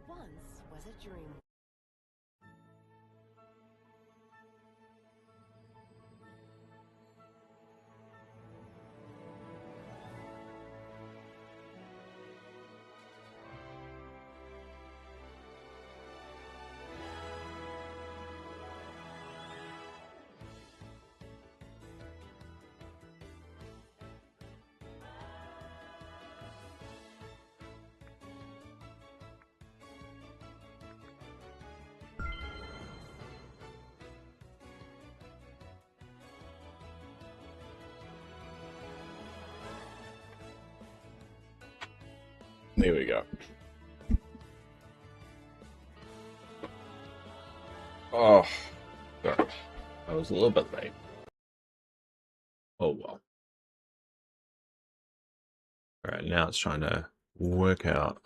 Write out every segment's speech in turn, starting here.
once was a dream. There we go. Oh, sorry. I was a little bit late. Oh well. Alright, now it's trying to work out.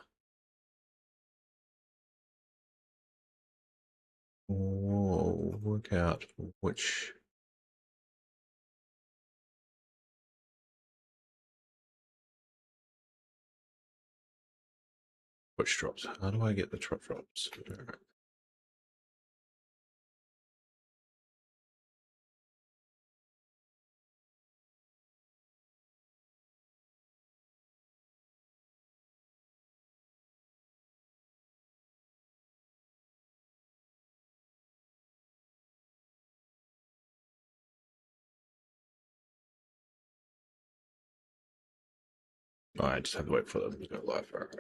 Oh, work out which. Which drops? How do I get the drops? Alright. Oh, I just have to wait for them to go live. Alright.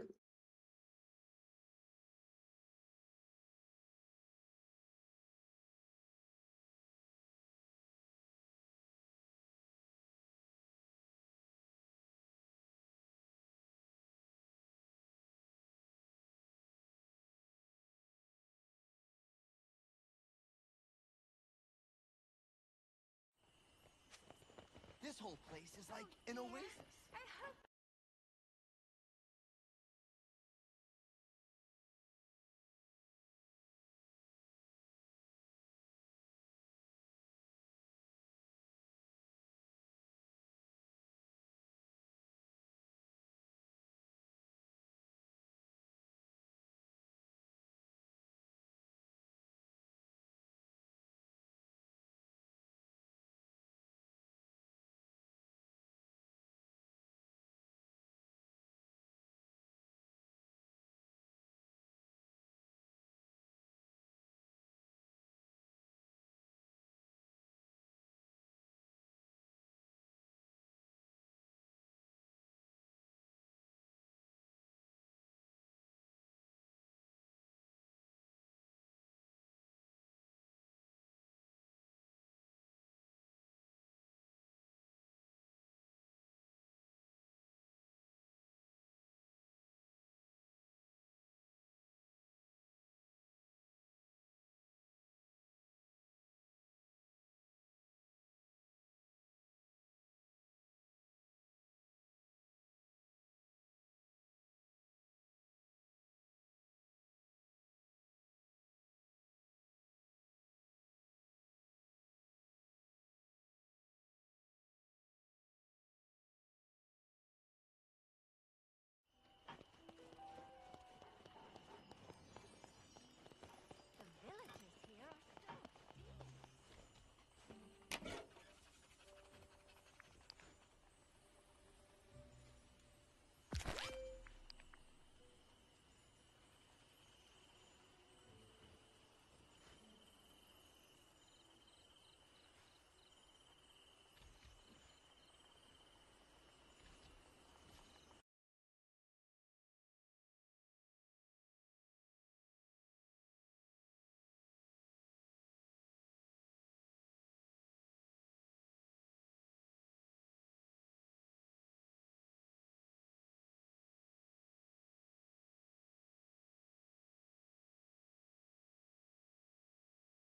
This whole place is like an oasis.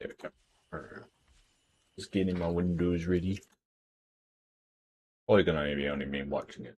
There we go. Alright. Just getting my windows ready. Or you can only be watching it.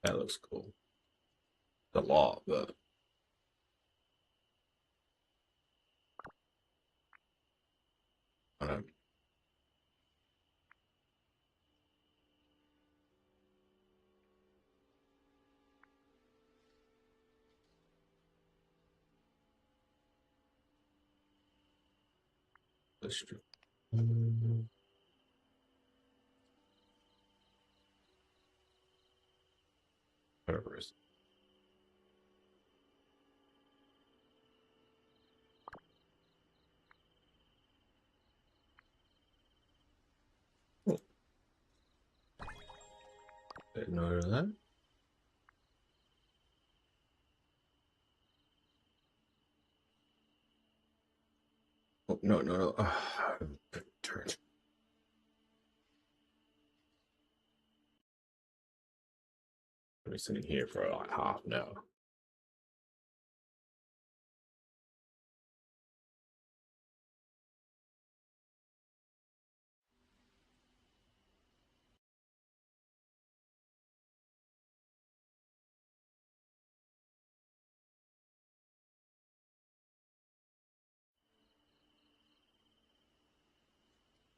That looks cool. It's a lot, but I don't. That's true. Whatever it is. Oh, didn't know that. Oh, no, no, no. Turn. I've been sitting here for like half an hour.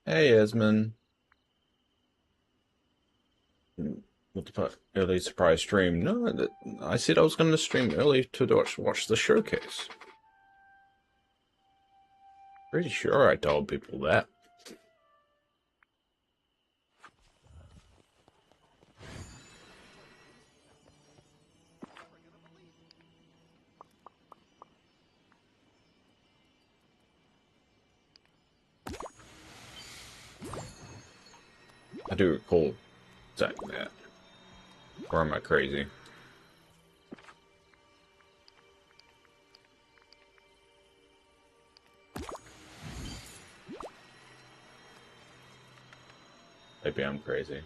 Hey, Esmond. What the fuck? Early surprise stream? No, I said I was going to stream early to watch the showcase. Pretty sure I told people that. I do recall saying that. Or am I crazy? Maybe I'm crazy.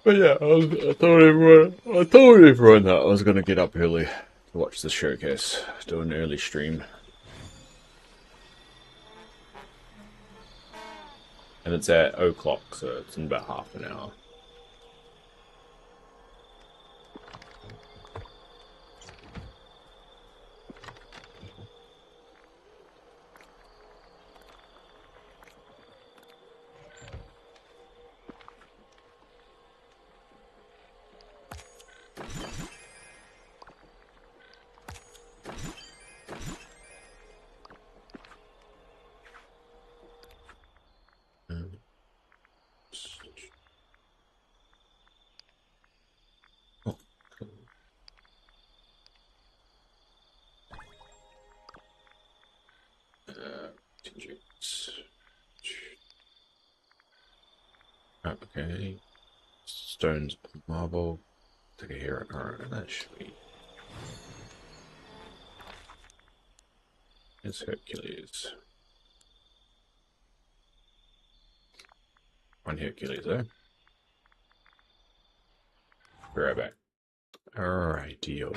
But yeah, I told everyone that I was gonna get up early to watch the showcase, do an early stream, and it's at 0 o'clock, so it's in about half an hour. Oh, cool. Digits. Okay. Stones, marble. Take a hero. Alright, that should be. It's Hercules. One Hercules, eh? Be right back. Alright, deal.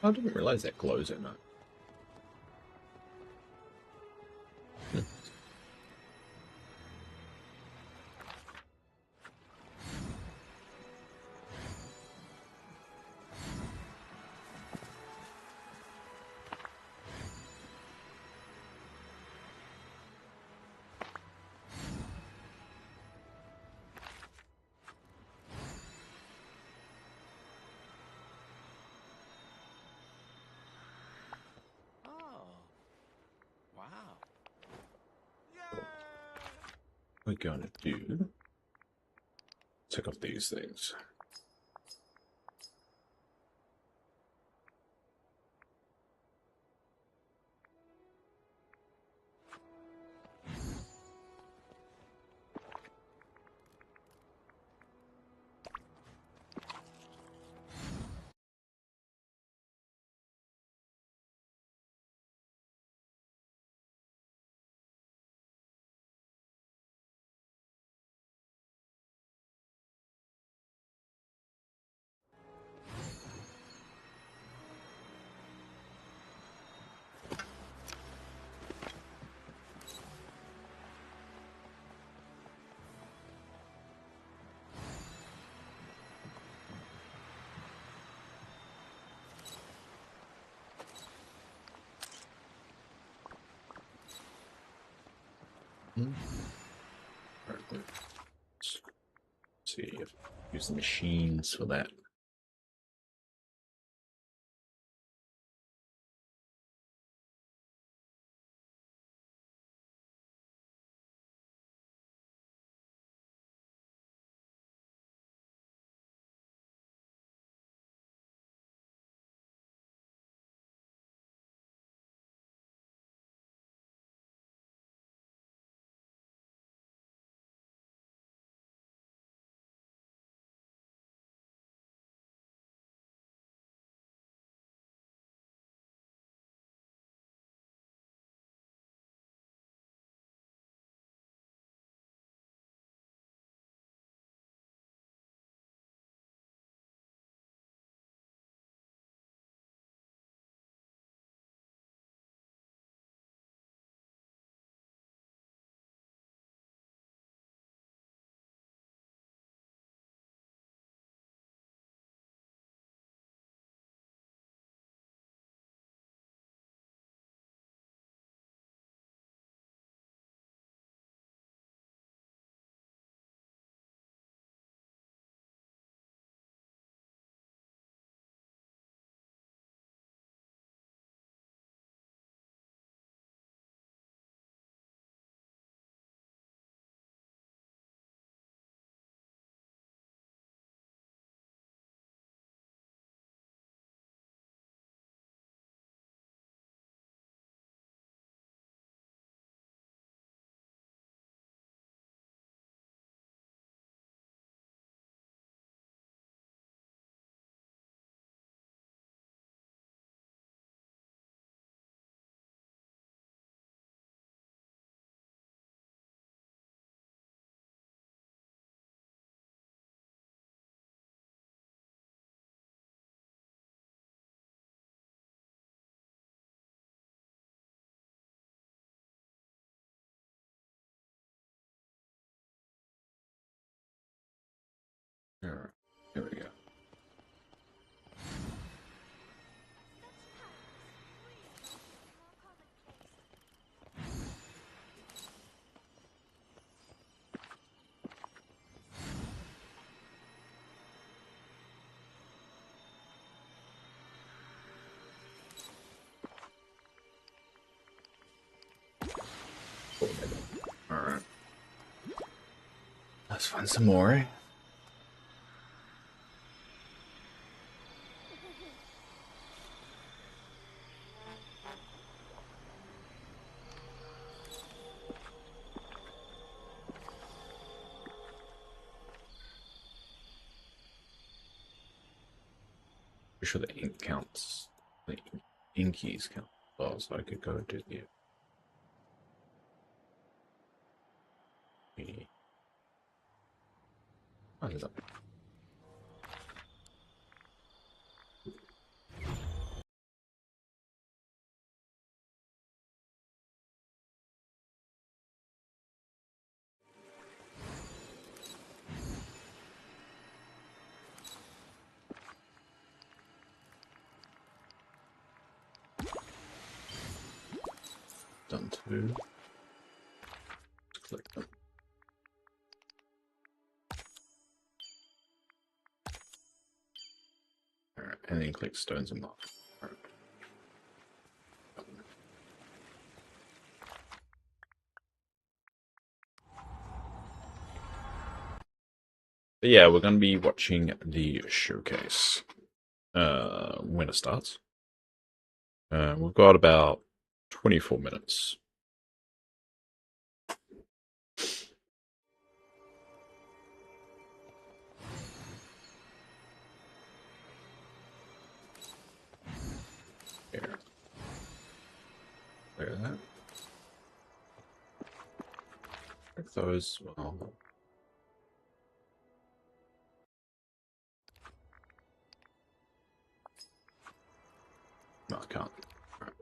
I didn't realize that glows at night. Oh, wow. We're gonna do. Check off these things. Alright, let's see if use the machines for that. Alright, here we go. Alright. Let's find some more. Pretty sure the ink counts. The inkies count as well, so I could go do the. What is that? Done two. Let's click them. Alright, and then click stones and mark. Alright. But yeah, we're going to be watching the showcase when it starts. We've got about 24 minutes. Here. Look at that. Check those. Well, no, I can't. Alright.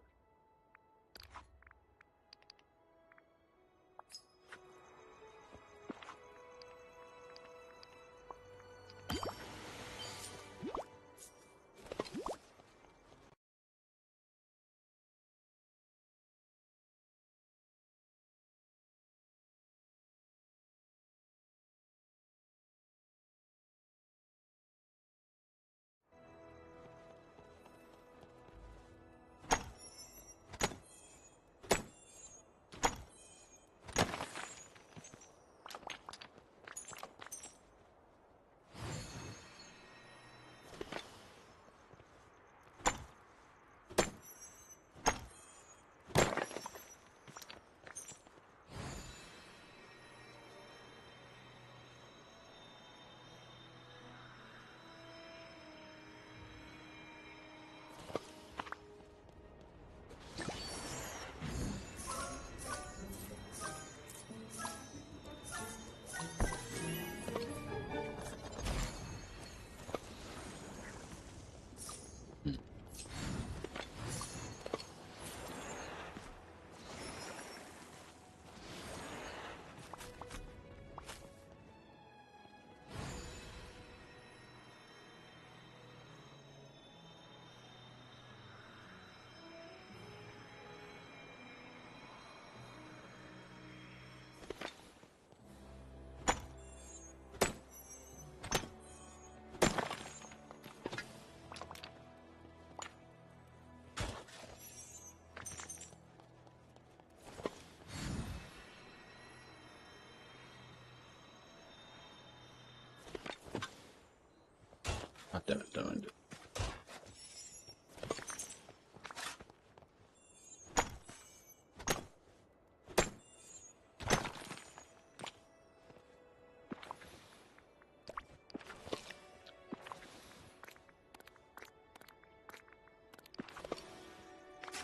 God damn it, don't.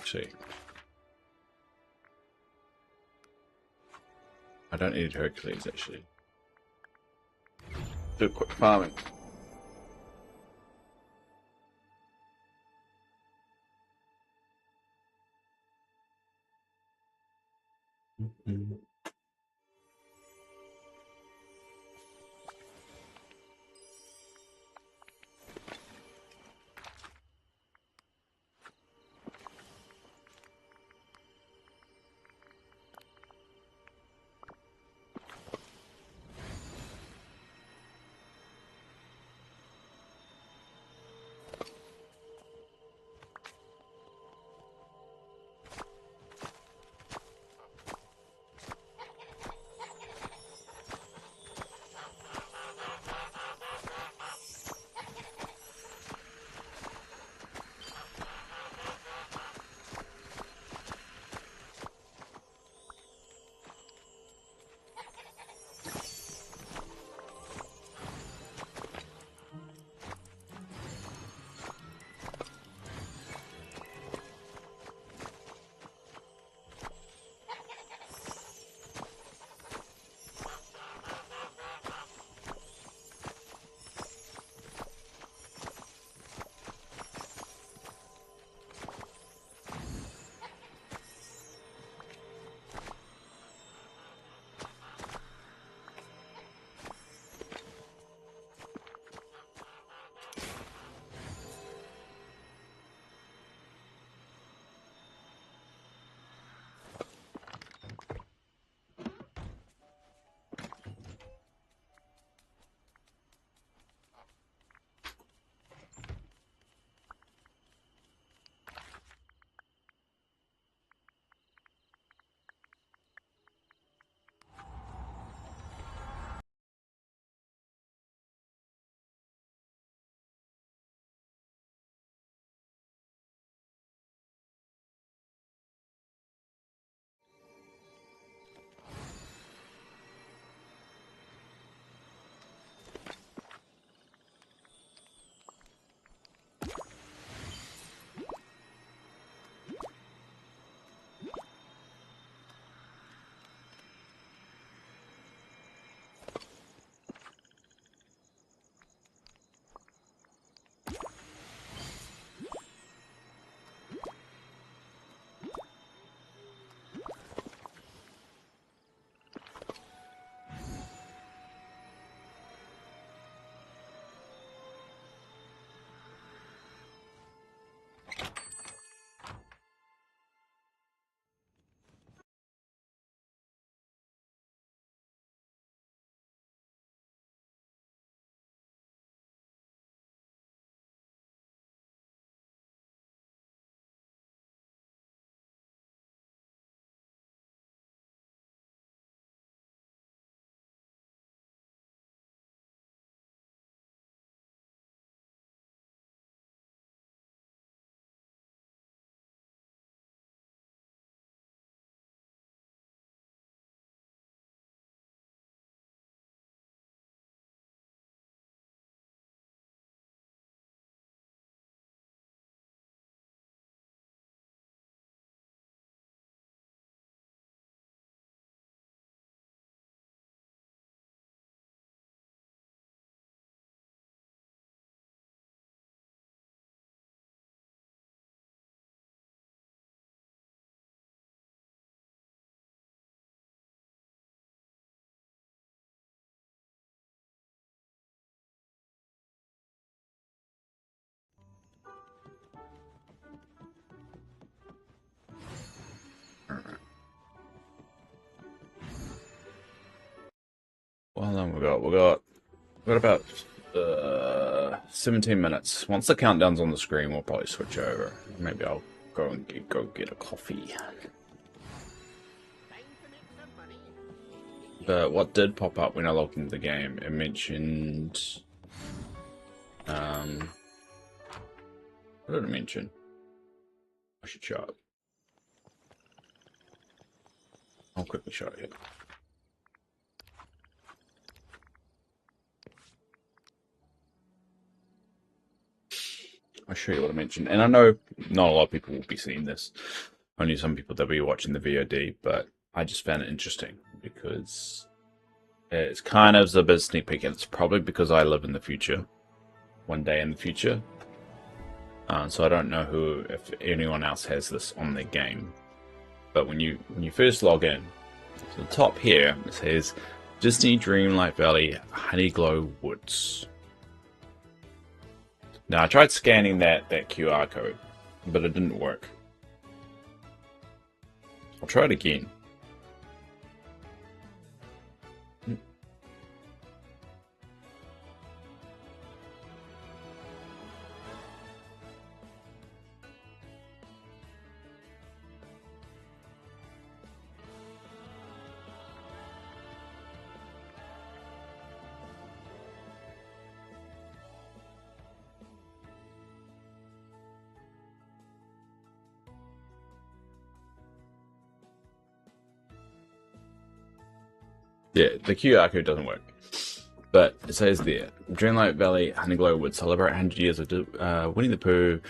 See. I don't need Hercules, actually. Do quick farming. Well, then we got about 17 minutes. Once the countdown's on the screen, we'll probably switch over. Maybe I'll go get a coffee. But what did pop up when I logged into the game? It mentioned What did I mention? I should show it. I'll quickly show it here. I'll show you what I mentioned. And I know not a lot of people will be seeing this. Only some people that will be watching the VOD, but I just found it interesting because it's kind of a bit sneak peek, and it's probably because I live in the future, one day in the future. So I don't know if anyone else has this on their game. But when you first log in, to the top here it says Disney Dreamlight Valley Honeyglow Woods. Now I tried scanning that QR code, but it didn't work. I'll try it again. Yeah, the QR code doesn't work. But it says there, Dreamlight Valley Honeyglow would celebrate 100 years of Winnie the Pooh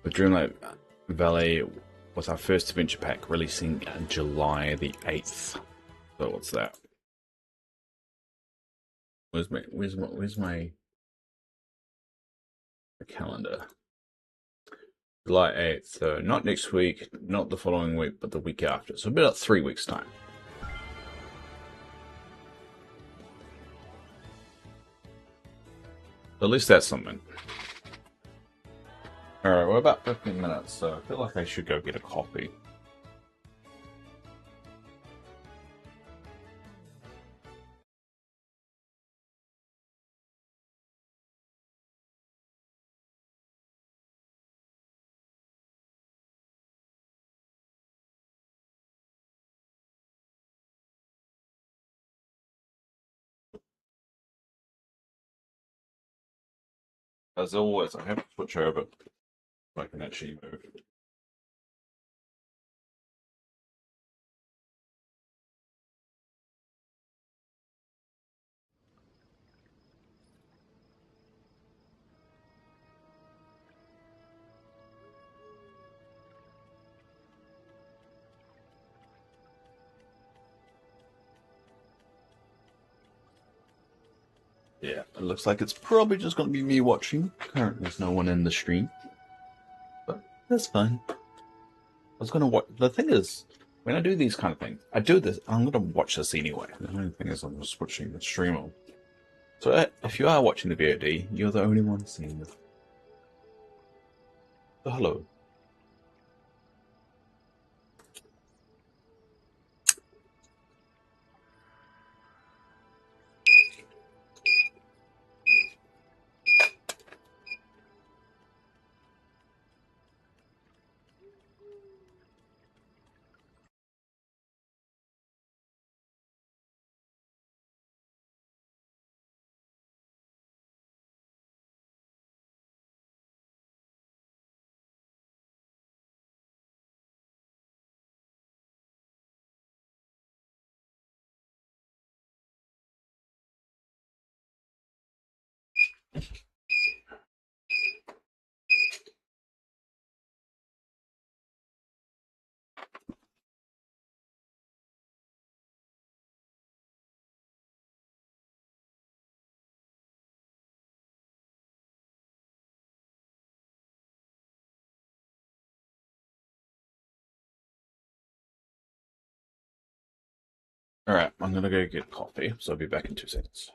with Dreamlight Valley was our first adventure pack releasing July the 8th. So what's that? Where's my calendar? July 8th. So not next week, not the following week, but the week after. So about 3 weeks' time. At least that's something. Alright, we're about 15 minutes, so I feel like I should go get a coffee. As always, I have to switch over so I can actually move. Yeah, it looks like it's probably just going to be me watching. Currently, there's no one in the stream, but that's fine. I was going to watch. The thing is, when I do these kind of things, I do this. I'm going to watch this anyway. The only thing is, I'm just watching the stream on. So if you are watching the VOD, you're the only one seeing this. So hello. All right, I'm going to go get coffee, so I'll be back in 2 seconds.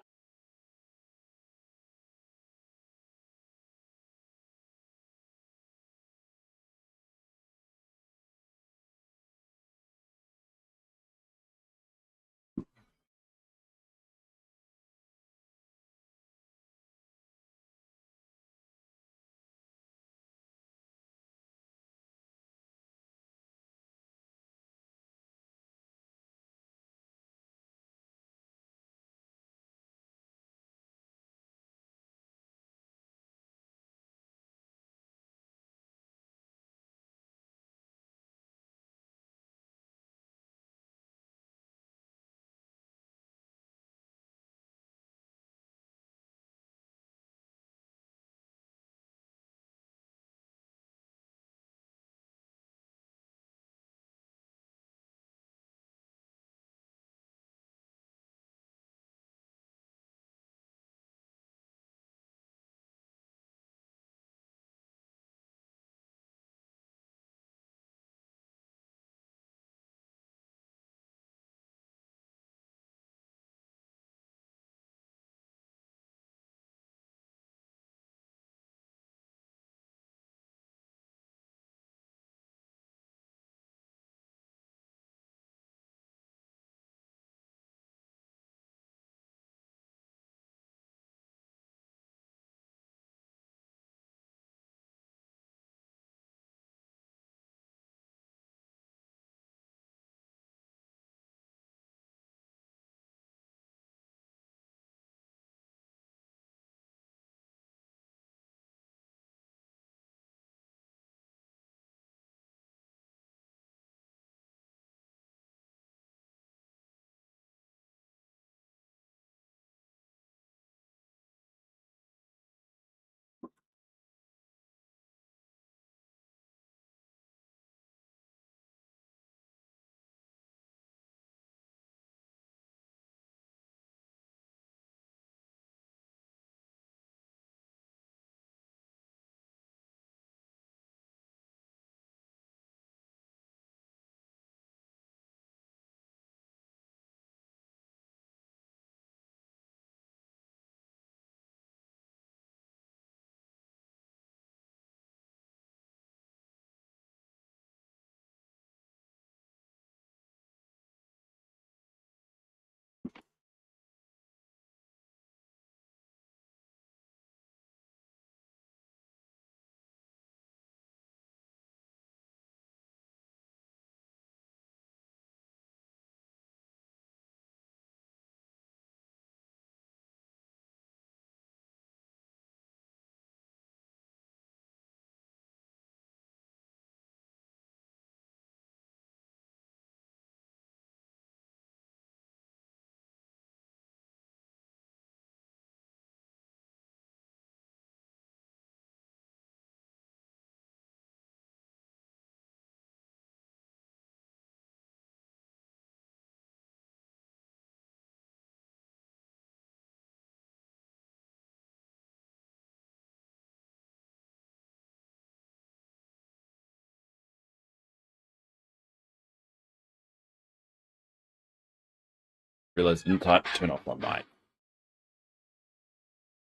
Realized I didn't turn off my mic.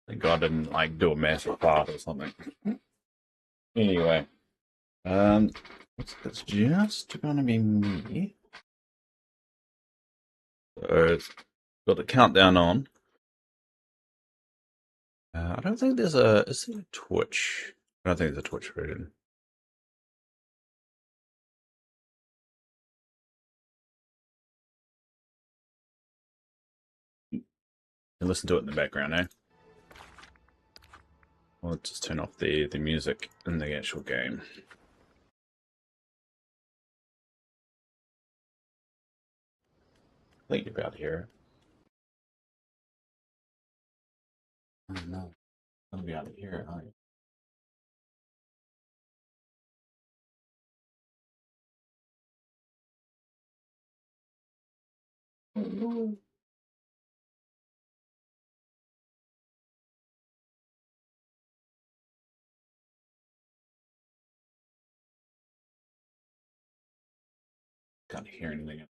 Thank God I didn't like do a massive fart or something. Anyway, it's just gonna be me. So it's got the countdown on. I don't think there's a. Is there a Twitch? I don't think there's a Twitch version. You can listen to it in the background, eh? Well, let's just turn off the music in the actual game. I think you're about to hear it. Oh no, I'll be able to hear it, aren't you? Can't hear anything.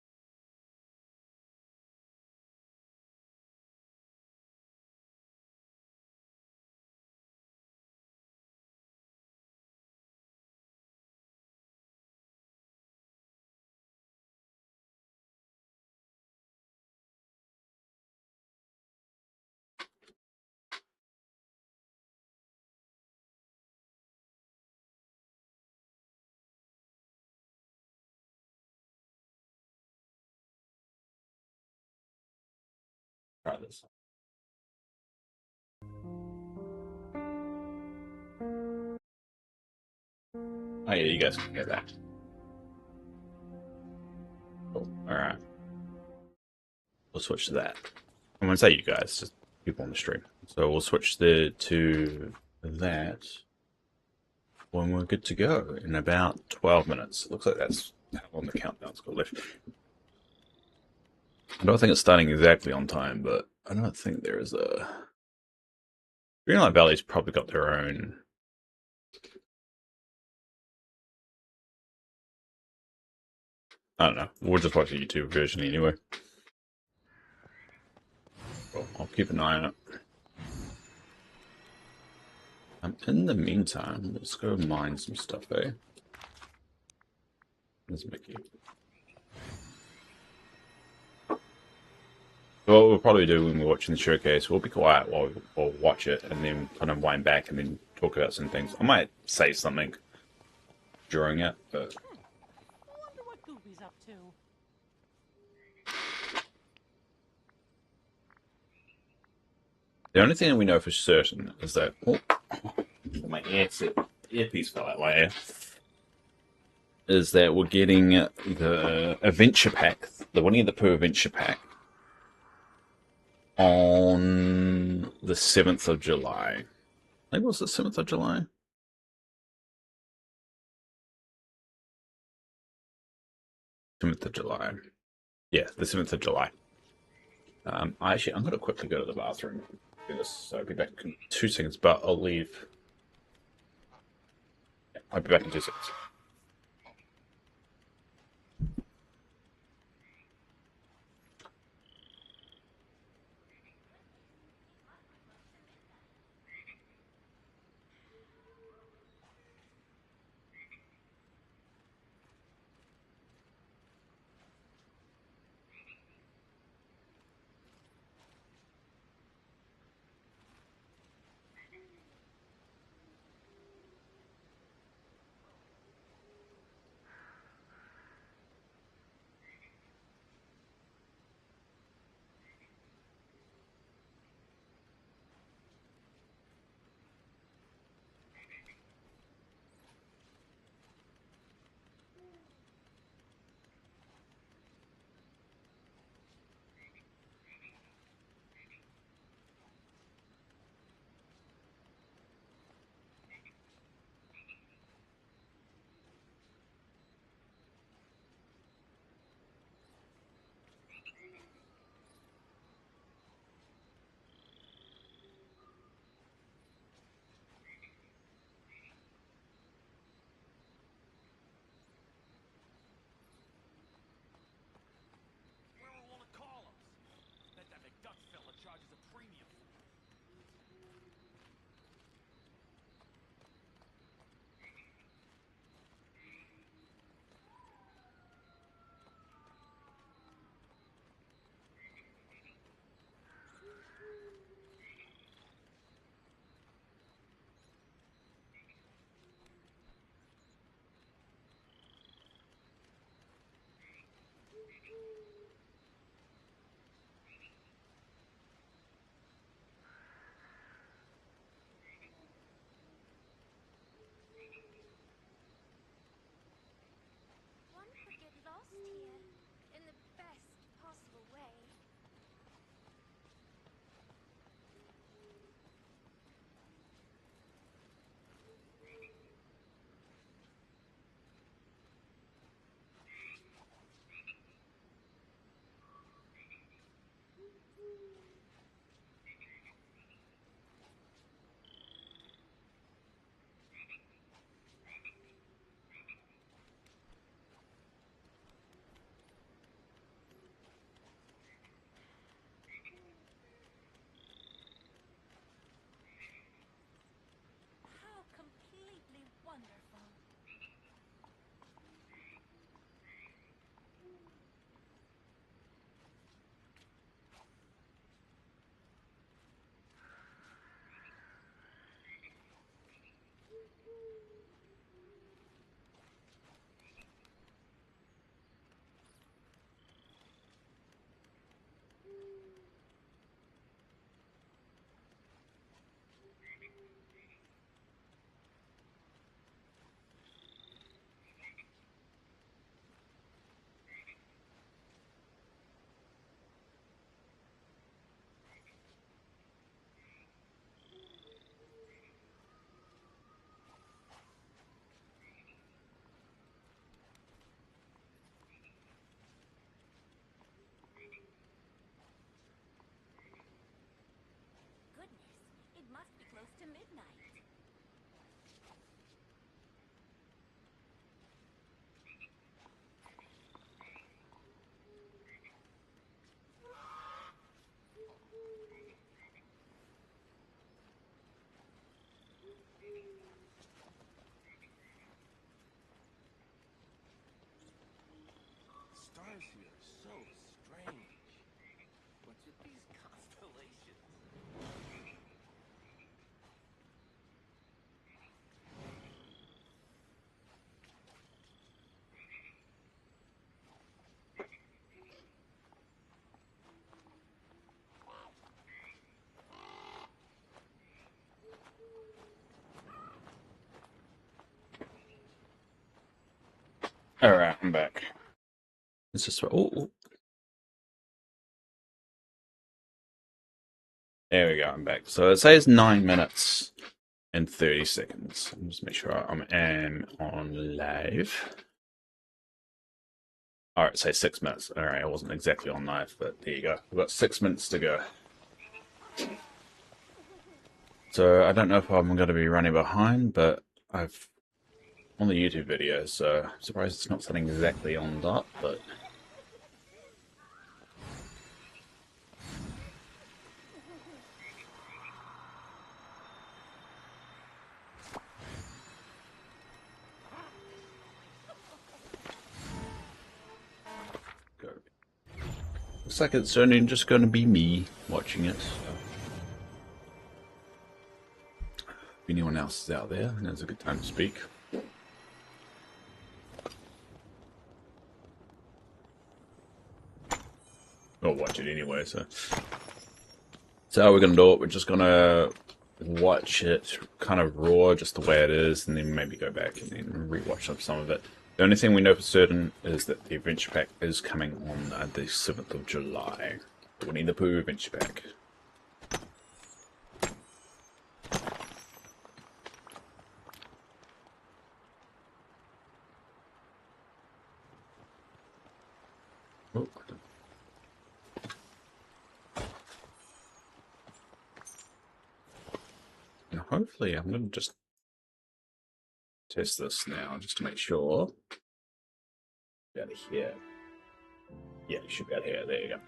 Try this. Oh yeah, you guys can hear that. Cool. All right, we'll switch to that. I'm gonna say you guys, just people on the stream. So we'll switch to that when we're good to go in about 12 minutes. It looks like that's how long the countdown's got left. I don't think it's starting exactly on time, but I don't think there is a. Dreamlight Valley's probably got their own. I don't know. We'll just watch the YouTube version anyway. Well, I'll keep an eye on it. In the meantime, let's go mine some stuff, eh? There's Mickey. So what we'll probably do when we're watching the showcase, we'll be quiet while we'll watch it and then kind of wind back and then talk about some things. I might say something during it, but I wonder what Goofy's up to. the only thing we know for certain is that my earpiece fell out my ear. Is that we're getting the adventure pack, the winning of the Pooh adventure pack, on the 7th of July. I think it was the 7th of July. 7th of July. Yeah, the 7th of July. I'm going to quickly go to the bathroom. Do this, so I'll be back in 2 seconds, but I'll leave. I'll be back in 2 seconds. to midnight. Stars here are so strange. What's with these constellations? Alright, I'm back. It's just oh, there we go, I'm back. So it says 9 minutes and 30 seconds. Let me just make sure I am on live. Alright, say 6 minutes. Alright, I wasn't exactly on live, but there you go. We've got 6 minutes to go. So I don't know if I'm going to be running behind, but I've on the YouTube video, so I'm surprised it's not something exactly on dot, but go. Looks like it's only just going to be me watching it. So. If anyone else is out there, now's a good time to speak. Or watch it anyway, so how we're gonna do it, we're just gonna watch it kind of raw, just the way it is, and then maybe go back and then rewatch some of it. The only thing we know for certain is that the Adventure Pack is coming on the 7th of July. The Winnie the Pooh Adventure Pack. Oh. And hopefully, I'm going to just test this now, just to make sure. Out of here. Yeah, you should be out of here. There you go.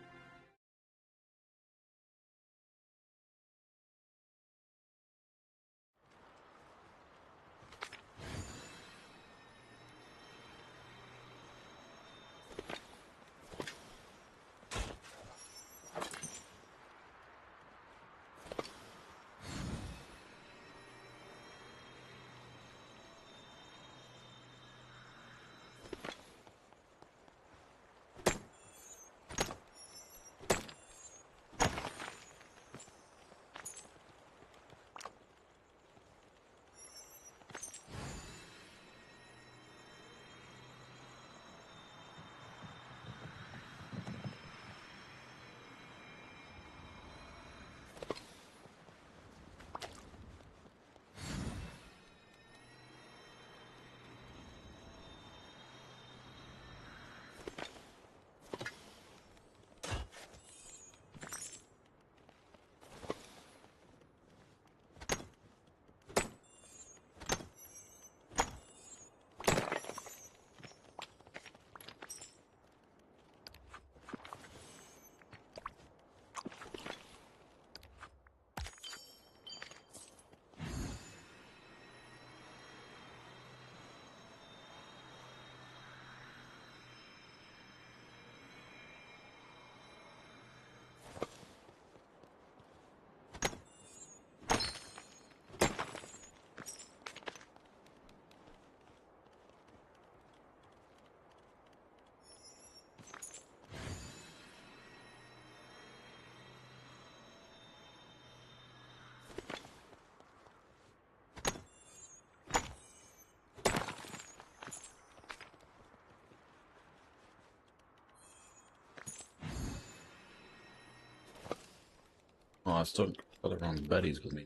Oh, I still got the wrong buddies with me.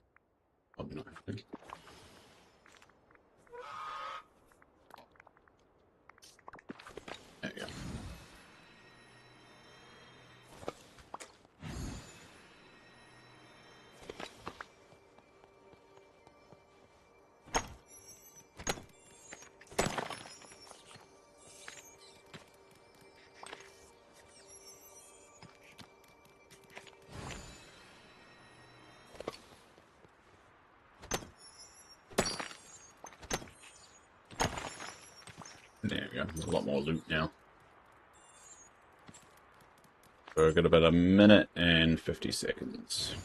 Probably not. There you go. There we go. There's a lot more loot now. So I've got about a minute and 50 seconds.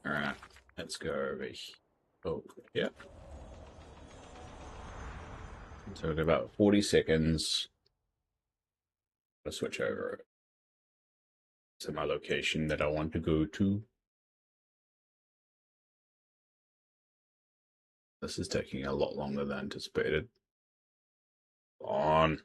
Alright, let's go over here. Oh, yeah. So we've got about 40 seconds. I'll switch over to my location that I want to go to. This is taking a lot longer than anticipated. On.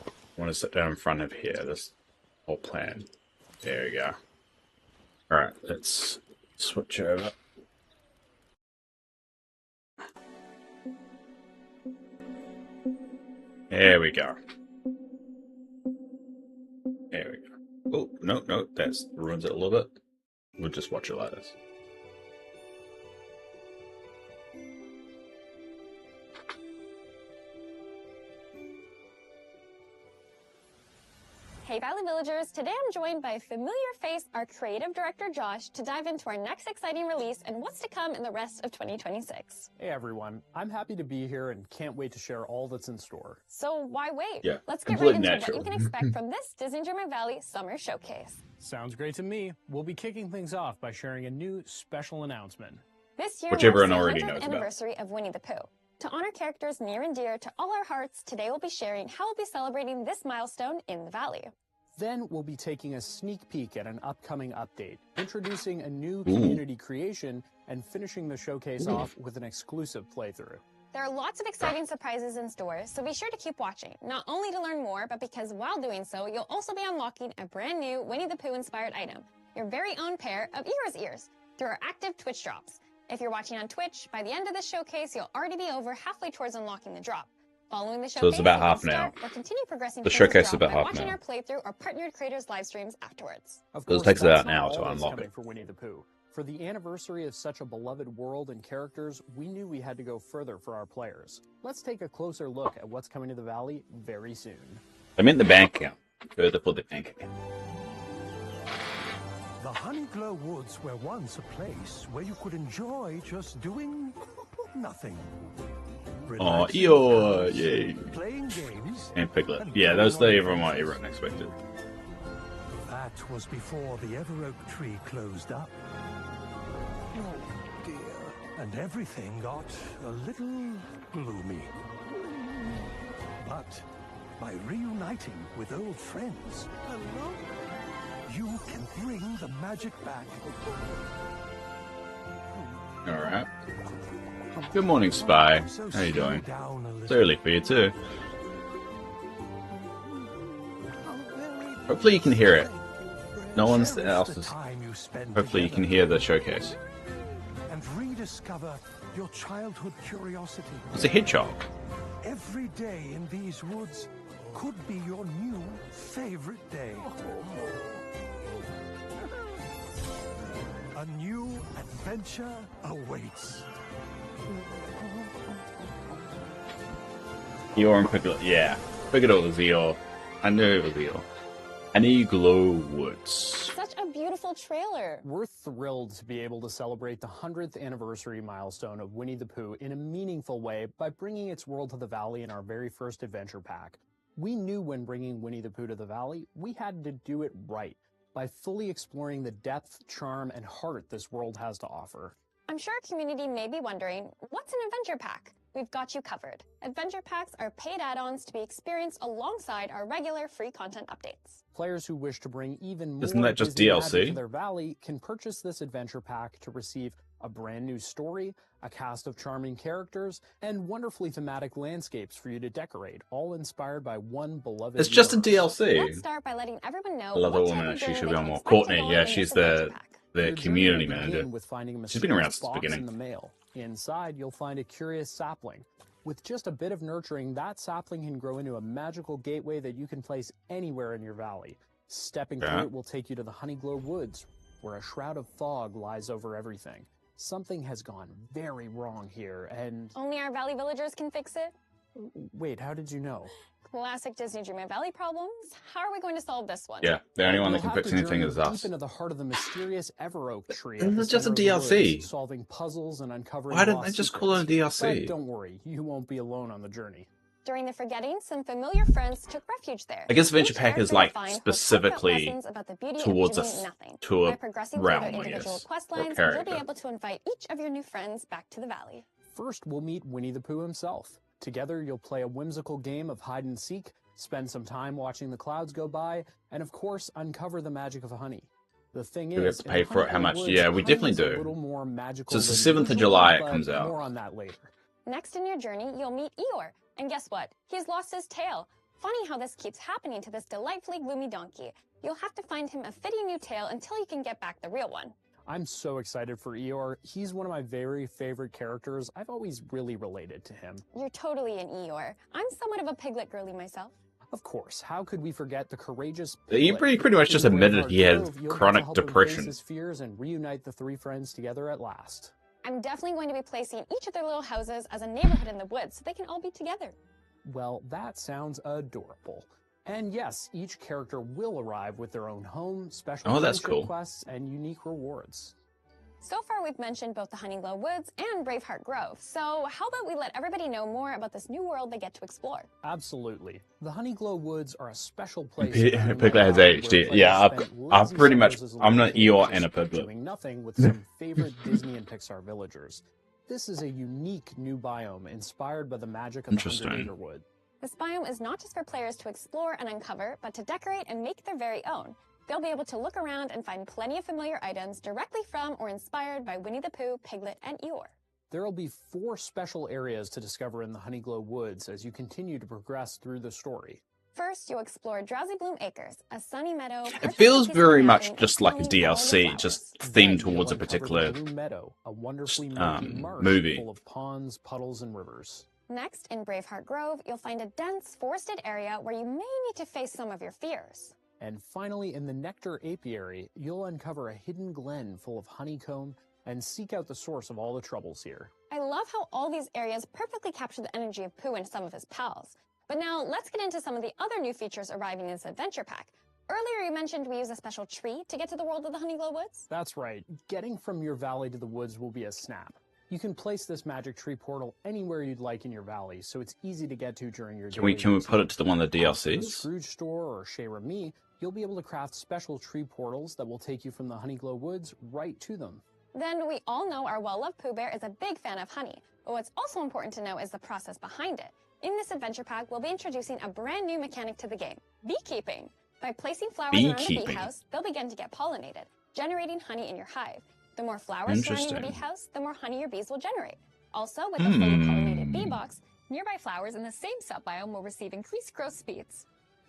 I want to sit down in front of here, this whole plan. There we go. Alright, let's switch over. There we go. There we go. Oh, no, that ruins it a little bit. We'll just watch it like this. Hey Valley Villagers, today I'm joined by a familiar face, our creative director Josh, to dive into our next exciting release and what's to come in the rest of 2026. Hey everyone, I'm happy to be here and can't wait to share all that's in store. So why wait? Yeah, Let's get right completely into natural. what you can expect from this Disney Dreamlight Valley Summer Showcase. Sounds great to me. We'll be kicking things off by sharing a new special announcement. This year Which marks everyone the already 100th knows about. anniversary of Winnie the Pooh. To honor characters near and dear to all our hearts, today we'll be sharing how we'll be celebrating this milestone in the Valley. Then we'll be taking a sneak peek at an upcoming update, introducing a new community creation, and finishing the showcase off with an exclusive playthrough. There are lots of exciting surprises in store, so be sure to keep watching, not only to learn more, but because while doing so, you'll also be unlocking a brand new Winnie the Pooh inspired item, your very own pair of Eeyores ears, through our active Twitch drops. If you're watching on Twitch, by the end of the showcase, you'll already be over halfway towards unlocking the drop. Following the showcase, So it's about you can half an start hour. or continue progressing The through showcase is drop about by half an watching hour. our playthrough or partnered creators' live streams afterwards. Of So it course, takes that's about an not hour all to that's unlock coming it. for Winnie the Pooh. For the anniversary of such a beloved world and characters, we knew we had to go further for our players. Let's take a closer look at what's coming to the Valley very soon. I meant the bank account. Further for the bank account. The Honeyglow Woods were once a place where you could enjoy just doing nothing. Oh, Relaxing Eeyore, hours, yay. Playing games. And Piglet. and Yeah, going those on they everyone adventures. expected. That was before the Ever Oak tree closed up. Oh dear. And everything got a little gloomy. But by reuniting with old friends, you can bring the magic back. Alright. Good morning, Spy. So How you slow doing? down a It's little. early for you too. Hopefully you can hear it. No one Cherish else the is. time you spend Hopefully you can together hear the showcase. and rediscover your childhood curiosity. It's a hedgehog. Every day in these woods could be your new favorite day. A new adventure awaits. Eeyore and Piglet. Yeah. Figured it was Eeyore. I knew it was Eeyore. Honeyglow Woods. Such a beautiful trailer. We're thrilled to be able to celebrate the 100th anniversary milestone of Winnie the Pooh in a meaningful way by bringing its world to the Valley in our very first adventure pack. We knew when bringing Winnie the Pooh to the Valley, we had to do it right by fully exploring the depth, charm, and heart this world has to offer. I'm sure our community may be wondering, what's an adventure pack? We've got you covered. Adventure packs are paid add-ons to be experienced alongside our regular free content updates. Players who wish to bring even more Isn't that just Disney magic DLC? to their valley can purchase this adventure pack to receive a brand new story, a cast of charming characters, and wonderfully thematic landscapes for you to decorate, all inspired by one beloved It's just a universe. DLC. Let's start by letting everyone know I love the what type woman, of she journey should they be can on more. expect to Courtney, go on yeah, in she's this adventure pack. the Your community journey will manager. begin with finding a She's been around mysterious since the box beginning. in the mail. Inside, you'll find a curious sapling. With just a bit of nurturing, that sapling can grow into a magical gateway that you can place anywhere in your valley. Stepping Yeah. through it will take you to the Honeyglow Woods, where a shroud of fog lies over everything. Something has gone very wrong here, and... Only our Valley villagers can fix it? Wait, how did you know? Classic Disney Dreamlight Valley problems. How are we going to solve this one? Yeah, the only one that You'll can have fix to anything journey is us. deep into the heart of the mysterious Everoak tree. Isn't at the it just a center of the DLC? woods, solving puzzles and uncovering Why didn't lost they just call it a secrets. DLC? But don't worry, you won't be alone on the journey. During the Forgetting, some familiar friends took refuge there. I guess Adventure Each Pack is character like you find will specifically talk about lessons about the beauty of towards doing us nothing. to a By progressing through realm, their I individual guess, quest or lines, you'll character. be able to invite each of your new friends back to the valley. First, we'll meet Winnie the Pooh himself. Together, you'll play a whimsical game of hide and seek, spend some time watching the clouds go by, and of course, uncover the magic of honey. The thing Do we have is, to in pay the for it? How Honeyglow much? Woods, Yeah, we honey definitely is a do. little more magical So it's the than 7th of usual, July it but comes out. More on that later. Next in your journey, you'll meet Eeyore. And guess what? He's lost his tail. Funny how this keeps happening to this delightfully gloomy donkey. You'll have to find him a fitting new tail until you can get back the real one. I'm so excited for Eeyore. He's one of my very favorite characters. I've always really related to him. You're totally an Eeyore. I'm somewhat of a piglet girly myself. Of course, how could we forget the courageous He Piglet? pretty much just In admitted Braveheart he had Grove, you'll get to chronic help him face depression. his fears and reunite the three friends together at last. I'm definitely going to be placing each of their little houses as a neighborhood in the woods so they can all be together. Well, that sounds adorable. And yes, each character will arrive with their own home, special Oh, that's friendship cool. quests, and unique rewards. So far, we've mentioned both the Honeyglow Woods and Braveheart Grove. So how about we let everybody know more about this new world they get to explore? Absolutely. The Honeyglow Woods are a special place. Piglet has ADHD. Yeah, I've pretty much. I'm an Eeyore and a Piglet. Doing nothing with some favorite Disney and Pixar villagers. This is a unique new biome inspired by the magic of the Interesting. 100-acre wood. This biome is not just for players to explore and uncover, but to decorate and make their very own. They'll be able to look around and find plenty of familiar items directly from or inspired by Winnie the Pooh, Piglet, and Eeyore. There will be 4 special areas to discover in the Honeyglow Woods as you continue to progress through the story. First, you'll explore Drowsy Bloom Acres, a sunny meadow. It feels perfectly very peaceful much mountain just like a smelling all the DLC, flowers. just Then themed you'll towards a uncover the particular Blue Meadow, a wonderfully milky marsh movie. full of ponds, puddles, and rivers. Next, in Braveheart Grove, you'll find a dense forested area where you may need to face some of your fears. And finally, in the Nectar Apiary, you'll uncover a hidden glen full of honeycomb and seek out the source of all the troubles here. I love how all these areas perfectly capture the energy of Pooh and some of his pals. But now, let's get into some of the other new features arriving in this adventure pack. Earlier you mentioned we use a special tree to get to the world of the Honeyglow Woods? That's right. Getting from your valley to the woods will be a snap. You can place this magic tree portal anywhere you'd like in your valley, so it's easy to get to during your Can we daily put it to the one of the At the DLCs? Scrooge store or Chez Remy, you'll be able to craft special tree portals that will take you from the Honeyglow Woods right to them. Then we all know our well-loved Pooh Bear is a big fan of honey. But what's also important to know is the process behind it. In this adventure pack, we'll be introducing a brand new mechanic to the game, beekeeping. By placing flowers around the bee Beekeeping. house, they'll begin to get pollinated, generating honey in your hive. The more flowers surrounding the bee Interesting. house, the more honey your bees will generate. Also, with the fully pollinated bee box, nearby flowers in the same sub-biome will receive increased growth speeds.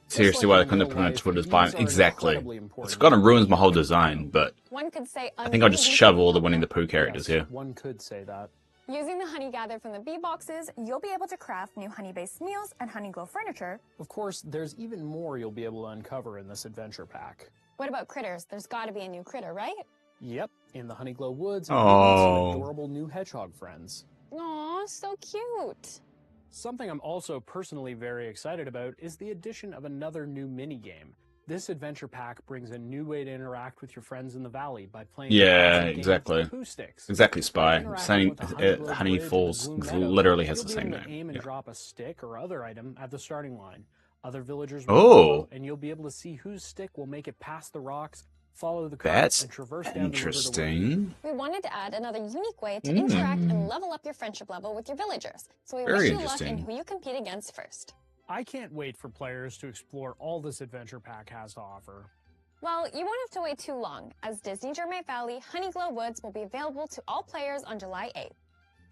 Seriously, why they couldn't have put it Twitter's biome? Bees are Exactly. incredibly important. It's kind of ruins my whole design, but One could say I think I'll just unbelievably shove all the popular. Winnie the Pooh characters Yes, here. one could say that. Using the honey gathered from the bee boxes, you'll be able to craft new honey-based meals and Honeyglow furniture. Of course, there's even more you'll be able to uncover in this adventure pack. What about critters? There's got to be a new critter, right? Yep, in the Honeyglow Woods, Oh. you'll meet some adorable new hedgehog friends. Aw, so cute. Something I'm also personally very excited about is the addition of another new mini-game. This adventure pack brings a new way to interact with your friends in the valley by playing Yeah, a game of exactly. Pooh sticks. Exactly, Spy. Interacting Same, with the Honeyglow Honey Bridge or Falls the Blue Meadow, literally has you'll the be same able to name. aim and Yeah. drop a stick or other item at the starting line. Other villagers will Oh. follow, and you'll be able to see whose stick will make it past the rocks, follow the current, That's and traverse down the river to win. interesting. We wanted to add another unique way to interact and level up your friendship level with your villagers. So we Very wish you luck in interesting. who you compete against first. I can't wait for players to explore all this adventure pack has to offer. Well, you won't have to wait too long, as Disney Dreamlight Valley Honeyglow Woods will be available to all players on July 8th.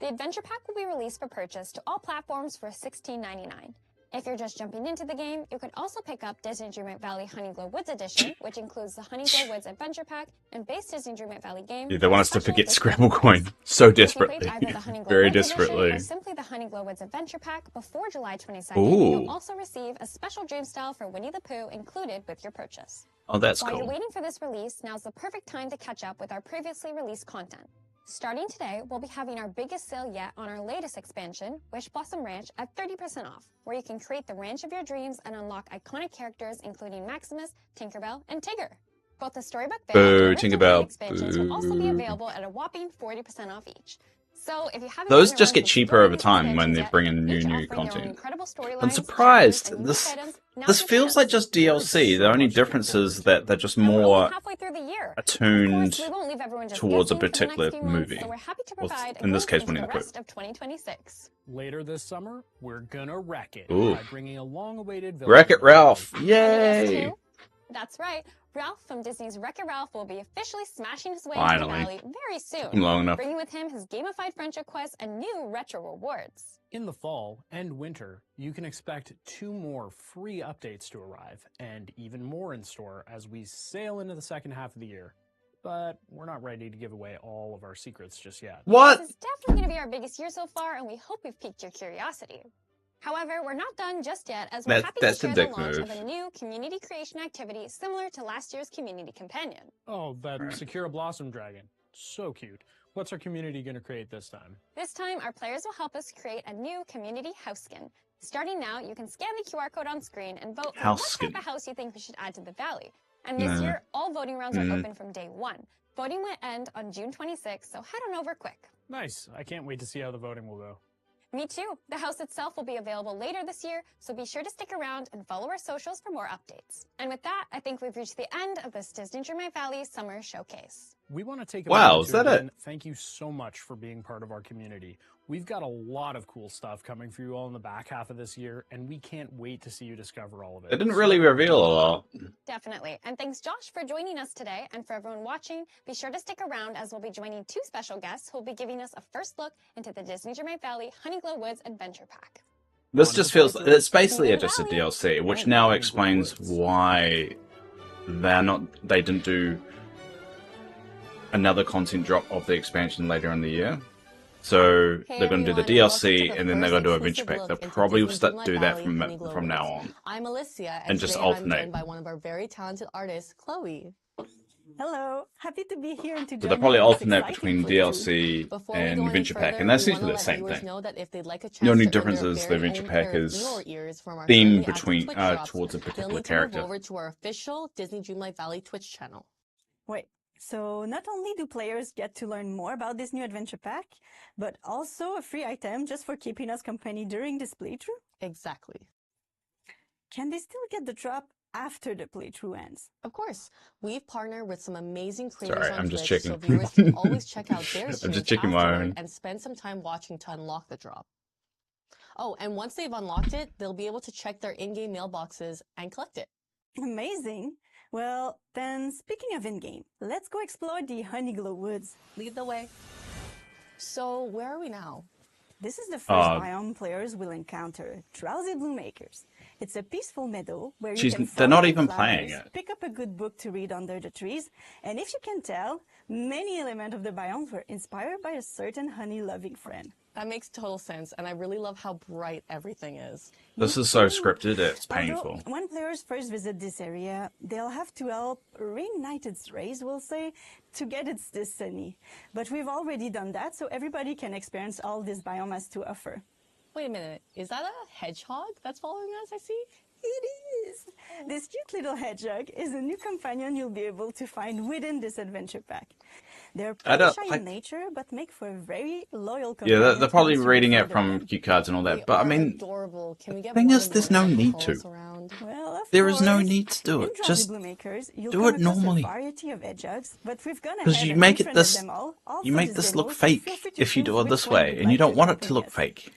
The adventure pack will be released for purchase to all platforms for $16.99. If you're just jumping into the game, you can also pick up Disney Dreamlight Valley Honeyglow Woods Edition, which includes the Honeyglow Woods Adventure Pack and base Disney Dreamlight Valley game. Yeah, they want us to especially forget for Scrabble Christmas. Coin so If you desperately. played either the Honeyglow Very Woods Edition desperately. or simply the Honeyglow Woods Adventure Pack before July 22nd, Ooh. you'll also receive a special dream style for Winnie the Pooh included with your purchase. Oh, that's While you're cool. waiting for this release, now's the perfect time to catch up with our previously released content. Starting today, we'll be having our biggest sale yet on our latest expansion, Wish Blossom Ranch, at 30% off, where you can create the ranch of your dreams and unlock iconic characters including Maximus, Tinkerbell, and Tigger. Both the Storybook Band Boo, and Original Tinkerbell, Game expansions will also be boo. available at a whopping 40% off each. So if you haven't Those gotten just around get to cheaper over exploring these time when they expansions bring yet, in each new offering their own content. incredible storylines, I'm surprised. challenges, and This unique items, now's this your feels chance. like just DLC. The only difference is that they're just And we're only more halfway through the year. attuned Of course, we won't leave everyone just towards a guessing for the next particular few months, movie. So we're happy to Or provide a in this glimpse case, into Winnie the the Pooh. rest of 2026. Later this summer, we're gonna wreck it Ooh. by bringing a long-awaited Wreck-It villager Ralph. And you guessed Yay! who? That's right. Ralph from Disney's Wreck-It Ralph will be officially smashing his way Finally. into the valley very soon, Long enough. bringing with him his gamified friendship quests and new retro rewards. In the fall and winter, you can expect 2 more free updates to arrive, and even more in store as we sail into the second half of the year. But we're not ready to give away all of our secrets just yet. What? This is definitely going to be our biggest year so far, and we hope we've piqued your curiosity. However, we're not done just yet, as we're happy to That's a share the dick launch move. of a new community creation activity similar to last year's Community Companion. Oh, that Sakura Blossom Dragon. So cute. What's our community gonna create this time? This time, our players will help us create a new community house skin. Starting now, you can scan the QR code on screen and vote for House what skin. type of house you think we should add to the valley. And this Nah. year, all voting rounds are open from day 1. Voting will end on June 26th, so head on over quick. Nice. I can't wait to see how the voting will go. Me too. The house itself will be available later this year, so be sure to stick around and follow our socials for more updates. And with that, I think we've reached the end of this Disney Dreamlight Valley Summer Showcase. We want to take a Wow, moment is to that it? again thank you so much for being part of our community. We've got a lot of cool stuff coming for you all in the back half of this year, and we can't wait to see you discover all of it. They didn't really reveal a lot. Definitely. And thanks, Josh, for joining us today. And for everyone watching, be sure to stick around as we'll be joining 2 special guests who will be giving us a first look into the Disney Dreamlight Valley Honeyglow Woods Adventure Pack. This just feels, it's basically just a DLC, which now explains why they didn't do another content drop of the expansion later in the year. So Hey they're going to do the everyone, welcome DLC to the and then they're going to do a first adventure pack. exclusive They'll look into probably Disney start Dreamlight do that Valley Honeyglow from now Woods. on. I'm Alicia, And just today I'm alternate. joined by one of our very talented artists, Chloe. Hello, happy to be here and to So join they'll probably you on this alternate exciting between playthrough. DLC Before we and go any adventure pack, further, and that's we usually wanna the let same viewers thing. know that if they'd like a The chance only to earn difference their is the very adventure own pack pair of is ear ears from our themed highly active between Twitch drops, towards a they'll particular need to character. move over to our official Disney Dreamlight Valley Twitch channel. Wait, so not only do players get to learn more about this new adventure pack, but also a free item just for keeping us company during this playthrough? Exactly. Can they still get the drop after the playthrough ends? Of course, we've partnered with some amazing creators Sorry, on I'm just Twitch, checking. so viewers can always check out their I'm streams just checking my afterward own. and spend some time watching to unlock the drop. Oh, and once they've unlocked it, they'll be able to check their in-game mailboxes and collect it. Amazing. Well, then speaking of in-game, let's go explore the Honeyglow Woods. Lead the way. So, where are we now? This is the first biome players will encounter, Drowsy Bluemakers. It's a peaceful meadow where you can They're not follow even flowers, playing it. pick up a good book to read under the trees, and if you can tell, many elements of the biomes were inspired by a certain honey-loving friend. That makes total sense, and I really love how bright everything is. This is so scripted, it's Although, painful. when players first visit this area, they'll have to help reignite its rays, we'll say, to get its destiny. But we've already done that, so everybody can experience all this biome has to offer. Wait a minute, is that a hedgehog that's following us, I see? It is! This cute little hedgehog is a new companion you'll be able to find within this adventure pack. They're pretty shy in nature, but make for a very loyal companion. Yeah, they're probably once you reading go it further from in. cue cards and all They that, but I are mean, adorable. Can we get thing one is, of there's them no to need follow to. us around? There is no course, need to do in it. Drop Just Blue Makers, you'll do come it across normally. a variety of hedgehogs, but we've gone Because ahead you and make it unfriended this, them all you for make this this demo, look so feel fake free to if you choose do it which this one way, you'd and you like to don't want it to accompany look us. fake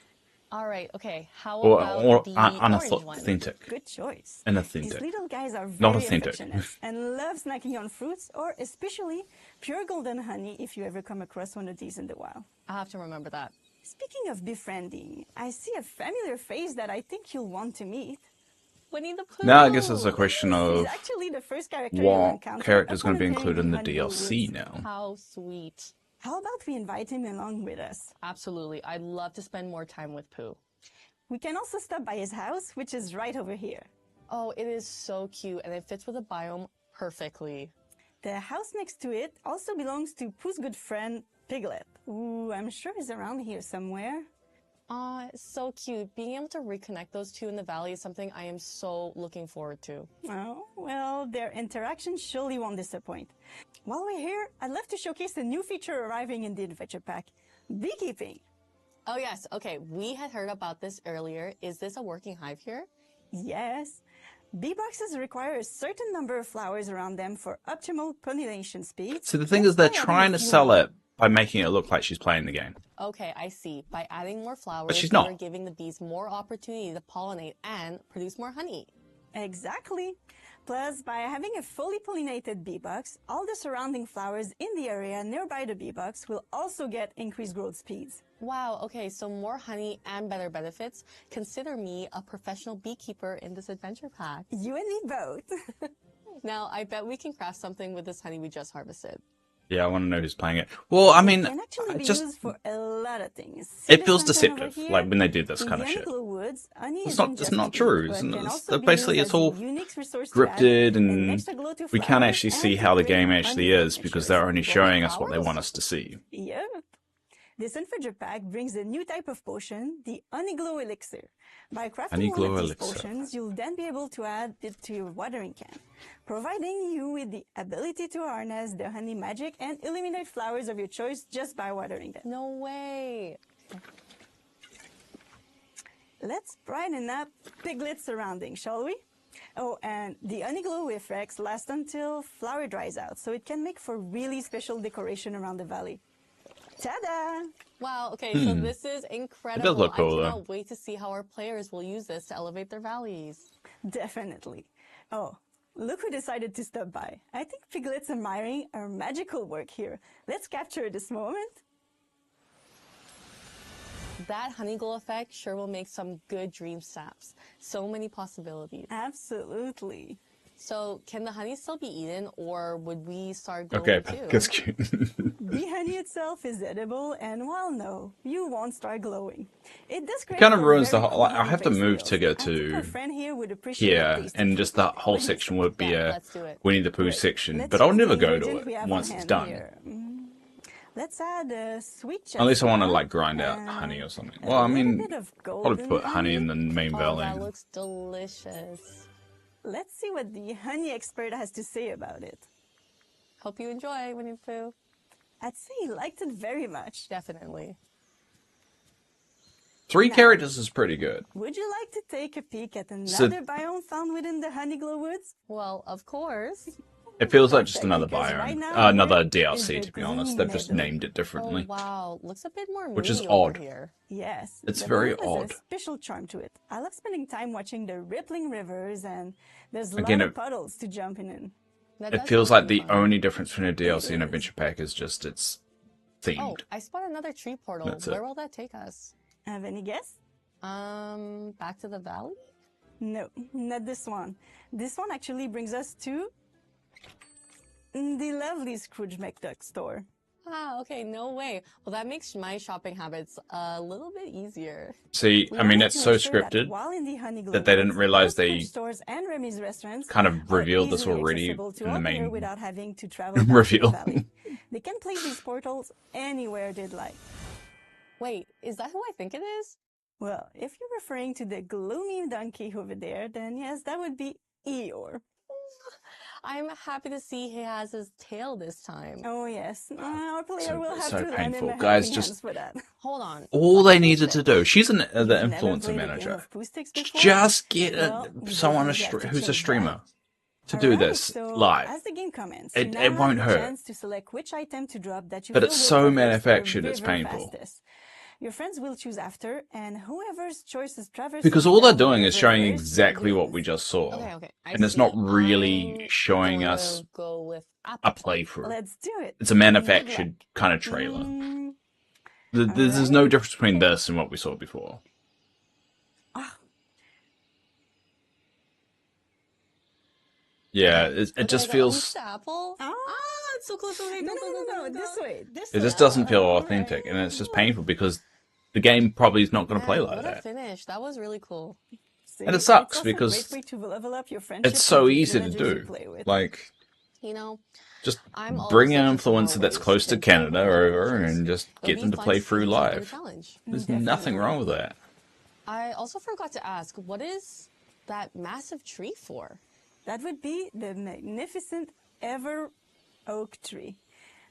All right, okay. How or about the orange one? unauthentic, Good choice. These inauthentic, little guys are not very authentic. affectionate and love snacking on fruits or especially pure golden honey if you ever come across one of these in the wild. I have to remember that. Speaking of befriending, I see a familiar face that I think you'll want to meet. Winnie the Pooh. Now I guess it's a question He's of actually the first character you'll what encounter character is upon going to be entering included in the Honeyglue DLC Woods. now. How sweet. How about we invite him along with us? Absolutely. I'd love to spend more time with Pooh. We can also stop by his house, which is right over here. Oh, it is so cute, and it fits with the biome perfectly. The house next to it also belongs to Pooh's good friend, Piglet. Ooh, I'm sure he's around here somewhere. Aw, it's so cute. Being able to reconnect those two in the valley is something I am so looking forward to. Oh, well, their interaction surely won't disappoint. While we're here, I'd love to showcase a new feature arriving in the Adventure Pack, beekeeping. Oh yes, okay, we had heard about this earlier. Is this a working hive here? Yes. Bee boxes require a certain number of flowers around them for optimal pollination speed. So the thing Let's is, they're try adding trying a to few sell more. it by making it look like she's playing the game. Okay, I see. By adding more flowers, she's we're not. giving the bees more opportunity to pollinate and produce more honey. Exactly. Plus, by having a fully pollinated bee box, all the surrounding flowers in the area nearby the bee box will also get increased growth speeds. Wow, okay, so more honey and better benefits. Consider me a professional beekeeper in this adventure pack. You and me both. Now, I bet we can craft something with this honey we just harvested. Yeah, I want to know who's playing it. Well, I mean, It can actually be just used for a lot of things. See it this feels lantern over deceptive, here? like when they do this In kind the of shit. Honeyglue Woods, honey It's isn't not. It's just not to true. eat, but Isn't can it? also be Basically, used it's as a all unique resource to add scripted, an and extra glow to we can't flowers actually and see to how the create game actually honey is because signatures. they're only Glowing showing us what they flowers? want us to see. Yep. This Adventure Pack brings a new type of potion, the Honeyglow Elixir. By crafting one Honeyglow of these Elixir. potions, you'll then be able to add it to your watering can, providing you with the ability to harness the honey magic and illuminate flowers of your choice just by watering them. No way. Let's brighten up Piglet's surroundings, shall we? Oh, and the Honeyglow effects last until flower dries out, so it can make for really special decoration around the valley. Ta-da! Wow, okay, so this is incredible. It does look cool, I though. cannot wait to see how our players will use this to elevate their valleys. Definitely. Oh, look who decided to stop by. I think Piglet's admiring our magical work here. Let's capture this moment. That honey glow effect sure will make some good dream snaps. So many possibilities. Absolutely. So, can the honey still be eaten, or would we start glowing Okay, too? that's cute. The honey itself is edible, and while no, you won't start glowing. It does create kind of a ruins the very whole. Like, I cool have to face move reveals. to go I think our to friend here would appreciate here, tasting and it. just that whole When it's- section would be Yeah, a let's do it. Winnie the Pooh Great. section, Let's but I'll use never the go to ingredient we it have once on it's hand done. here. Let's add a sweet chestnut. Unless I want to like grind out and honey or something. a Well, I little mean, bit of probably golden put honey in the main Oh, valley. that looks delicious. Let's see what the honey expert has to say about it. Hope you enjoy, Winnie the Pooh. I'd say he liked it very much. Definitely. 3 Now- characters is pretty good. Would you like to take a peek at So- another biome found within the Honeyglow Woods? Well, of course. It feels like just Perfect, another because biome, right now another we're DLC. in To the be honest, Green they've just Meadow. named it Oh, differently. wow. Looks a bit more Which is moody over odd. here. Yes. It's the very biome has odd. a special charm to it. I love spending time watching the rippling rivers, and there's a Again, lot of it- puddles to jump in. That It does feels sound like the pretty fun. only difference between a DLC and is. Adventure Pack is just it's Oh, themed. I spot another tree portal. That's it. Where will that take us? Have any guess? Back to the valley? No, not this one. This one actually brings us to the lovely Scrooge McDuck store. Ah, okay, no way. Well, that makes my shopping habits a little bit easier. See, We I mean, wanted it's to so make sure that scripted while in the Honeyglow that they didn't Woods, realize both they Scrooge stores and Remy's restaurants kind of are revealed this easily already accessible to in the all player main without having to travel back to reveal. the valley. They can place these portals anywhere they'd like. Wait, is that who I think it is? Well, if you're referring to the gloomy donkey over there, then yes, that would be Eeyore. I'm happy to see he has his tail this time. Oh yes, our player will have so to lend painful. him a Guys, helping just- hands for that. Hold on. All they needed to do. She's the You've never influencer played a game manager. of Pooh Sticks before? Just get Well, you someone definitely have to who's a change streamer that. to do Alright, this so live. as the game commences, It- you now it won't have the hurt. chance to select which item to drop that you But feel it's will so progress manufactured, the it's river painful. fastest. Your friends will choose after, and whoever's choices traverse Because all they're doing is showing exactly what we just saw. Okay. And it's not really showing I'm us gonna go with a apple. playthrough. Let's do it. It's a manufactured kind of trailer. There's no difference between this and what we saw before. Yeah, it just feels... Apple. It's so close. Okay, No, this way. It just doesn't feel authentic, and it's just painful because the game probably is not going to play like What a that. finish! That was really cool. And it sucks it's also a because great way to level up your friendship It's so with the easy to villagers you do. play with. Like, You know, just I'm always bring an looking for more influencer that's ways close to interact with Canada the over villagers. and just It'll get be them to fun play see through who can do the live. challenge. There's nothing wrong with that. I also forgot to ask, what is that massive tree for? That would be the magnificent ever oak tree.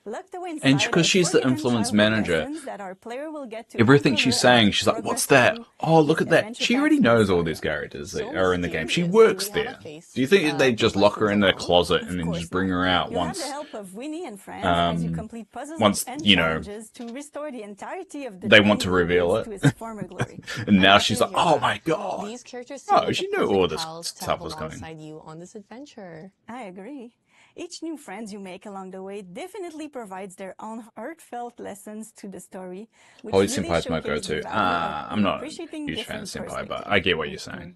Locked away And inside because are she's the 40 influence childhood manager, lessons that our player will get to everything she's uncover as saying, they she's like, progress what's that? through Oh, look this at that. adventure She already packed knows all saga. these characters that So are in the game. She mysterious. works Do we have there. a face, Do you think they just lock her in their lessons closet Of and then course just bring not. her out You'll once? have the help of Winnie and friends as you complete puzzles once, and you know, challenges to restore the entirety of the they want to tiny reveal woods it. to its former glory. And now I'm she's happy like, to hear oh that. my god. These characters Oh, seem like she the knew all perfect this pals to stuff have was coming. alongside you on this adventure. I agree. Each new friend you make along the way definitely provides their own heartfelt lessons to the story. Which Holy really Senpai's my showcase the go-to. value of I'm not a appreciating huge fan of different Senpai, but perspectives. I get what you're saying.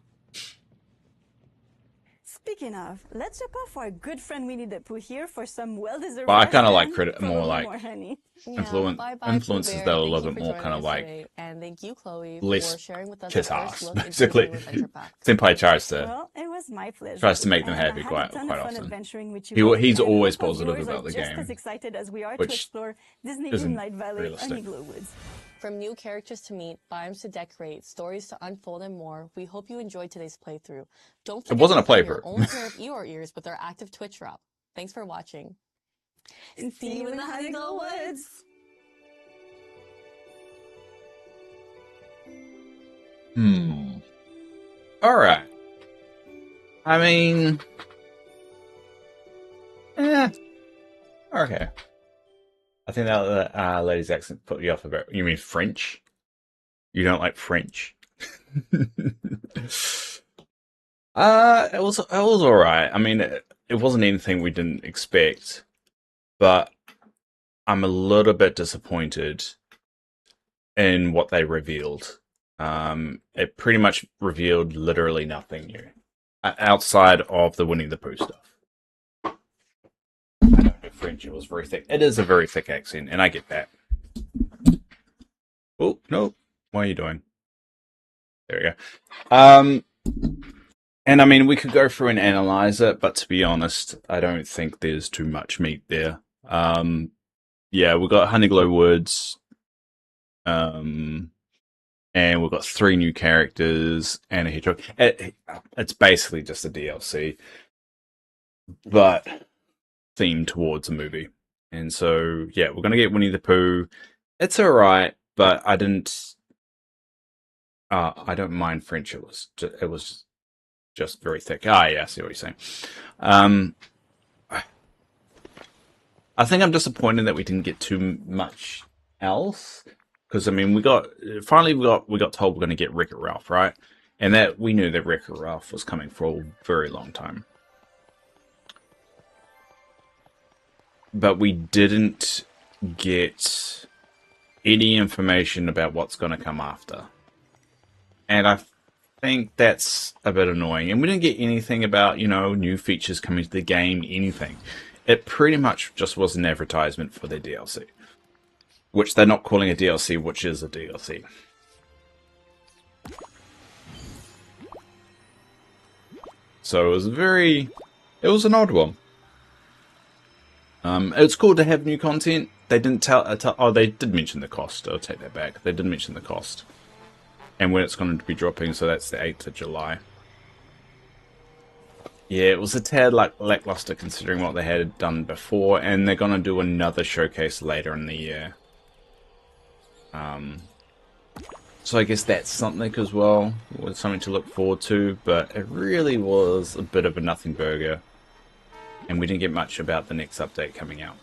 Speaking of, let's drop off our good friend Winnie the Pooh here for some well-deserved Well, I rest kinda like and credit more probably like more honey. Bye-bye, influences Pooh that Bear. are a Thank little you bit for more joining kind of us like today. And thank you, Chloe, less for sharing with us kiss the first ass, look into the basically. new adventure pack. Senpai tries to Well, it was my pleasure. tries to make them and happy I had quite a ton quite of fun often. adventuring with you both, He's and always hope our positive viewers about are the just game, as excited as we are to which explore Disney isn't Dreamlight Valley, realistic. Underglow Woods. From new characters to meet, biomes to decorate, stories to unfold, and more, we hope you enjoyed today's playthrough. Don't forget wasn't to a open your playthrough. own pair of Eeyore ears with our active Twitch drop. Thanks for watching. See you in the Honeyglow Woods! Alright. I mean... Okay. I think that lady's accent put you off a bit. You mean French? You don't like French? It was alright. I mean, it wasn't anything we didn't expect, but I'm a little bit disappointed in what they revealed. It pretty much revealed literally nothing new outside of the Winnie the Pooh stuff. I don't know French. It was very thick. It is a very thick accent, and I get that. Oh no! What are you doing? There we go. And I mean, we could go through and analyze it, but to be honest, I don't think there's too much meat there. Yeah, we've got Honeyglow Woods, and we've got 3 new characters and a hedgehog. It's basically just a DLC, but themed towards a movie. And so, yeah, we're gonna get Winnie the Pooh. It's alright, but I don't mind French. It was just very thick. Yeah, I see what you're saying. I think I'm disappointed that we didn't get too much else, because I mean, we got told we're going to get Wreck-It Ralph, right? And that we knew that Wreck-It Ralph was coming for a very long time, but we didn't get any information about what's going to come after, and I think that's a bit annoying. And we didn't get anything about, you know, new features coming to the game, anything. It pretty much just was an advertisement for their DLC, which they're not calling a DLC, which is a DLC. So it was an odd one. It's cool to have new content. They didn't oh, they did mention the cost. I'll take that back. They did mention the cost and when it's going to be dropping, so that's the 8th of July. Yeah, it was a tad lackluster considering what they had done before, and they're gonna do another showcase later in the year. So I guess that's something as well, was something to look forward to, but it really was a bit of a nothing burger, and we didn't get much about the next update coming out.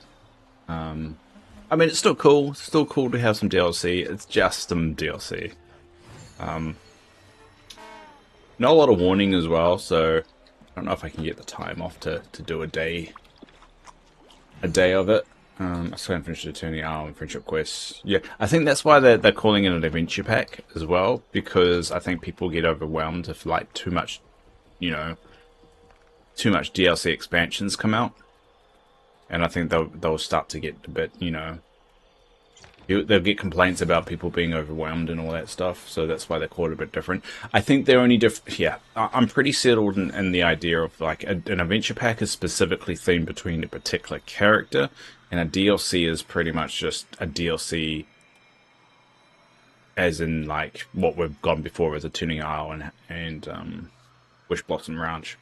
I mean, it's still cool to have some DLC, it's just some DLC. Not a lot of warning as well, so I don't know if I can get the time off to do a day of it. I still haven't finished the Turning Arm and Friendship Quest. Yeah, I think that's why they're calling it an adventure pack as well, because I think people get overwhelmed if like too much DLC expansions come out, and I think they'll start to get a bit, they'll get complaints about people being overwhelmed and all that stuff, so that's why they're called a bit different. I think they're only different. Yeah, I'm pretty settled in the idea of like an adventure pack is specifically themed between a particular character, and a DLC is pretty much just a DLC, as in like what we've gone before as a Tuning Isle and Wish Blossom Ranch.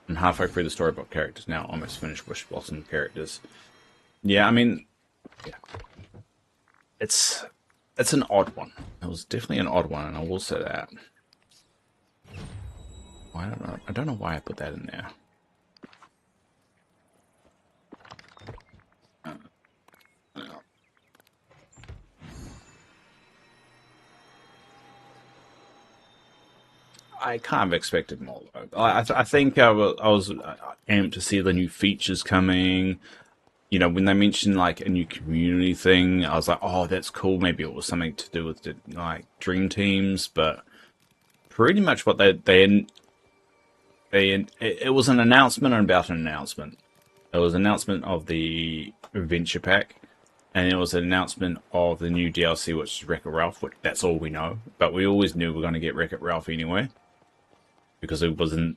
I'm halfway through the storybook characters now, almost finished Wish Blossom characters. Yeah, I mean, yeah. It's an odd one. It was definitely an odd one, and I will say that. I don't know why I put that in there. I kind of expected more, though. I think I was amped to see the new features coming. When they mentioned like a new community thing, I was like, oh, that's cool. Maybe it was something to do with the, like Dream Teams, but pretty much what it was an announcement about an announcement. It was an announcement of the Adventure Pack, and it was an announcement of the new DLC, which is Wreck-It Ralph, which that's all we know. But we always knew we were going to get Wreck-It Ralph anyway, because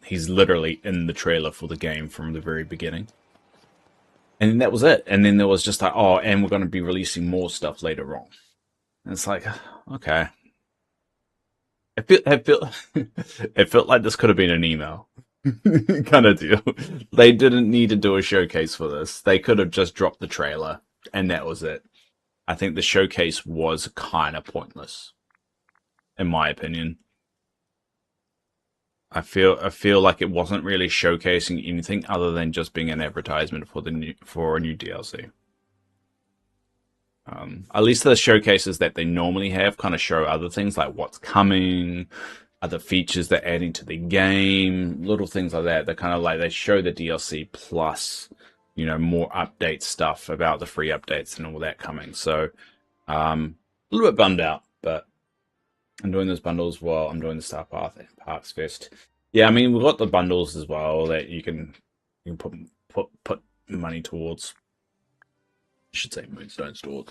he's literally in the trailer for the game from the very beginning. And that was it. And then there was just like, oh, and we're going to be releasing more stuff later on. And it's like, okay. It felt like this could have been an email kind of deal. They didn't need to do a showcase for this. They could have just dropped the trailer, and that was it. I think the showcase was kind of pointless, in my opinion. I feel like it wasn't really showcasing anything other than just being an advertisement for a new DLC. At least the showcases that they normally have kind of show other things like what's coming, other features they're adding to the game, little things like that. They're kind of like they show the DLC plus, more update stuff about the free updates and all that coming. So, a little bit bummed out, but I'm doing those bundles while I'm doing the Star Path and Parks Fest. Yeah, I mean we've got the bundles as well that you can put money towards. I should say Moonstone Stores.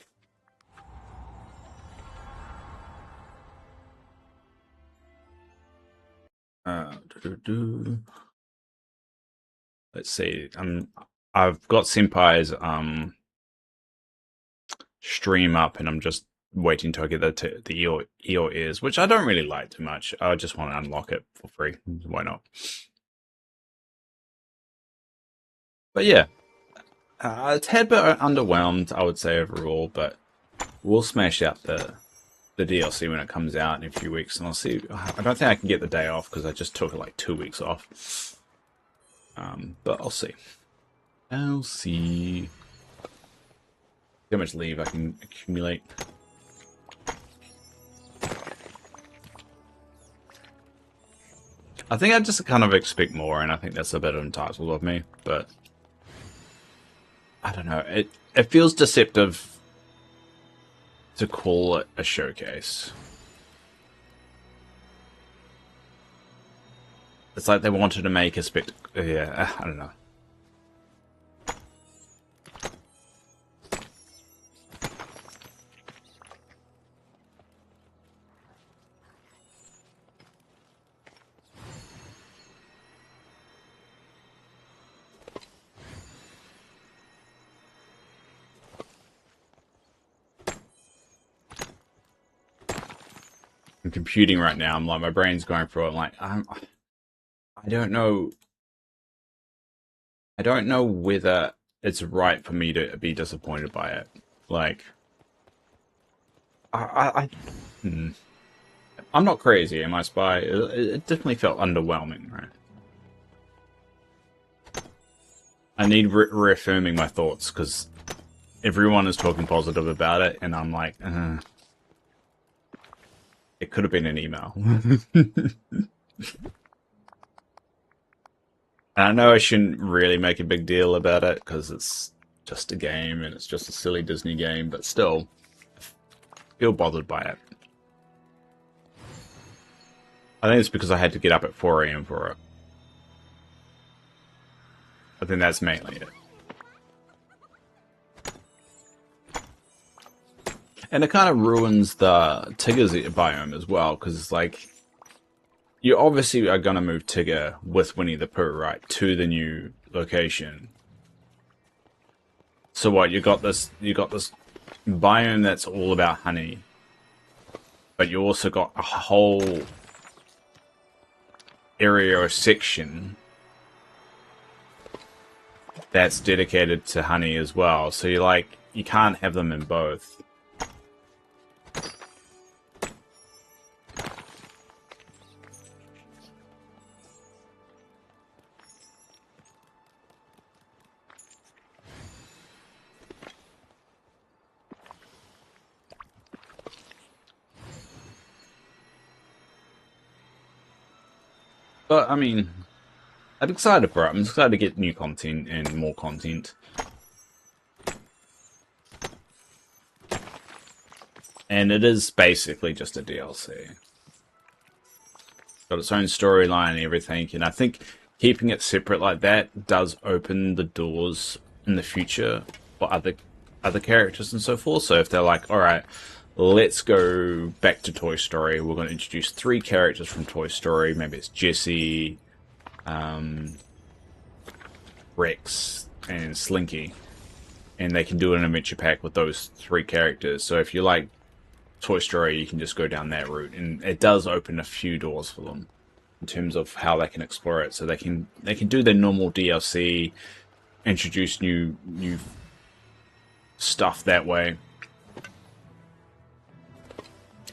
Let's see. I've got Senpai's stream up, and I'm just waiting till I get the Eeyore ears, which I don't really like too much. I just want to unlock it for free. Why not? But yeah, it's a tad bit underwhelmed, I would say overall. But we'll smash out the DLC when it comes out in a few weeks, and I'll see. I don't think I can get the day off because I just took like 2 weeks off. But I'll see. I'll see how much leave I can accumulate. I think I just kind of expect more, and I think that's a bit entitled of me, but I don't know. It feels deceptive to call it a showcase. It's like they wanted to make a spectacle. Yeah, I don't know. I'm computing right now. I'm like, my brain's going through it. I'm like, I don't know. I don't know whether it's right for me to be disappointed by it. Like, I'm not crazy, am I, Spy? It definitely felt underwhelming, right? I need reaffirming my thoughts, because everyone is talking positive about it, and I'm like, it could have been an email. And I know I shouldn't really make a big deal about it, because it's just a game, and it's just a silly Disney game, but still, I feel bothered by it. I think it's because I had to get up at 4 AM for it. I think that's mainly it. And it kind of ruins the Tigger's biome as well, because it's like, you obviously are going to move Tigger with Winnie the Pooh, right, to the new location. So what, you got this biome that's all about honey, but you also got a whole area or section that's dedicated to honey as well. So you're like, you can't have them in both. But, I mean, I'm excited for it. I'm excited to get new content and more content. And it is basically just a DLC. Got its own storyline and everything, and I think keeping it separate like that does open the doors in the future for other characters and so forth. So if they're like, alright, let's go back to Toy Story, we're going to introduce 3 characters from Toy Story, maybe it's Jessie, Rex, and Slinky, and they can do an adventure pack with those 3 characters. So if you like Toy Story, you can just go down that route, and it does open a few doors for them in terms of how they can explore it. So they can do their normal DLC, introduce new stuff that way.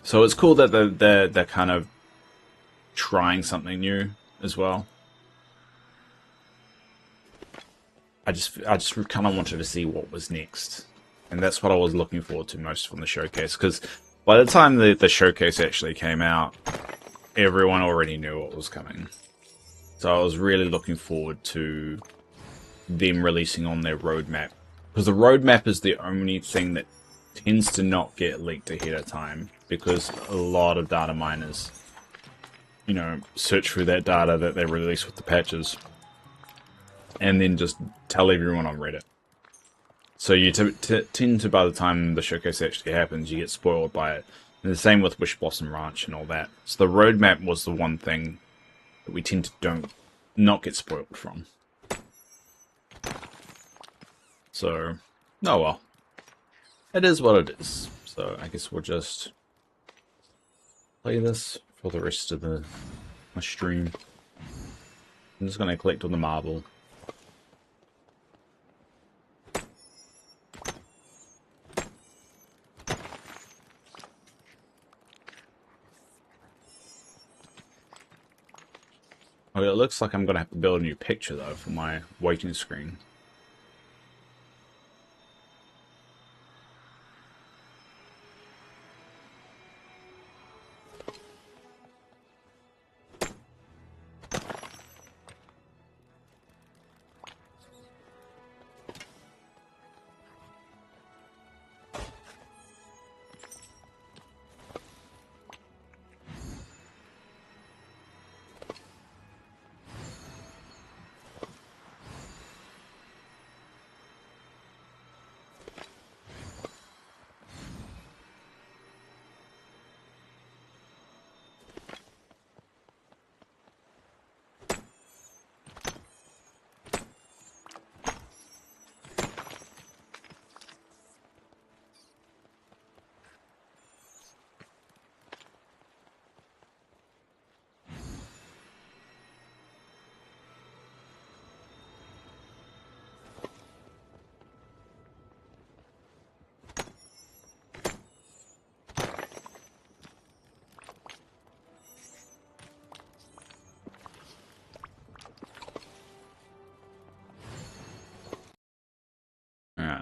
So it's cool that they're kind of trying something new as well. I just kind of wanted to see what was next, and that's what I was looking forward to most from the showcase, because by the time the showcase actually came out, everyone already knew what was coming. So I was really looking forward to them releasing on their roadmap, because the roadmap is the only thing that tends to not get leaked ahead of time, because a lot of data miners, you know, search through that data that they release with the patches, and then just tell everyone on Reddit. So you tend to, by the time the showcase actually happens, you get spoiled by it. And the same with Wish Blossom Ranch and all that. So the roadmap was the one thing that we tend to not get spoiled from. So, oh well. It is what it is. So I guess we'll just play this for the rest of my stream. I'm just going to collect all the marble. Oh, it looks like I'm going to have to build a new picture, though, for my waiting screen.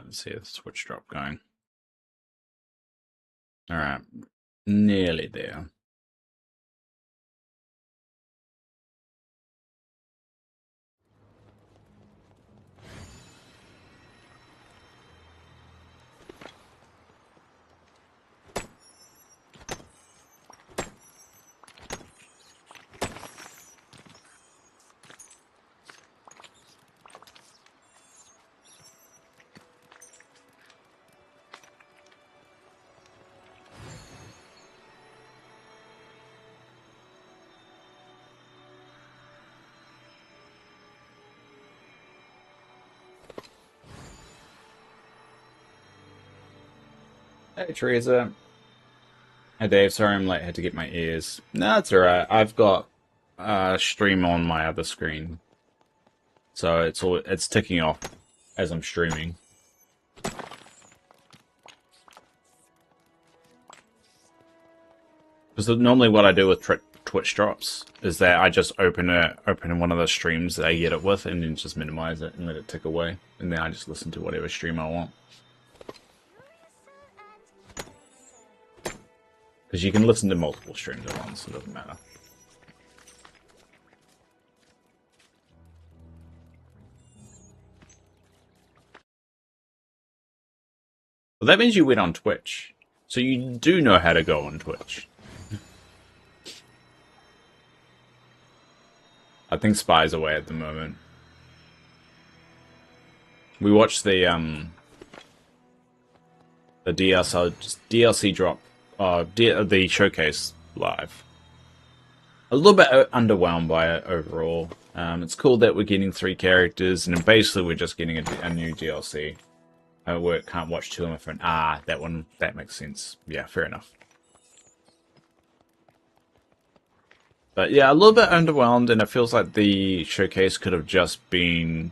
let's see the switch drop going. Alright, nearly there. Hey Teresa. Hey Dave, sorry I'm late, had to get my ears. No, it's alright. I've got stream on my other screen. So it's ticking off as I'm streaming. Because normally what I do with Twitch drops is that I just open one of the streams that I get it with and then just minimize it and let it tick away. And then I just listen to whatever stream I want. Because you can listen to multiple streams at once, so it doesn't matter. Well, that means you went on Twitch. So you do know how to go on Twitch. I think Spy's away at the moment. We watched the DLC drop, the showcase live. A little bit underwhelmed by it overall. It's cool that we're getting 3 characters, and then basically we're just getting a new DLC. We can't watch 2 on my phone. Ah, that makes sense. Yeah, fair enough. But yeah, a little bit underwhelmed, and it feels like the showcase could have just been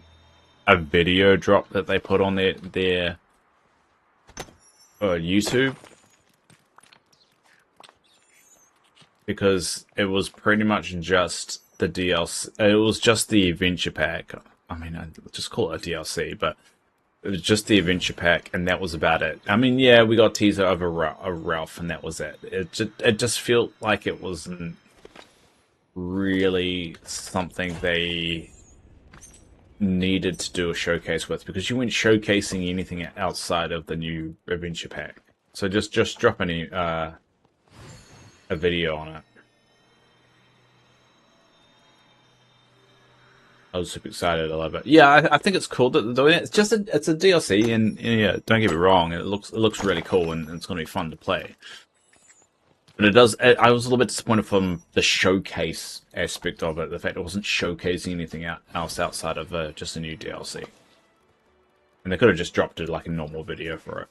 a video drop that they put on their YouTube. Because it was pretty much just the DLC. It was just the adventure pack. I mean, I just call it a DLC, but it was just the adventure pack, and that was about it. I mean, yeah, we got a teaser of a Ralph, and that was it. It just felt like it wasn't really something they needed to do a showcase with, because you weren't showcasing anything outside of the new adventure pack. So just drop a video on it. I was super excited. I love it. Yeah, I think it's cool that they're doing it. It's a DLC, and yeah, don't get me wrong, it looks really cool, and it's going to be fun to play. But it does. I was a little bit disappointed from the showcase aspect of it. The fact it wasn't showcasing anything else outside of just a new DLC. And they could have just dropped it like a normal video for it.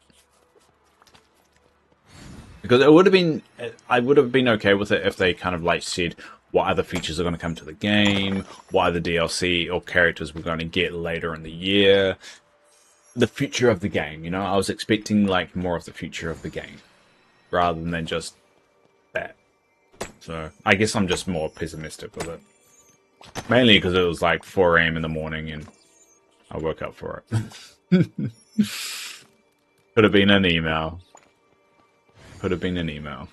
Because it would have been, I would have been okay with it if they kind of like said what other features are going to come to the game, what other DLC or characters we're going to get later in the year, the future of the game. You know, I was expecting like more of the future of the game rather than just that. So I guess I'm just more pessimistic with it, mainly because it was like 4 AM in the morning and I woke up for it. Could have been an email. Could have been an email.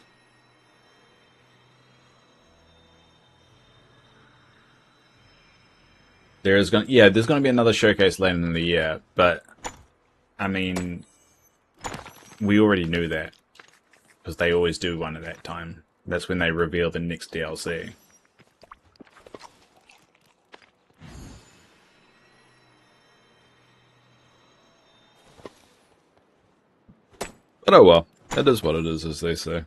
There's going to be another showcase later in the year, but I mean, we already knew that because they always do one at that time. That's when they reveal the next DLC. But oh well. That is what it is, as they say.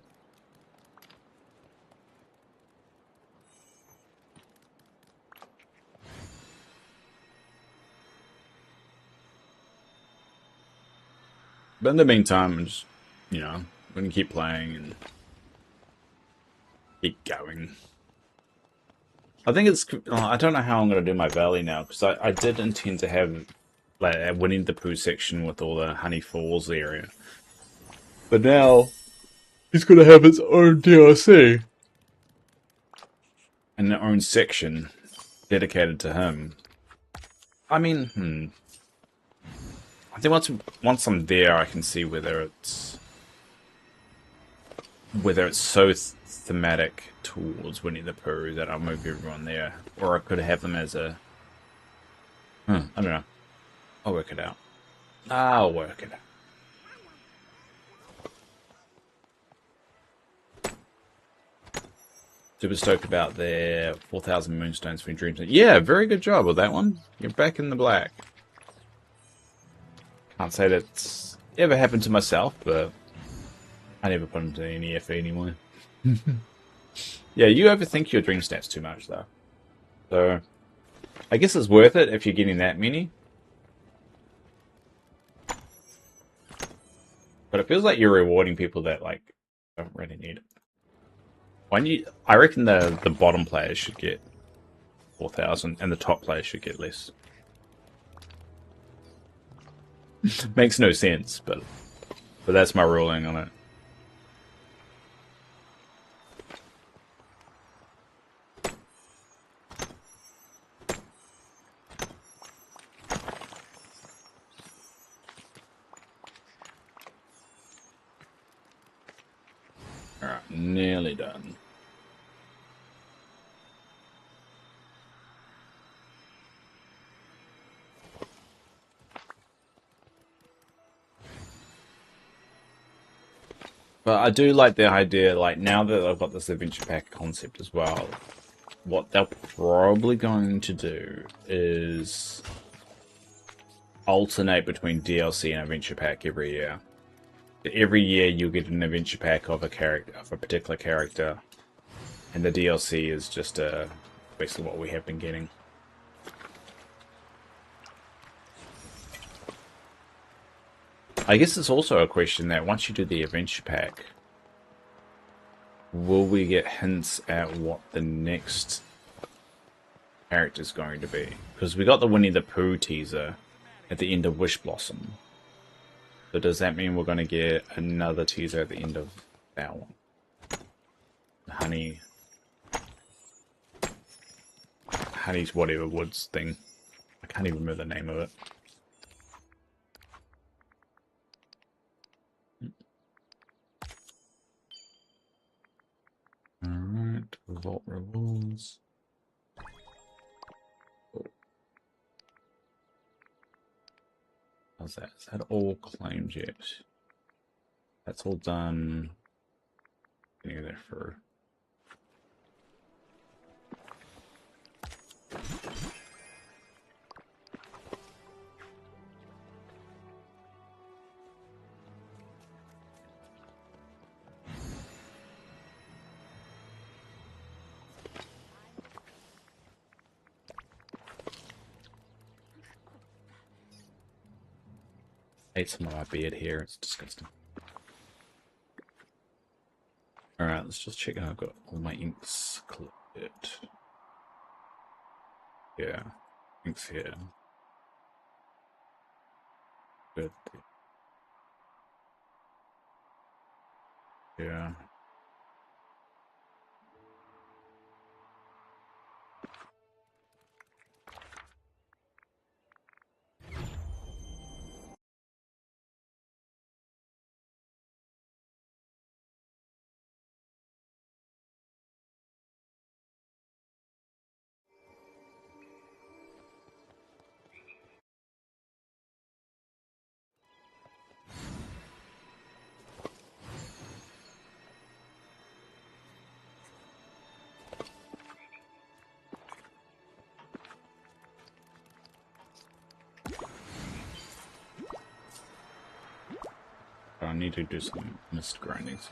But in the meantime, I'm just, you know, I'm going to keep playing and keep going. I think it's, I don't know how I'm going to do my valley now, because I did intend to have like a Winnie the Pooh section with all the Honey Falls area. But now, he's going to have its own DLC. And their own section dedicated to him. I mean, I think once I'm there, I can see whether it's so thematic towards Winnie the Pooh that I'll move everyone there, or I could have them as a. I don't know. I'll work it out. Super stoked about their 4,000 moonstones for dreams. Yeah, very good job with that one. You're back in the black. Can't say that's ever happened to myself, but I never put into any effort anymore. Yeah, you overthink your dream stats too much, though. So, I guess it's worth it if you're getting that many. But it feels like you're rewarding people that, like, don't really need it. I reckon the bottom players should get 4,000, and the top players should get less. Makes no sense, but that's my ruling on it. Alright, nearly done. But I do like the idea, like, now that I've got this adventure pack concept as well, what they're probably going to do is alternate between DLC and adventure pack every year. Every year you'll get an adventure pack of a particular character, and the DLC is just basically what we have been getting. I guess it's also a question that once you do the adventure pack, will we get hints at what the next character is going to be? Because we got the Winnie the Pooh teaser at the end of Wish Blossom. So does that mean we're going to get another teaser at the end of that one? Honey's whatever woods thing. I can't even remember the name of it. Alright, vault rewards. How's that? Is that all claimed yet? That's all done. Getting there for. Ate some of my beard here. It's disgusting. Alright, let's just check out I've got all my inks collected. Yeah, inks here. Good. Yeah. I need to do some mist grindings.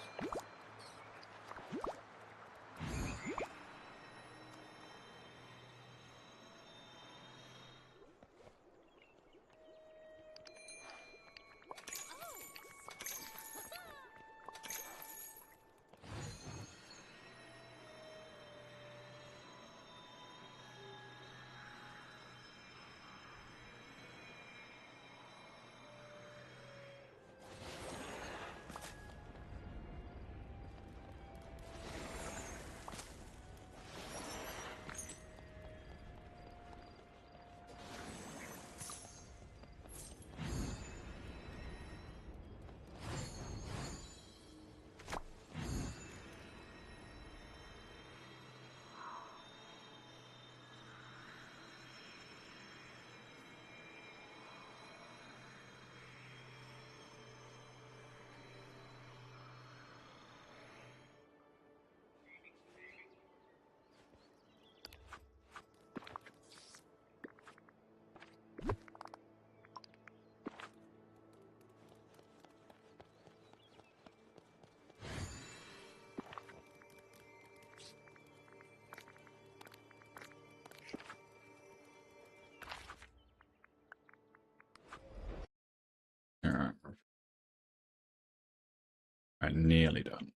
Right, nearly done.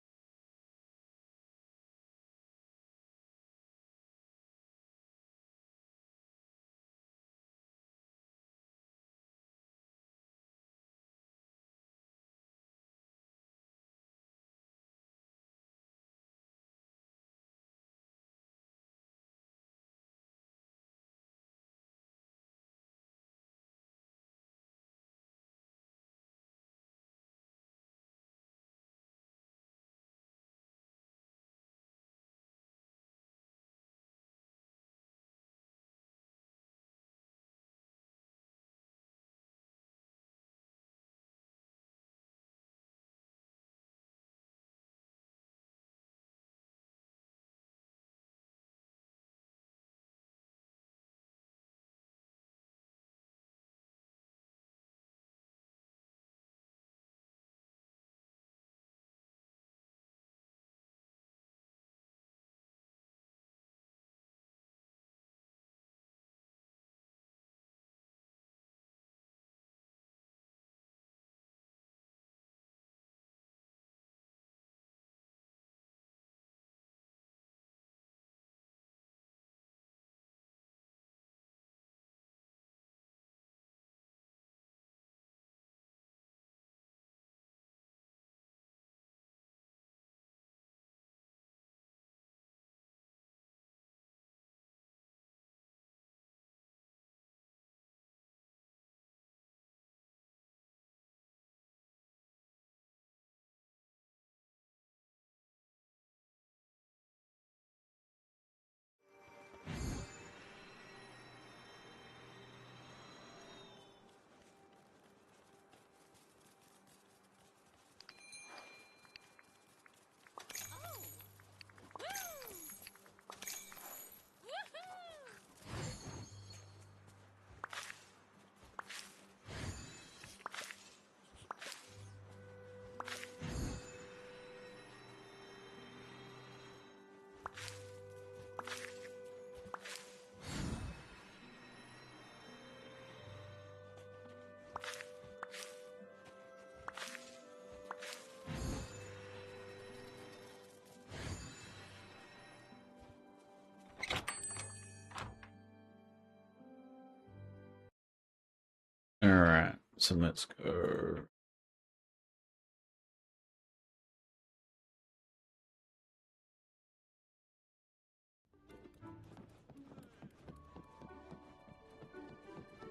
All right, so let's go.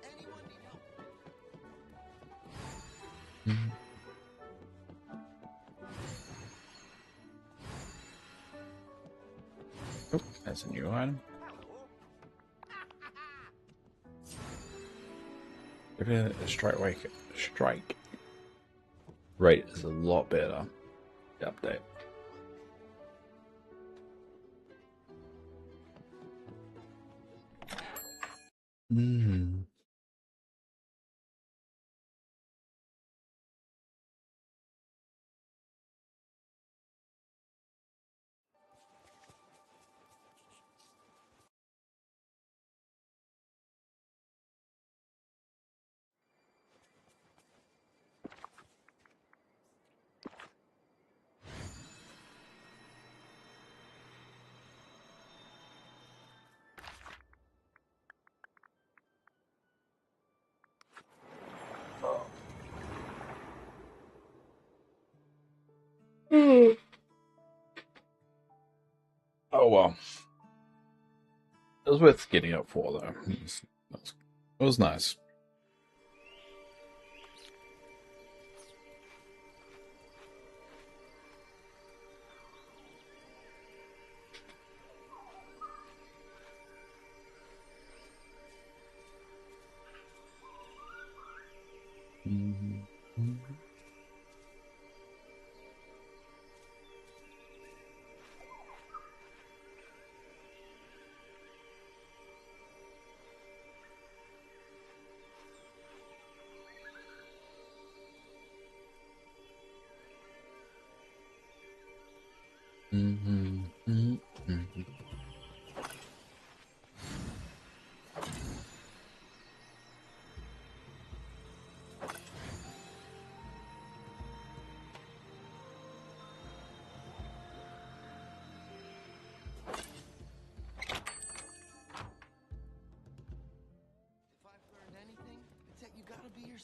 Anyone need help? Oh, that's a new item. Strike rate is a lot better. The update. Mm. Oh well, it was worth getting up for though. It was nice.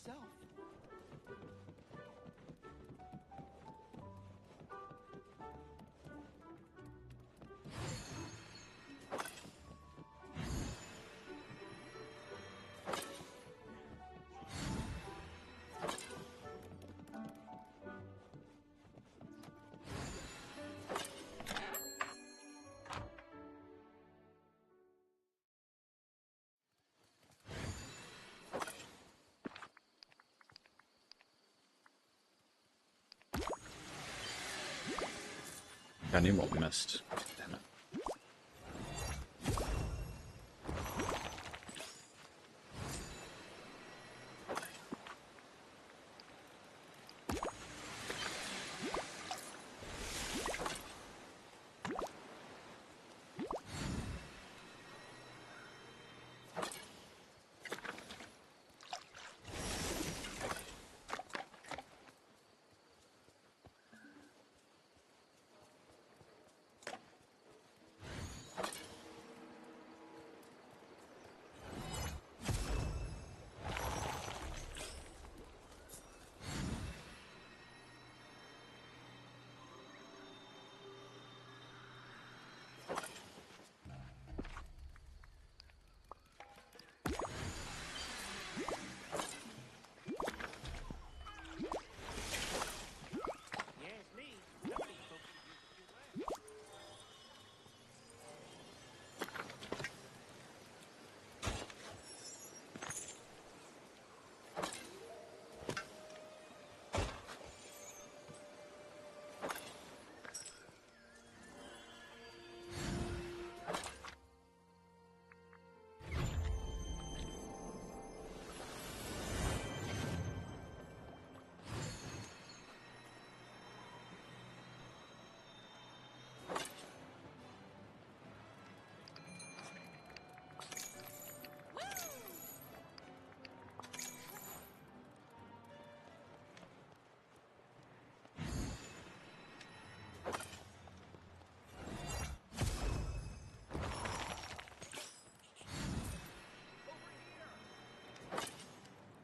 yourself. I knew what we missed. Damn it.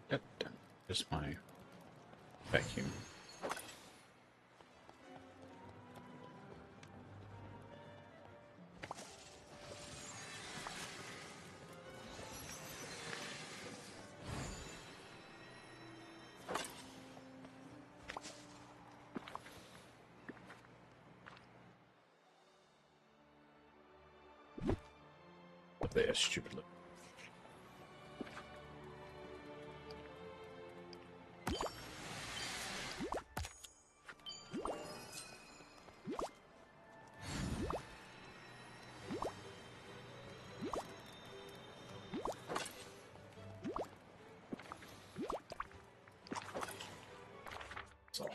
Yep, just my vacuum. But they are stupid. So.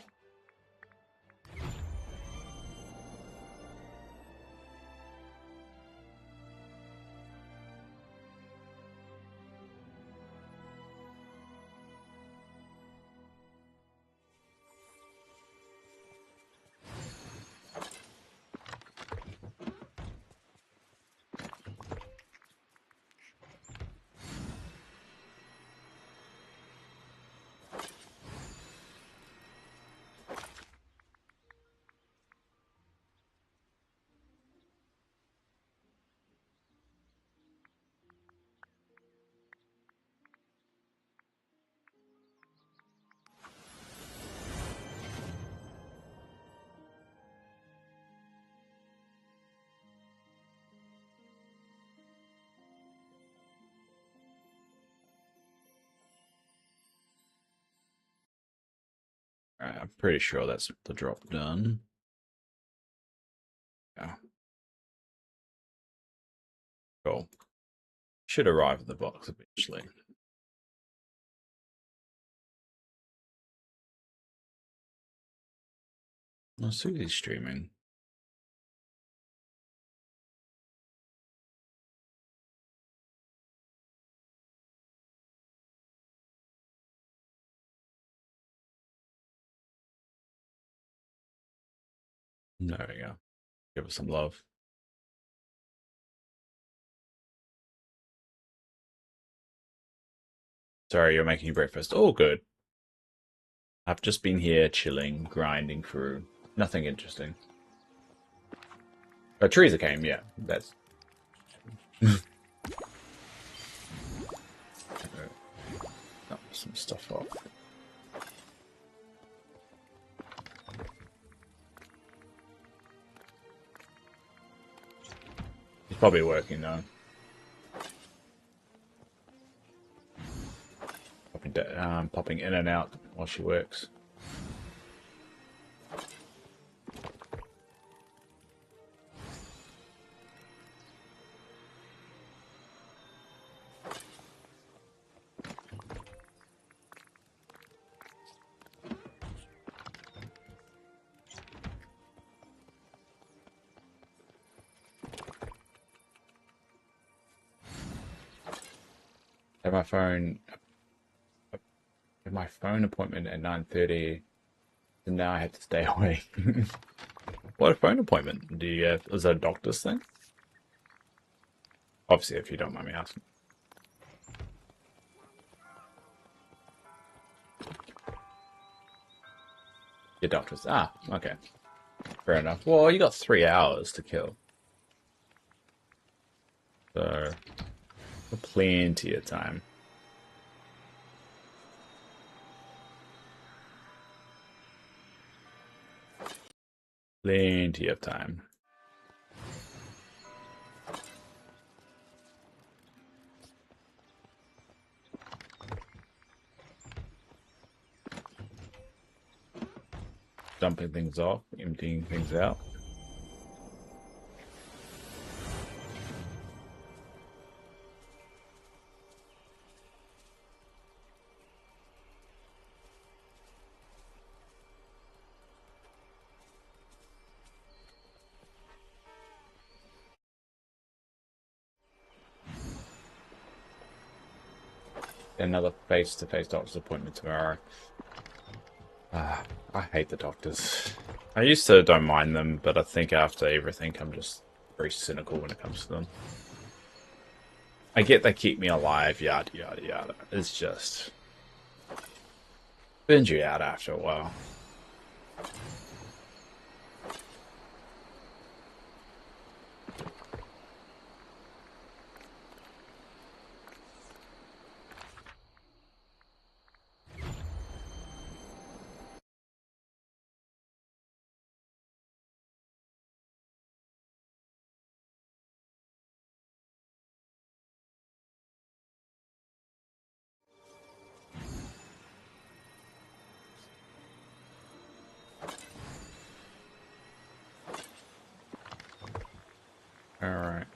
Alright, I'm pretty sure that's the drop done. Yeah. Cool. Should arrive at the box eventually. Oh, Susie's streaming. There we go. Give us some love. Sorry, you're making breakfast. All good. I've just been here chilling, grinding through. Nothing interesting. Oh, Teresa came, yeah. That's... Knock some stuff off. He's probably working though. Popping in and out while she works. Have my phone appointment at 9:30, and now I have to stay awake. What a phone appointment? Do you have? Is that a doctor's thing? Obviously, if you don't mind me asking. Your doctor's. Ah, okay. Fair enough. Well, you got 3 hours to kill. So, plenty of time. Plenty of time. Dumping things off, emptying things out. Another face-to-face doctor's appointment tomorrow. I hate the doctors. I used to don't mind them, but I think after everything, I'm just very cynical when it comes to them. I get they keep me alive, yada yada yada. It's just burns you out after a while. Alright.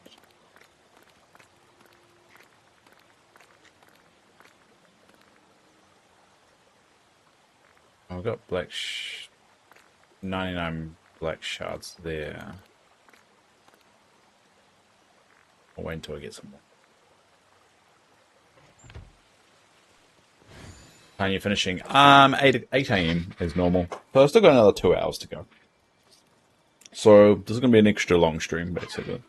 I've got 99 black shards there. I'll wait until I get some more. Time you finishing? 8 AM is normal. So I've still got another 2 hours to go. So this is going to be an extra long stream, basically.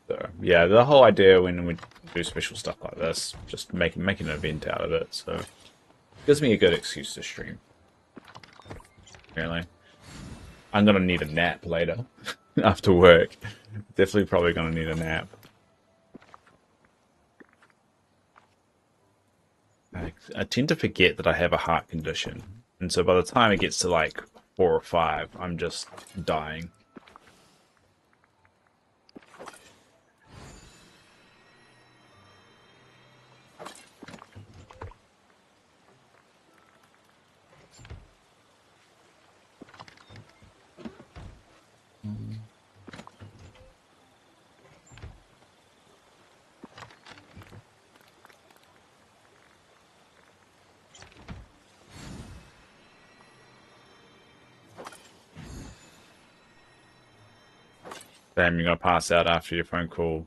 So, yeah, the whole idea when we do special stuff like this, just make an event out of it. So it gives me a good excuse to stream. Really. I'm going to need a nap later after work. Definitely probably going to need a nap. I tend to forget that I have a heart condition. And so by the time it gets to like 4 or 5, I'm just dying. Damn, you're gonna pass out after your phone call.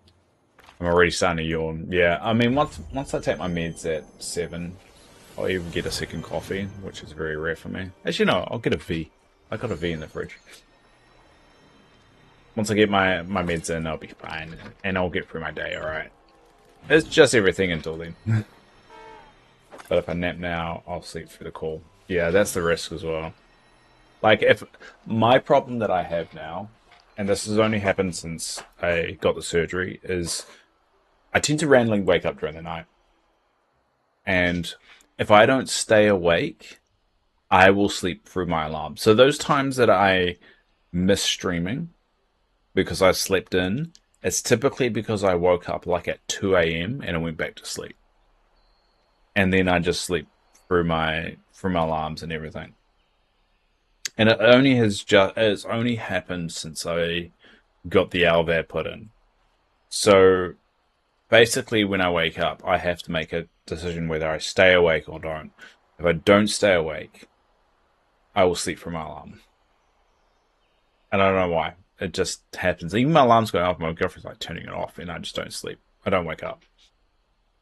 I'm already starting to yawn. Yeah, I mean, once I take my meds at 7, I'll even get a second coffee, which is very rare for me. Actually, no, I'll get a V. I got a V in the fridge. Once I get my meds in, I'll be fine, and I'll get through my day. All right. It's just everything until then. But if I nap now, I'll sleep through the call. Yeah, that's the risk as well. Like, if my problem that I have now, and this has only happened since I got the surgery, is I tend to randomly wake up during the night. And if I don't stay awake, I will sleep through my alarm. So those times that I miss streaming because I slept in, it's typically because I woke up like at 2 a.m. and I went back to sleep. And then I just sleep through my alarms and everything. And it's only happened since I got the LVAD put in. So basically when I wake up, I have to make a decision whether I stay awake or don't. If I don't stay awake, I will sleep through my alarm. And I don't know why. It just happens. Even my alarm's going off, my girlfriend's like turning it off, and I just don't sleep. I don't wake up.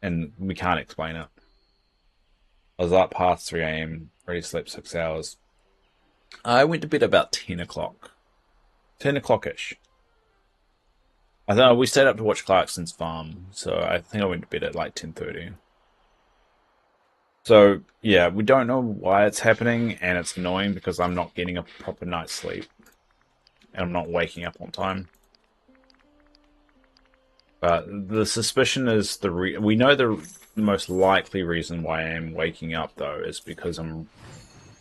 And we can't explain it. I was up past 3 a.m., already slept 6 hours. I went to bed about 10 o'clock. 10 o'clock-ish. I thought we stayed up to watch Clarkson's farm, so I think I went to bed at like 10:30. So, yeah, we don't know why it's happening, and it's annoying because I'm not getting a proper night's sleep. And I'm not waking up on time. But the suspicion is we know the most likely reason why I am waking up, though, is because I'm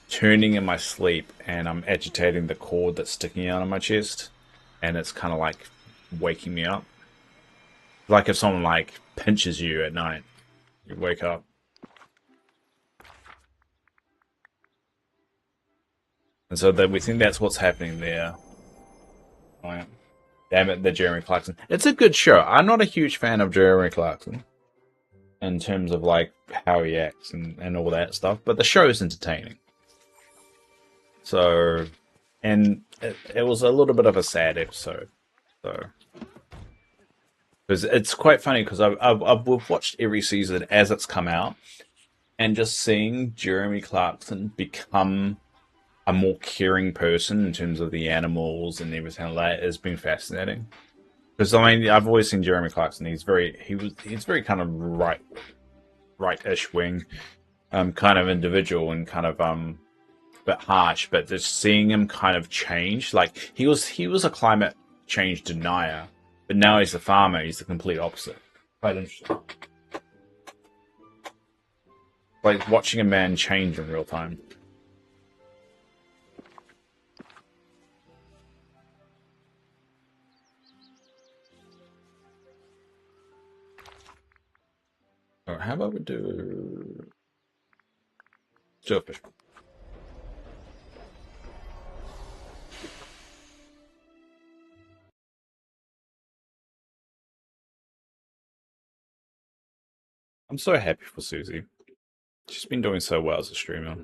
turning in my sleep and I'm agitating the cord that's sticking out of my chest, and it's kind of like waking me up. Like if someone like pinches you at night, you wake up. And so we think that's what's happening there. Oh, yeah. Damn it, the Jeremy Clarkson. It's a good show. I'm not a huge fan of Jeremy Clarkson in terms of like how he acts and all that stuff, but the show is entertaining. So, and it was a little bit of a sad episode. So, because it's quite funny because I've watched every season as it's come out, and just seeing Jeremy Clarkson become a more caring person in terms of the animals and everything like that has been fascinating. Because I mean, I've always seen Jeremy Clarkson. He's very kind of right-ish wing, kind of individual and kind of bit harsh. But just seeing him kind of change, like he was a climate change denier, but now he's a farmer. He's the complete opposite. Quite interesting. Like watching a man change in real time. Alright, how about we do Surfish? I'm so happy for Susie. She's been doing so well as a streamer.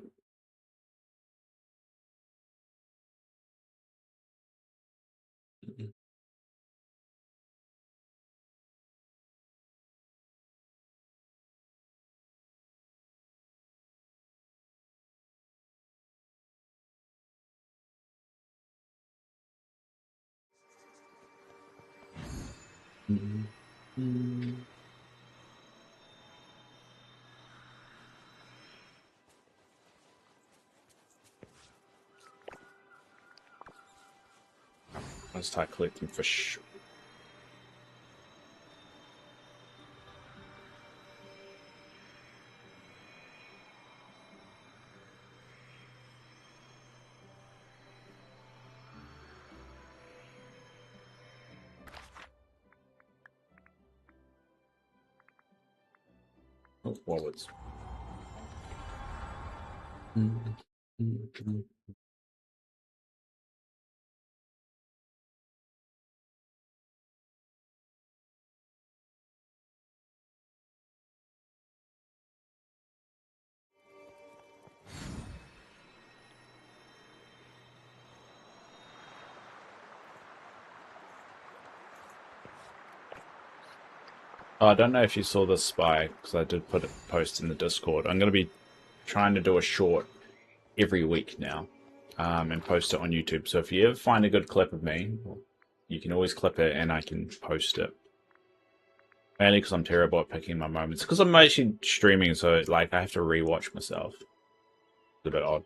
Let's start collecting fish. Oh, walnuts. Oh, I don't know if you saw this spy, because I did put a post in the Discord. I'm going to be trying to do a short every week now, and post it on YouTube. So if you ever find a good clip of me, you can always clip it and I can post it. Mainly because I'm terrible at picking my moments. Because I'm actually streaming, so like I have to rewatch myself. It's a bit odd.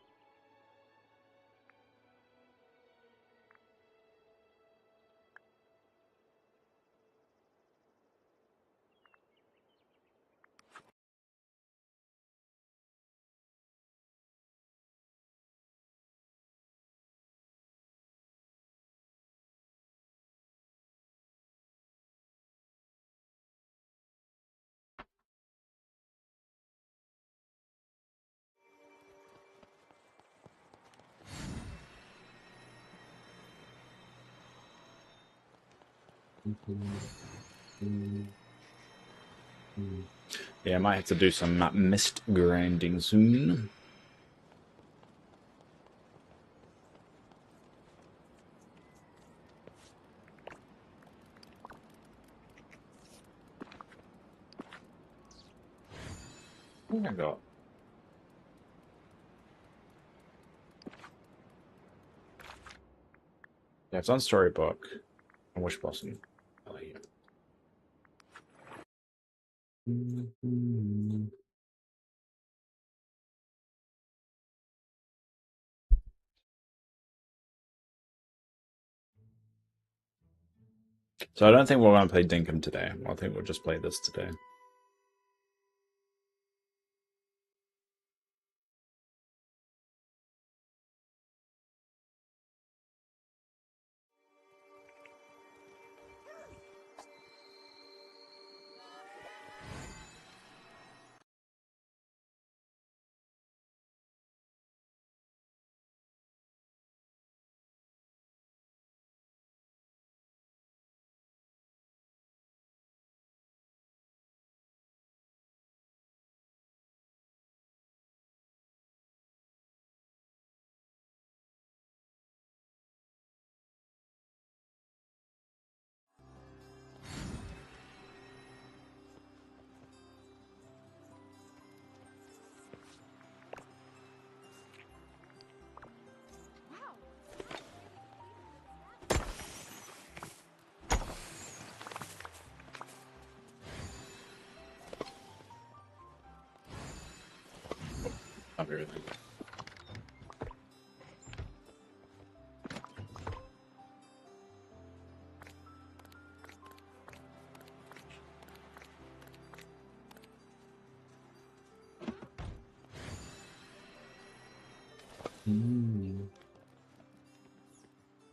Yeah, I might have to do some mist grinding soon. What have I got? Yeah, it's on Storybook. And Wish Blossom. Oh, yeah. So I don't think we're going to play Dinkum today. I think we'll just play this today. Not really.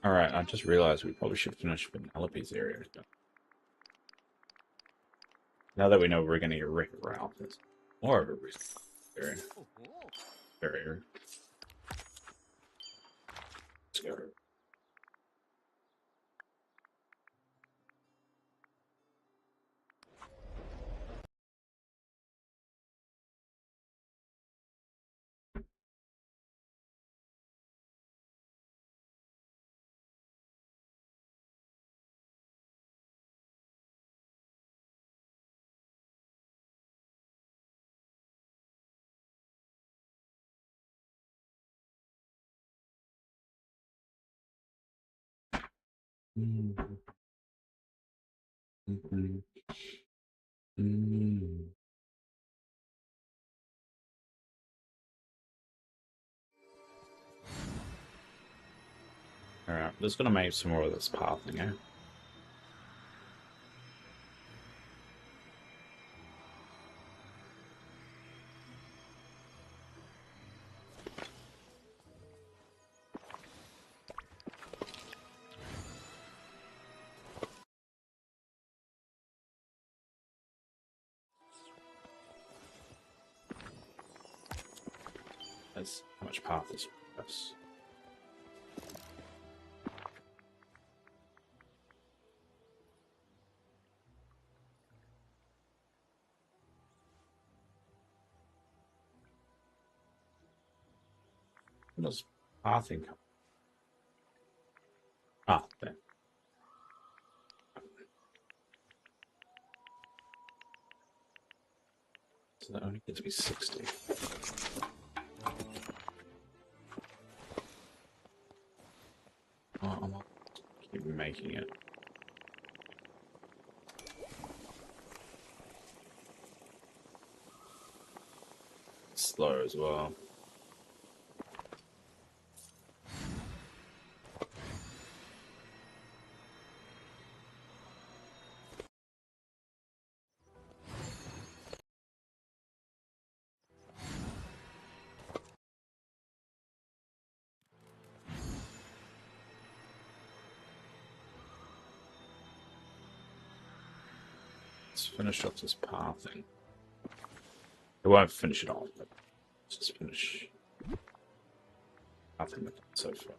Alright, I just realized we probably should finish Penelope's area. Now that we know we're going to get Rick around, it's more of a reason. Area. Let's go. Alright, just gonna make some more of this pathing, eh? That's how much path is for us. What does pathing come? Ah, there. So that only gives me 60. Oh, I'm up. Keep making it. Slow as well. Let's finish off this path thing. It won't finish it off, but just finish nothing with it so far.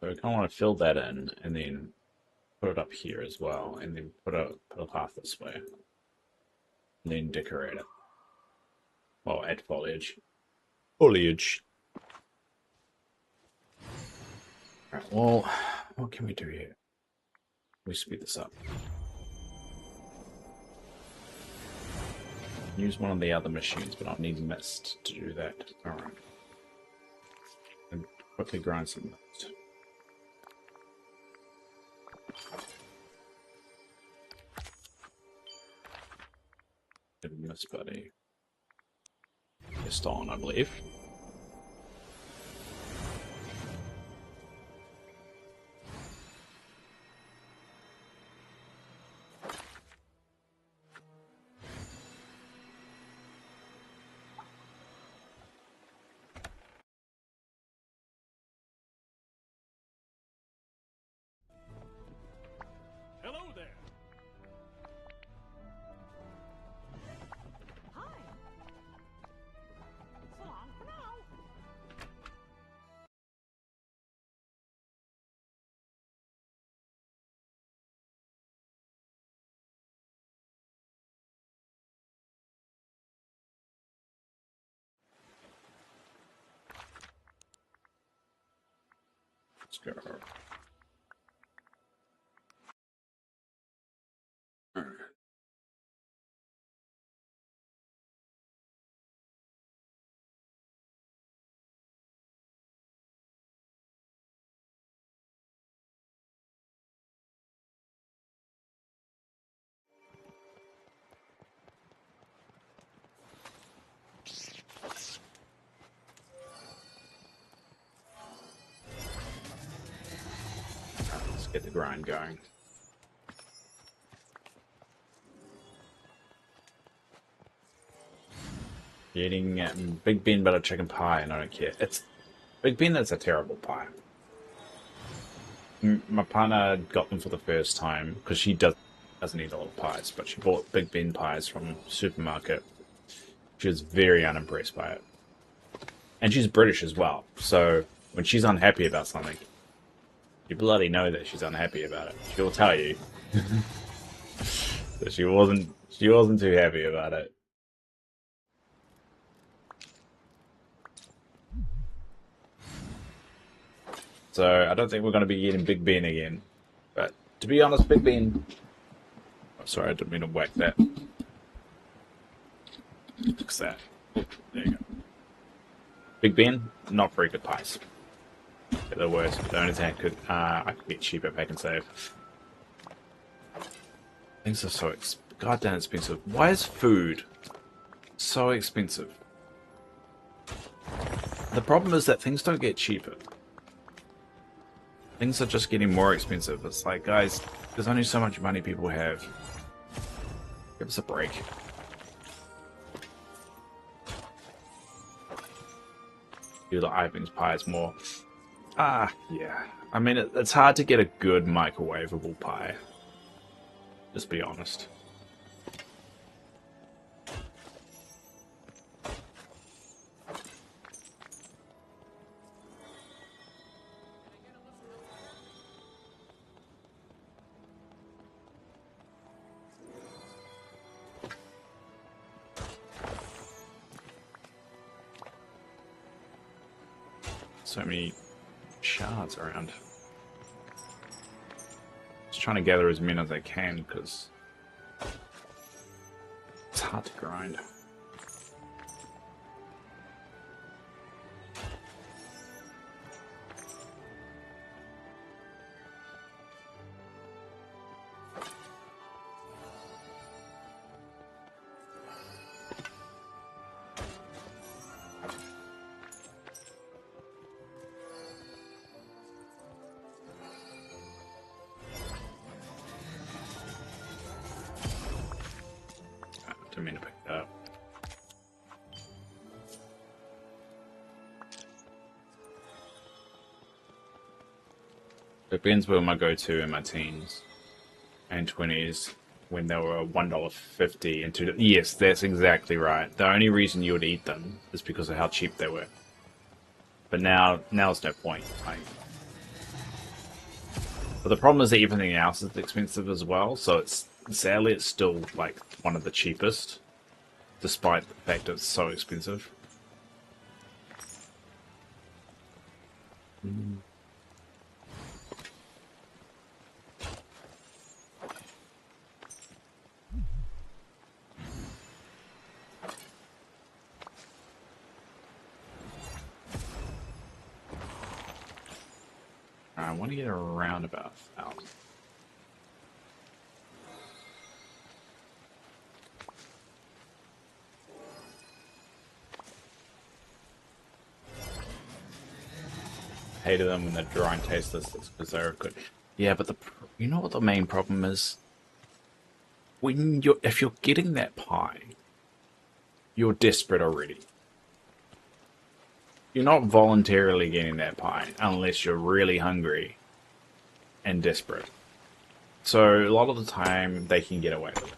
So I kind of want to fill that in and then put it up here as well, and then put a path this way, and then decorate it. Well, add foliage. Foliage. Right. Well, what can we do here? We speed this up. Use one of the other machines, but I'll need mist to do that. All right. And quickly grind some mist. Miss Buddy. Missed on, I believe. Hello there. Hi. So long for now. Let's go. Let's get the grind going. Eating Big Bean butter chicken pie, and I don't care. It's Big Bean. That's a terrible pie. My partner got them for the first time because she doesn't eat a lot of pies, but she bought Big Bean pies from the supermarket. She was very unimpressed by it, and she's British as well. So when she's unhappy about something, you bloody know that she's unhappy about it. She'll tell you. So she wasn't too happy about it. So I don't think we're going to be eating Big Bean again. But to be honest, Big Bean... Oh, sorry, I didn't mean to whack that. Fix that. There you go. Big Bean, not very good pies. They're the worst. The only thing I could get cheap if I can save. Things are so goddamn expensive. Why is food so expensive? The problem is that things don't get cheaper. Things are just getting more expensive. It's like, guys, there's only so much money people have. Give us a break. Do the Ivan's pies more. Yeah. I mean, it's hard to get a good microwavable pie. Just be honest. so many shards around. Just trying to gather as many as I can because it's hard to grind. Didn't mean to pick that up. The bins were my go-to in my teens and 20s when they were $1.50 and $2. Yes, that's exactly right. The only reason you would eat them is because of how cheap they were. But now it's no point. But the problem is that everything else is expensive as well, so sadly it's still like one of the cheapest, despite the fact that it's so expensive. I want to get around about 1,000. Hated them when they're dry and tasteless because they're good. Yeah, but you know what the main problem is? If you're getting that pie, you're desperate already. You're not voluntarily getting that pie unless you're really hungry and desperate. So a lot of the time they can get away with it.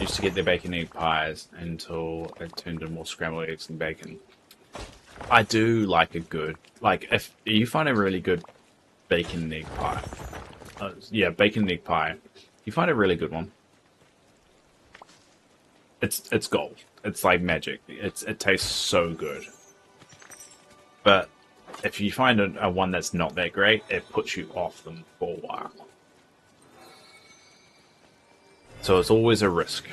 Used to get their bacon egg pies until it turned into more scrambled eggs and bacon. I do like a good, like if you find a really good bacon and egg pie, yeah, bacon and egg pie, you find a really good one. It's gold. It's like magic. It tastes so good. But if you find a one that's not that great, it puts you off them for a while. So it's always a risk.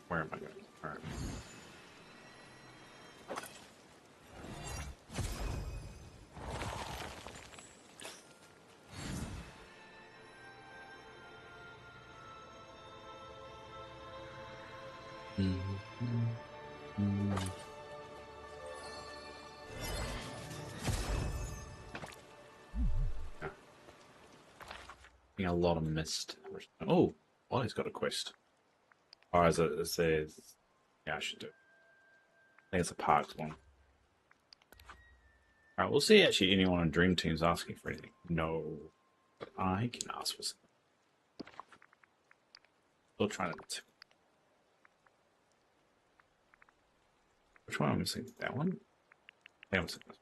Where am I going? All right. A lot of mist. Oh, well, he's got a quest. Or as it says, yeah, I should do it. I think it's a parks one. Alright, we'll see actually anyone on Dream Team's asking for anything. No. But I can ask for something. Still trying to. Which one am I missing? That one? Yeah, I'm missing this.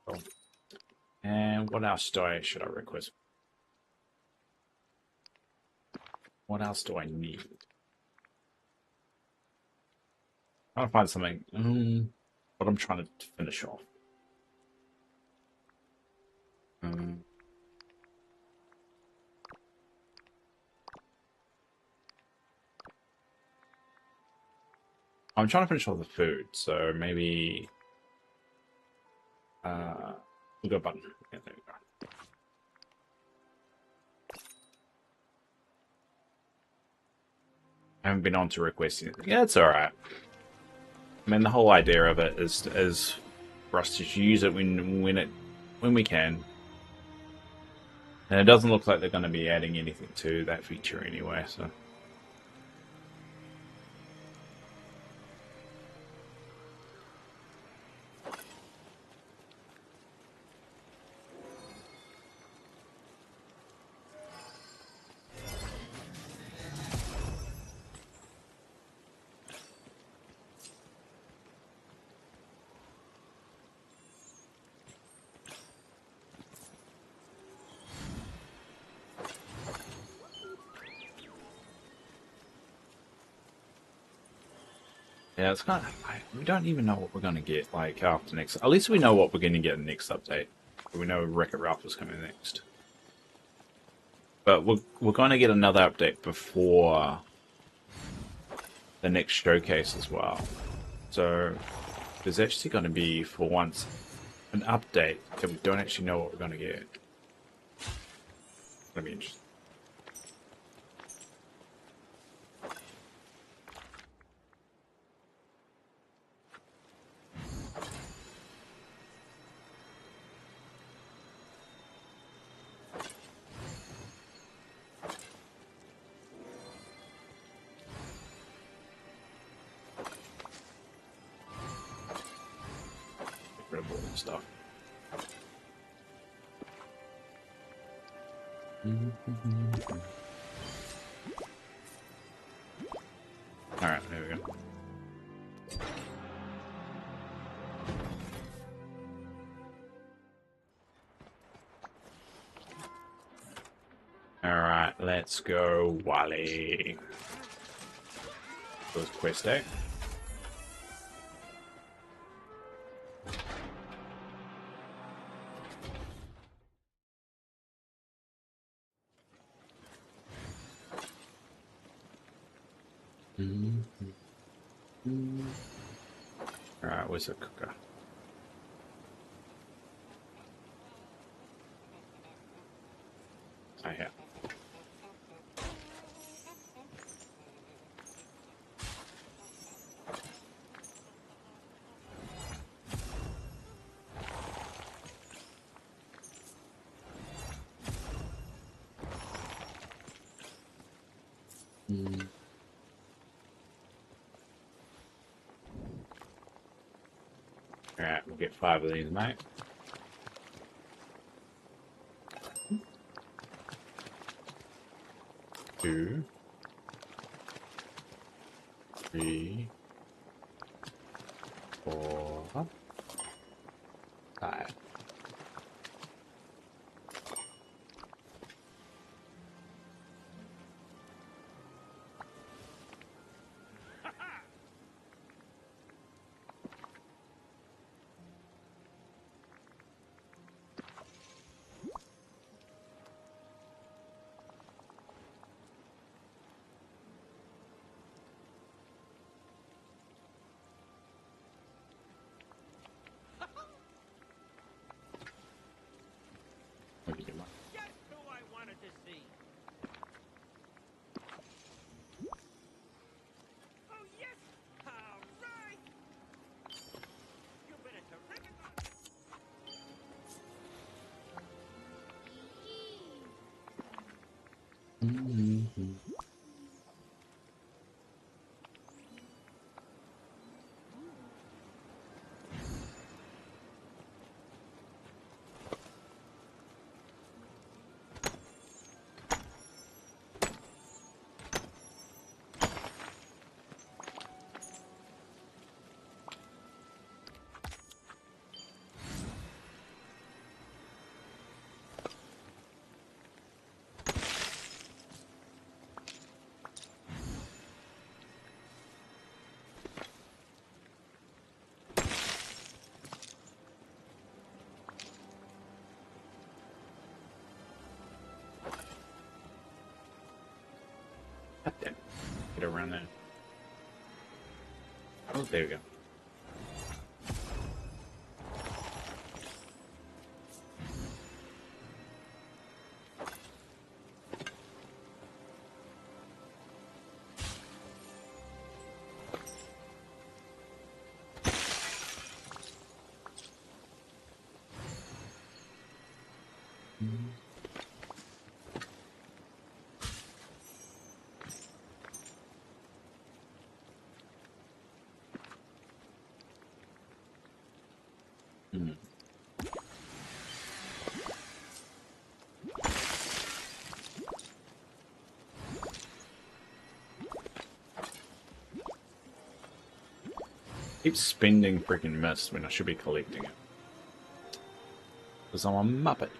Oh. And what else should I request? What else do I need? I'm trying to find something. What I'm trying to finish off. I'm trying to finish all the food, so maybe we'll go button. Yeah, there we go. I haven't been on to requesting it. Yeah, it's alright. I mean, the whole idea of it is for us to use it when we can. And it doesn't look like they're going to be adding anything to that feature anyway, so. Yeah, it's kind of, we don't even know what we're going to get, like, after next. At least we know what we're going to get in the next update. We know Wreck-It Ralph is coming next. But we're going to get another update before the next showcase as well. So there's actually going to be, for once, an update that we don't actually know what we're going to get. That'll be interesting. Incredible stuff. Alright, there we go. Alright, let's go, Wally. Goes quest day. Alright, where's the cooker? I have. Alright, we'll get 5 of these, mate. Two, 3, 4, 5. Let me get one. Just who I wanted to see. Oh yes! All right. You've been a terrific. God damn. Get around there. Oh, there we go. Mm. Keep spending freaking mist when I should be collecting it. Because I'm a muppet.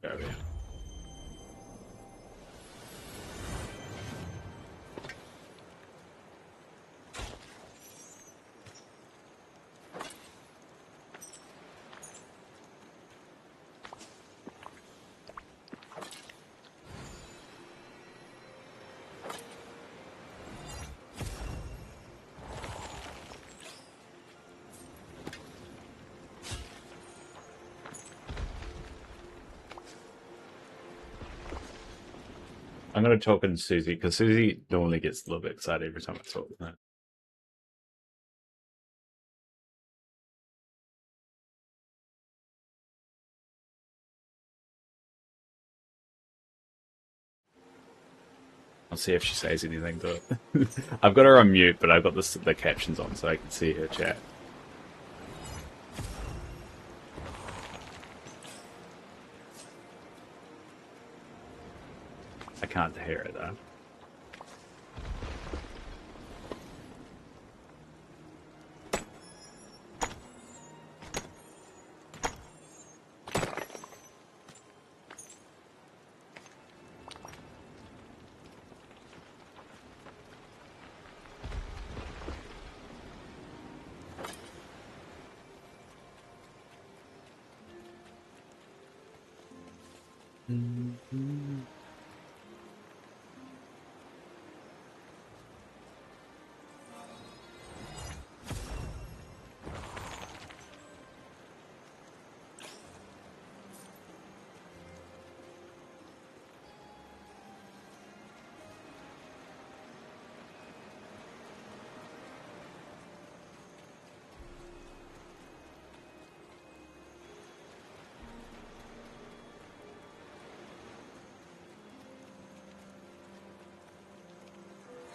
There we go. I'm going to talk in Susie, because Susie normally gets a little bit excited every time I talk with her. I'll see if she says anything to it. I've got her on mute, but I've got the captions on so I can see her chat. I can't hear it though.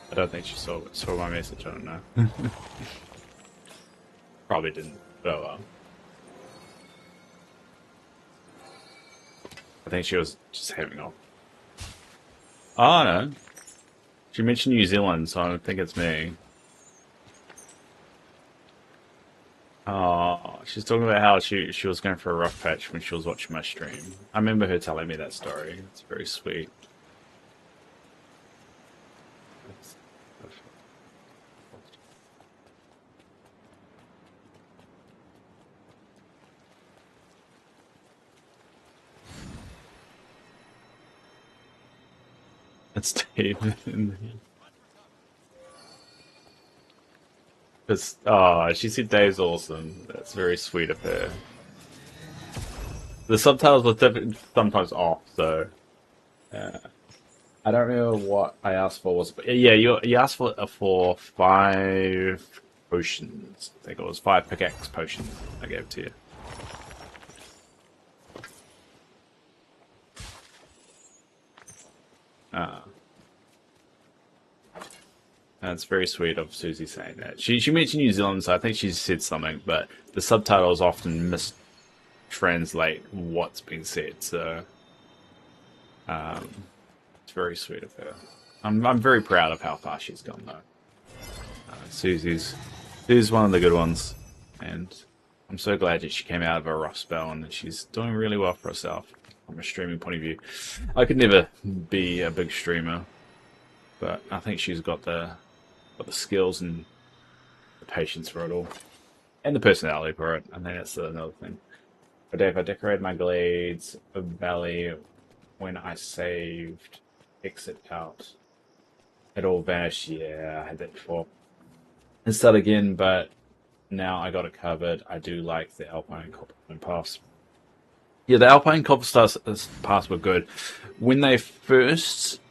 I don't think she saw my message, I don't know. Probably didn't, but oh well. I think she was just having off. Oh no. She mentioned New Zealand, so I don't think it's me. Oh, she's talking about how she was going for a rough patch when she was watching my stream. I remember her telling me that story. It's very sweet. It's David. Oh, she said Dave's awesome. That's very sweet of her. The subtitles were sometimes off, so I don't remember what I asked for. But yeah, you asked for 5 potions. I think it was 5 pickaxe potions I gave to you. That's very sweet of Susie saying that. She mentioned New Zealand, so I think she said something, but the subtitles often mistranslate what's being said, so it's very sweet of her. I'm very proud of how far she's gone though. Susie's one of the good ones, and I'm so glad that she came out of a rough spell and that she's doing really well for herself from a streaming point of view. I could never be a big streamer, but I think she's got the skills and the patience for it all, and the personality for it. I think that's another thing. But Dave, I decorated my glades valley when I saved exit out. It all vanished. Yeah, I had that before. And start again, but now I got it covered. I do like the Alpine Cobblestone Paths. Yeah, the Alpine Cobblestone Paths were good. When they first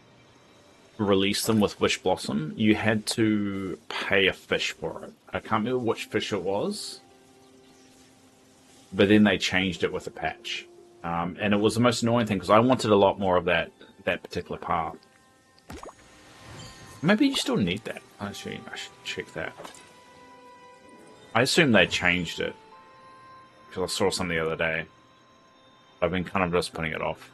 released them with Wish Blossom, you had to pay a fish for it. I can't remember which fish it was, but then they changed it with a patch. And it was the most annoying thing because I wanted a lot more of that particular path. Maybe you still need that. Actually, I should check that. I assume they changed it because I saw something the other day. I've been kind of just putting it off.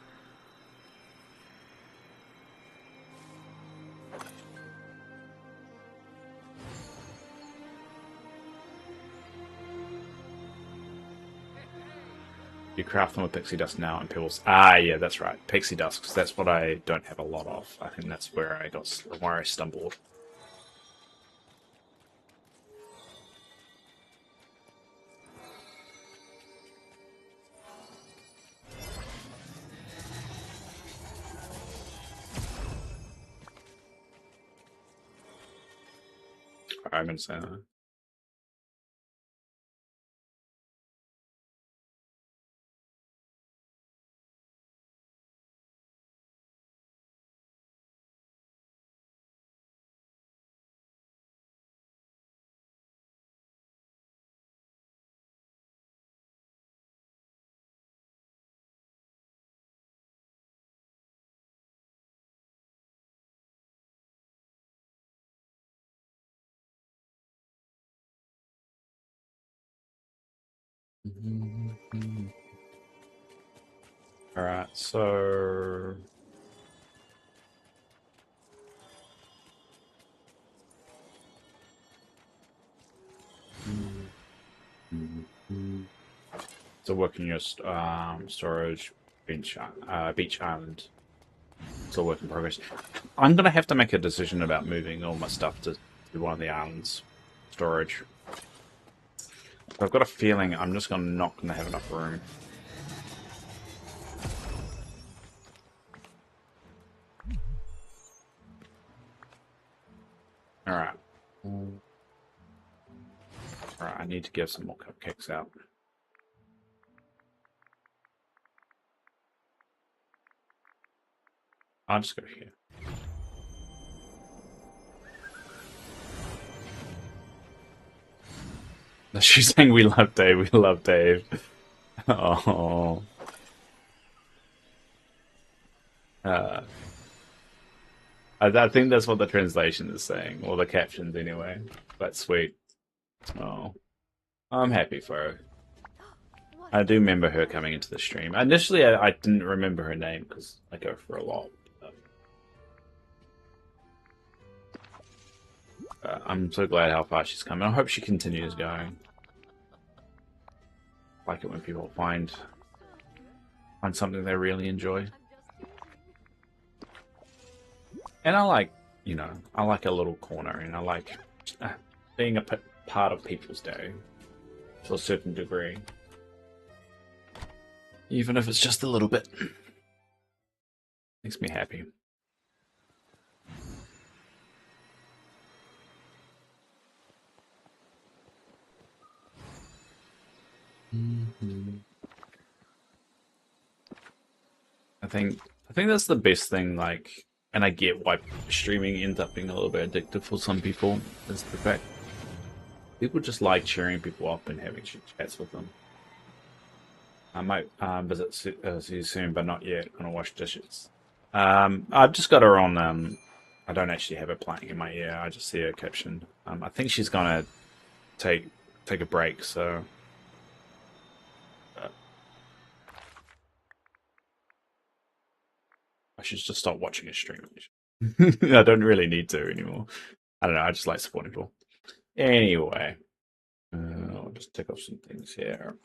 You craft them with pixie dust now and pebbles. Ah, yeah, that's right. Pixie dust, because that's what I don't have a lot of. I think that's where I stumbled. I'm gonna say that. Alright, so... So working your storage beach island. It's a work in progress. I'm gonna have to make a decision about moving all my stuff to one of the islands storage. I've got a feeling I'm just not gonna have enough room. Alright. Alright, I need to get some more cupcakes out. I'll just go here. She's saying we love Dave, we love Dave. Oh. I think that's what the translation is saying, or the captions anyway. That's sweet. Oh. I'm happy for her. I do remember her coming into the stream. Initially, I didn't remember her name because I go for a lot. I'm so glad how far she's come. I hope she continues going. I like it when people find something they really enjoy. And I like, I like a little corner, and I like being a part of people's day to a certain degree. Even if it's just a little bit. Makes me happy. I think that's the best thing, like, and I get why streaming ends up being a little bit addictive for some people, is the fact people just like cheering people up and having chats with them. I might visit see you soon, but not yet. Gonna wash dishes. I've just got her on. I don't actually have her playing in my ear. I just see her captioned. I think she's gonna take a break. So I should just stop watching her stream. I don't really need to anymore. I don't know. I just like supporting people. Anyway, I'll just tick off some things here.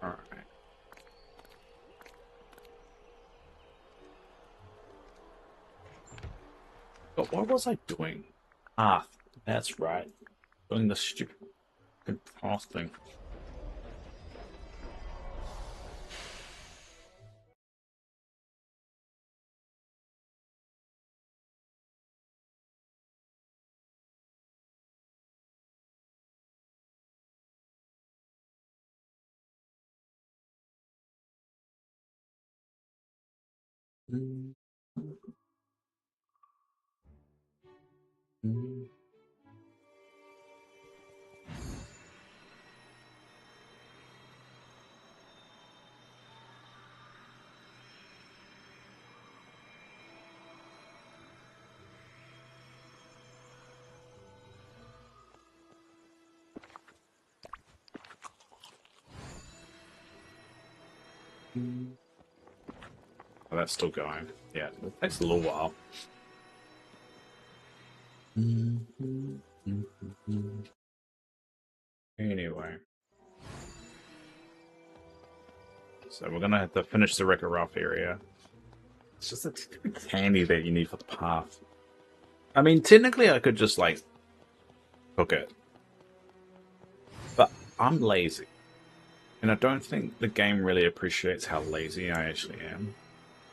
All right. But what was I doing? Ah, that's right. Doing the stupid path thing. Oh, that's still going. Yeah, it takes a little while. Anyway. So we're gonna have to finish the Wreck-It Ralph area. It's just a candy that you need for the path. I mean, technically I could just, like, cook it. But I'm lazy. And I don't think the game really appreciates how lazy I actually am.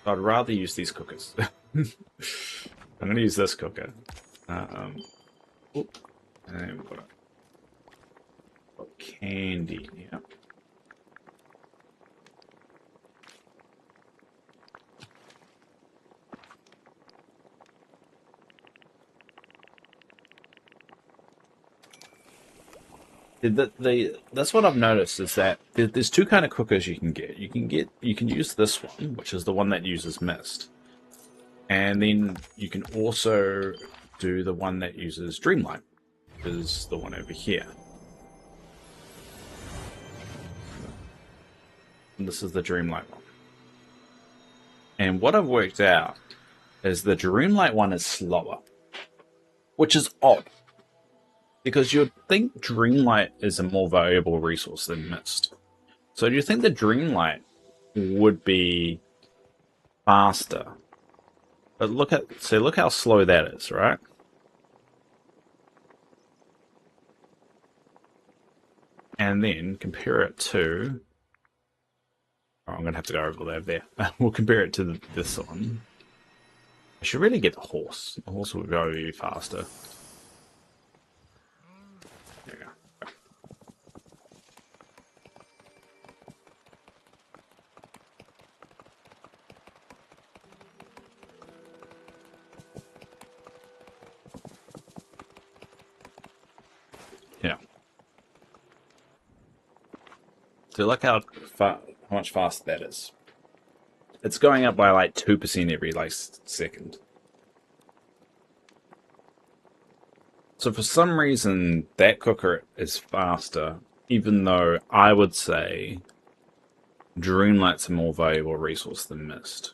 So I'd rather use these cookers. I'm gonna use this cooker. And we've got candy, yeah. That's what I've noticed is that there's two kind of cookers you can get. You can use this one, which is the one that uses mist, and then you can also do the one that uses Dreamlight, which is the one over here. And this is the Dreamlight one. And what I've worked out is the Dreamlight one is slower, which is odd. Because you'd think Dreamlight is a more valuable resource than Mist. So do you think the Dreamlight would be faster? But look how slow that is, right? And then compare it to... Oh, I'm going to have to go over there. We'll compare it to this one. I should really get the horse. The horse will go faster. There you go. Yeah. So look how much faster that is. It's going up by like 2% every like second. So for some reason, that cooker is faster, even though I would say Dreamlight's a more valuable resource than Mist.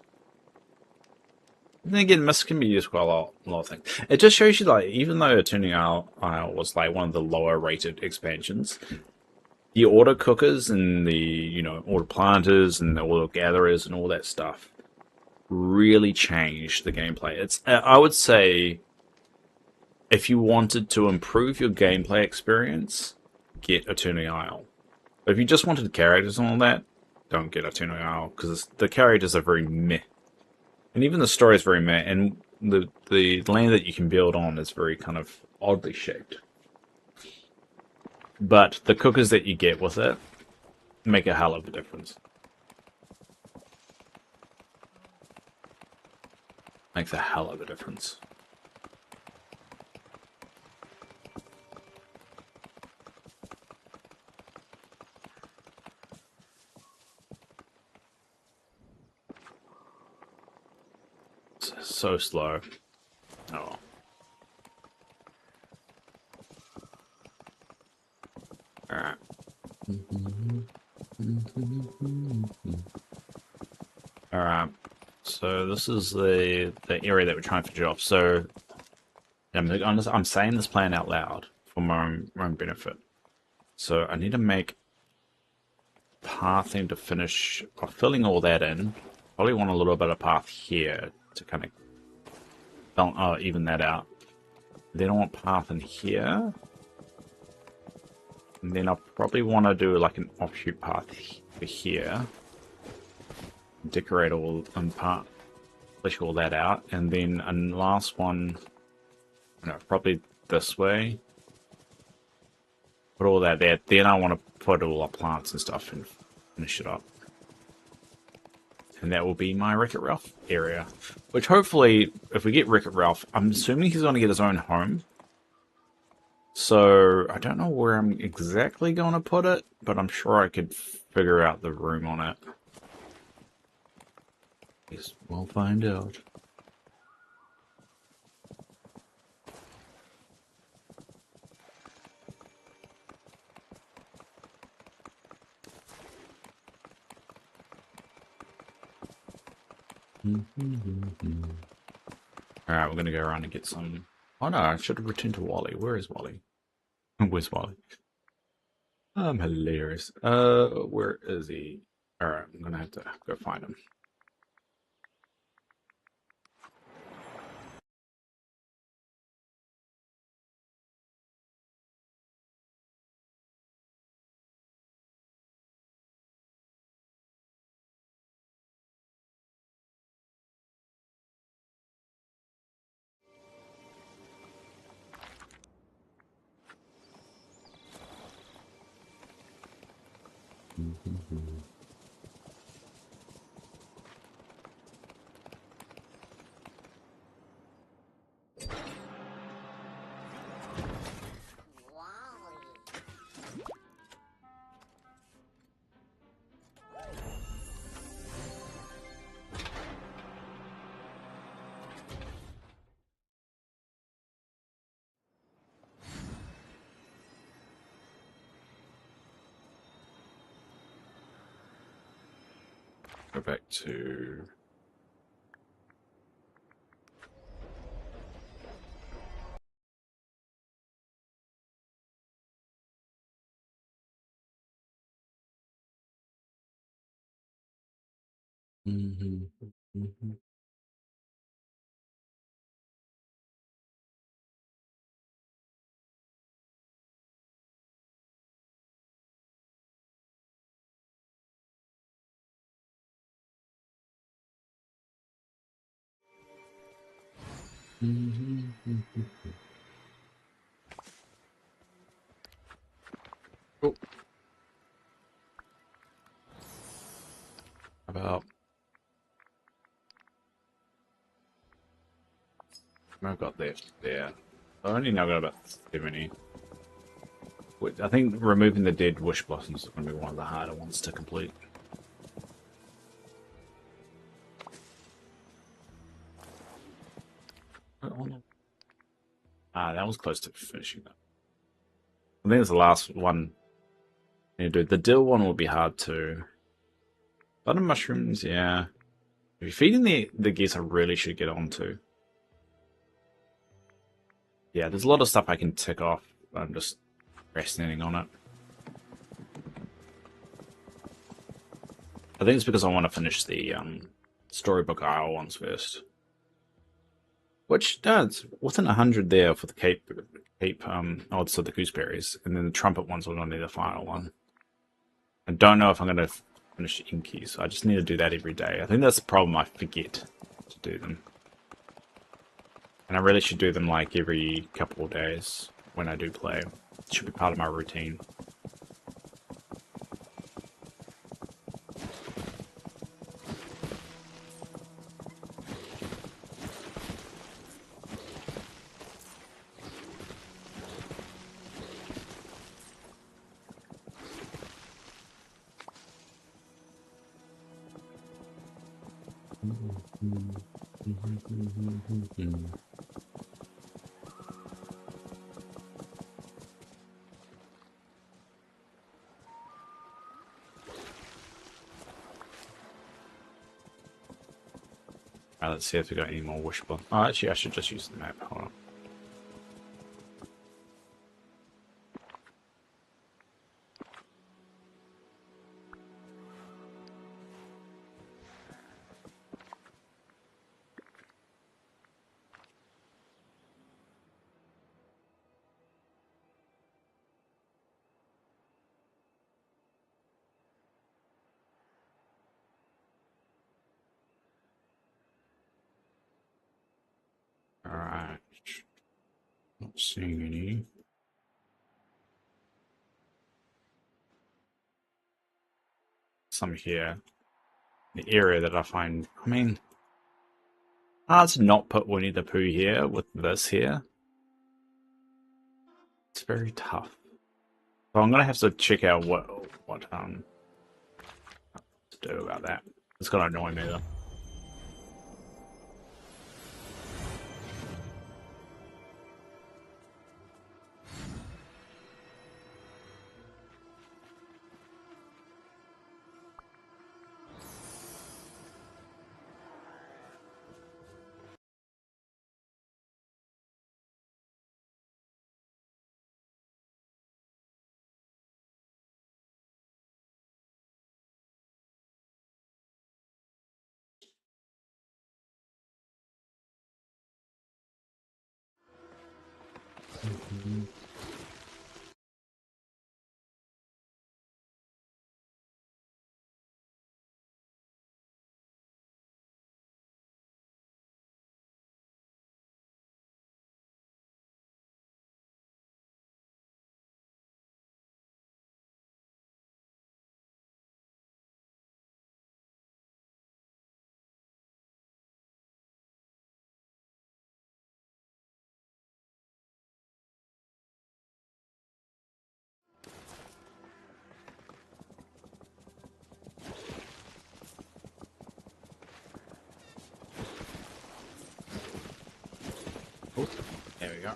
And then again, Mist can be used quite a lot of things. It just shows you, like, even though Turning Isle was like one of the lower rated expansions, the auto cookers and the, you know, auto planters and the auto gatherers and all that stuff really changed the gameplay. It's, I would say, if you wanted to improve your gameplay experience, get a Turning Isle. But if you just wanted characters and all that, don't get a Turning Isle, because the characters are very meh. And even the story is very meh, and the land that you can build on is very kind of oddly shaped. But the cookers that you get with it make a hell of a difference. Makes a hell of a difference. It's so slow. Oh well. Alright. Alright. So this is the area that we're trying to finish off. So I'm saying this plan out loud for my own benefit. So I need to make pathing to finish off filling all that in. Probably want a little bit of path here to kind of even that out. Then I want path in here. And then I'll probably want to do like an offshoot path for here. Decorate all and flesh all that out. And then a last one, probably this way. Put all that there. Then I want to put all our plants and stuff and finish it up. And that will be my Wreck-It Ralph area. Which hopefully, if we get Wreck-It Ralph, I'm assuming he's going to get his own home. So, I don't know where I'm exactly going to put it, but I'm sure I could figure out the room on it. Guess we'll find out. Alright, we're going to go around and get some... Oh no, I should have returned to Wally. Where is Wally? Where's Wally? I'm hilarious. Where is he? Alright, I'm going to have to go find him. Go back to... Oh. About... I've got this there. I only now got about 70. I think removing the dead wish blossoms is going to be one of the harder ones to complete. That was close to finishing that. I think it's the last one. Yeah, dude, the dill one will be hard too. Butter mushrooms, yeah. If you're feeding the geese, I really should get on to. Yeah, there's a lot of stuff I can tick off. I'm just procrastinating on it. I think it's because I want to finish the Storybook Isle ones first. Which does within 100 there for the Cape odds of the gooseberries, and then the trumpet ones will not be the final one. I don't know if I'm going to finish Inky, so I just need to do that every day. I think that's the problem, I forget to do them. And I really should do them like every couple of days when I do play. Should be part of my routine. Alright, let's see if we got any more wishbone. Oh, actually, I should just use the map. Hold on. Alright. Not seeing any. Some here. The area that I find, I mean, hard to not put Winnie the Pooh here with this here. It's very tough. So I'm gonna have to check out what to do about that. It's gonna annoy me though. Oh, there we go.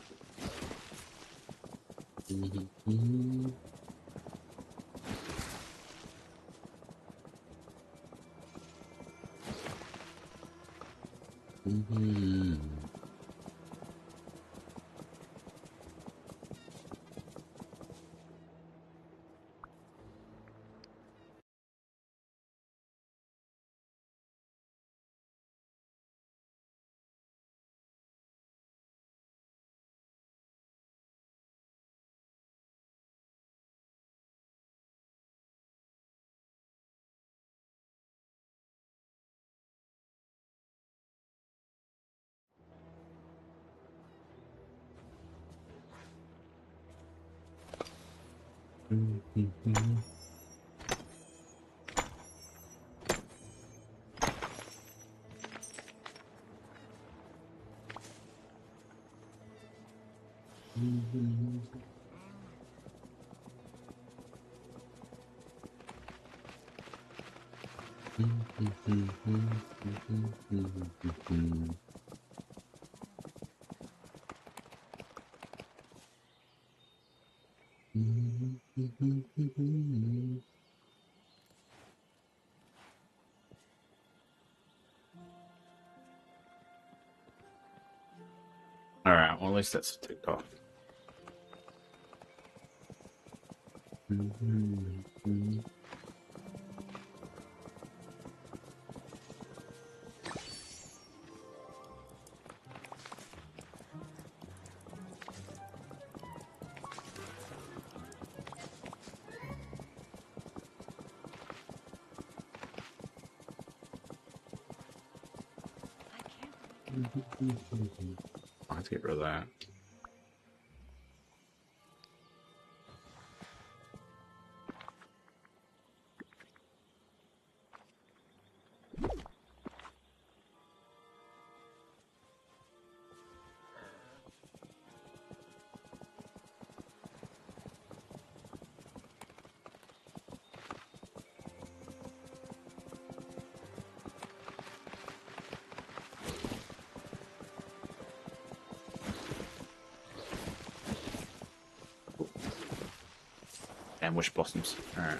Alright, well at least that's ticked off. I have to get rid of that. And wish blossoms. Alright.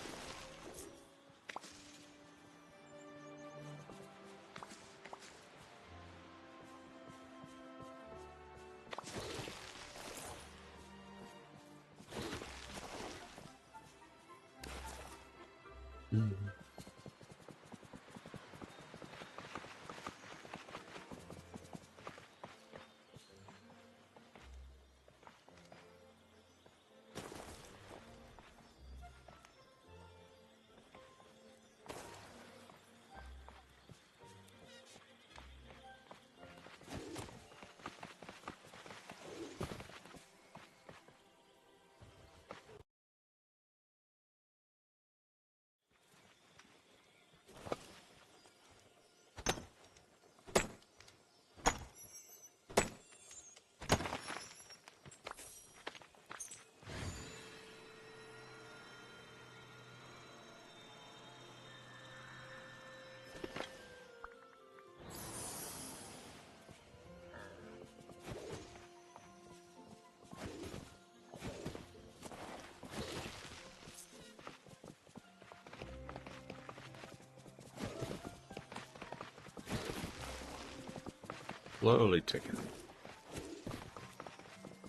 Slowly ticking.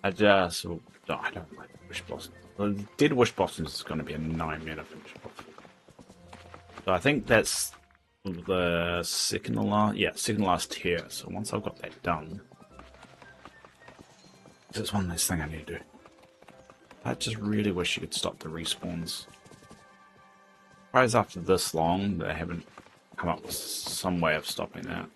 I just... No, I don't like wish blossoms. Well, dead wish blossoms is going to be a 9-minute wish blossom. So I think that's the second to last... Yeah, second to last tier. So once I've got that done... There's one less thing I need to do. I just really wish you could stop the respawns. Surprised after this long they haven't come up with some way of stopping that.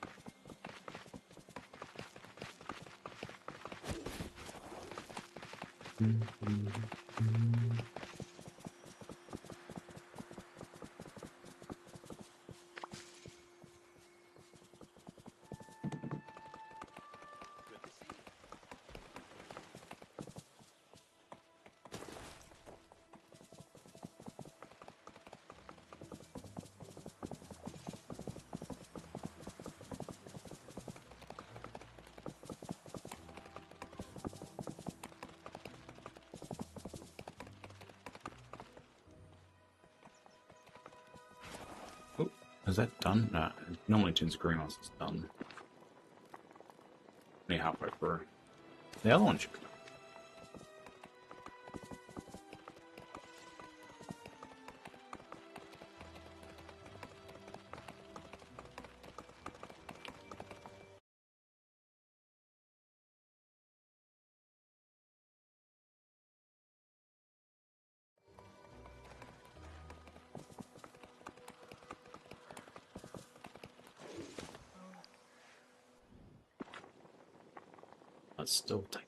Oh, is that done? No, it normally turns green once it's done. Only halfway through. The other one should be done. Let's still take.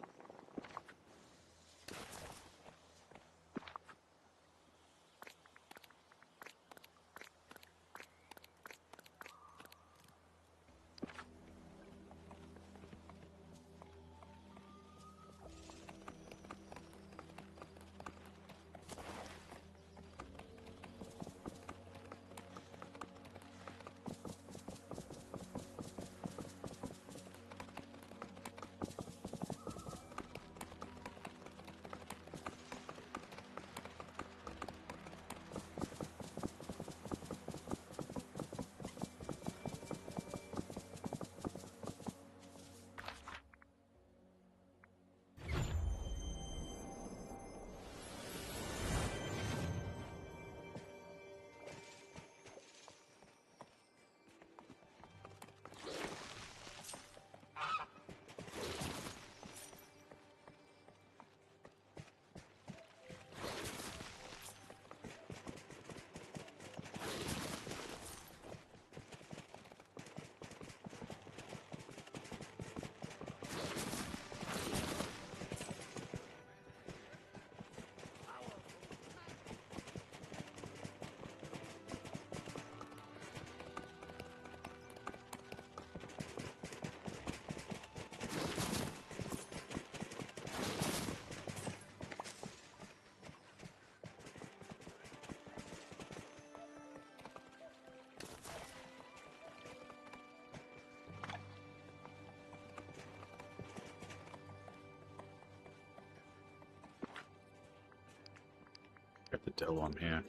Get the devil on here.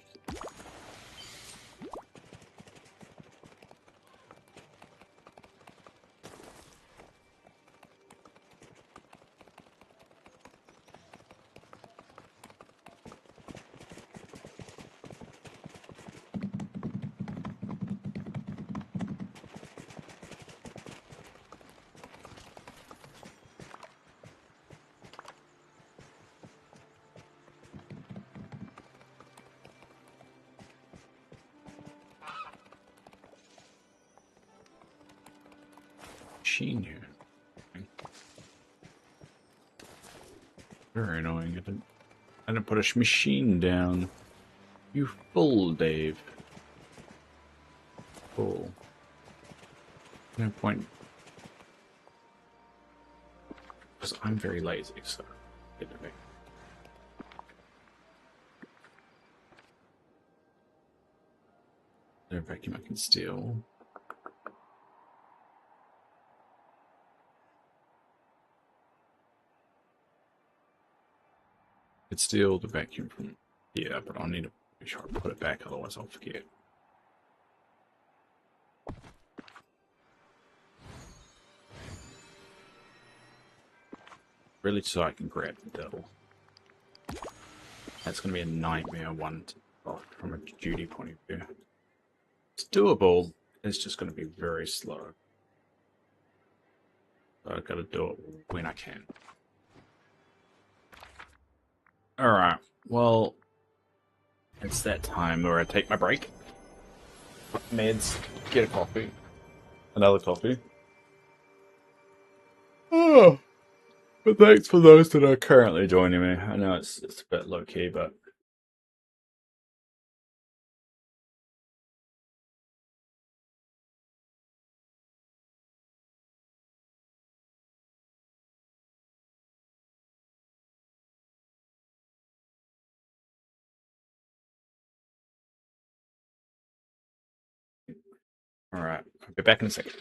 Machine here. Very annoying. I didn't put a machine down. You fool, Dave. Fool. No point. Because I'm very lazy, so. Anyway. No vacuum I can steal. Could steal the vacuum from here, but I'll need to make sure I put it back, otherwise I'll forget. Really, so I can grab the devil. That's going to be a nightmare one from a duty point of view. It's doable, it's just going to be very slow. So I've got to do it when I can. Alright, well, it's that time where I take my break. Meds, get a coffee. Another coffee. Oh, but thanks for those that are currently joining me. I know it's a bit low key, but alright, I'll be back in a second.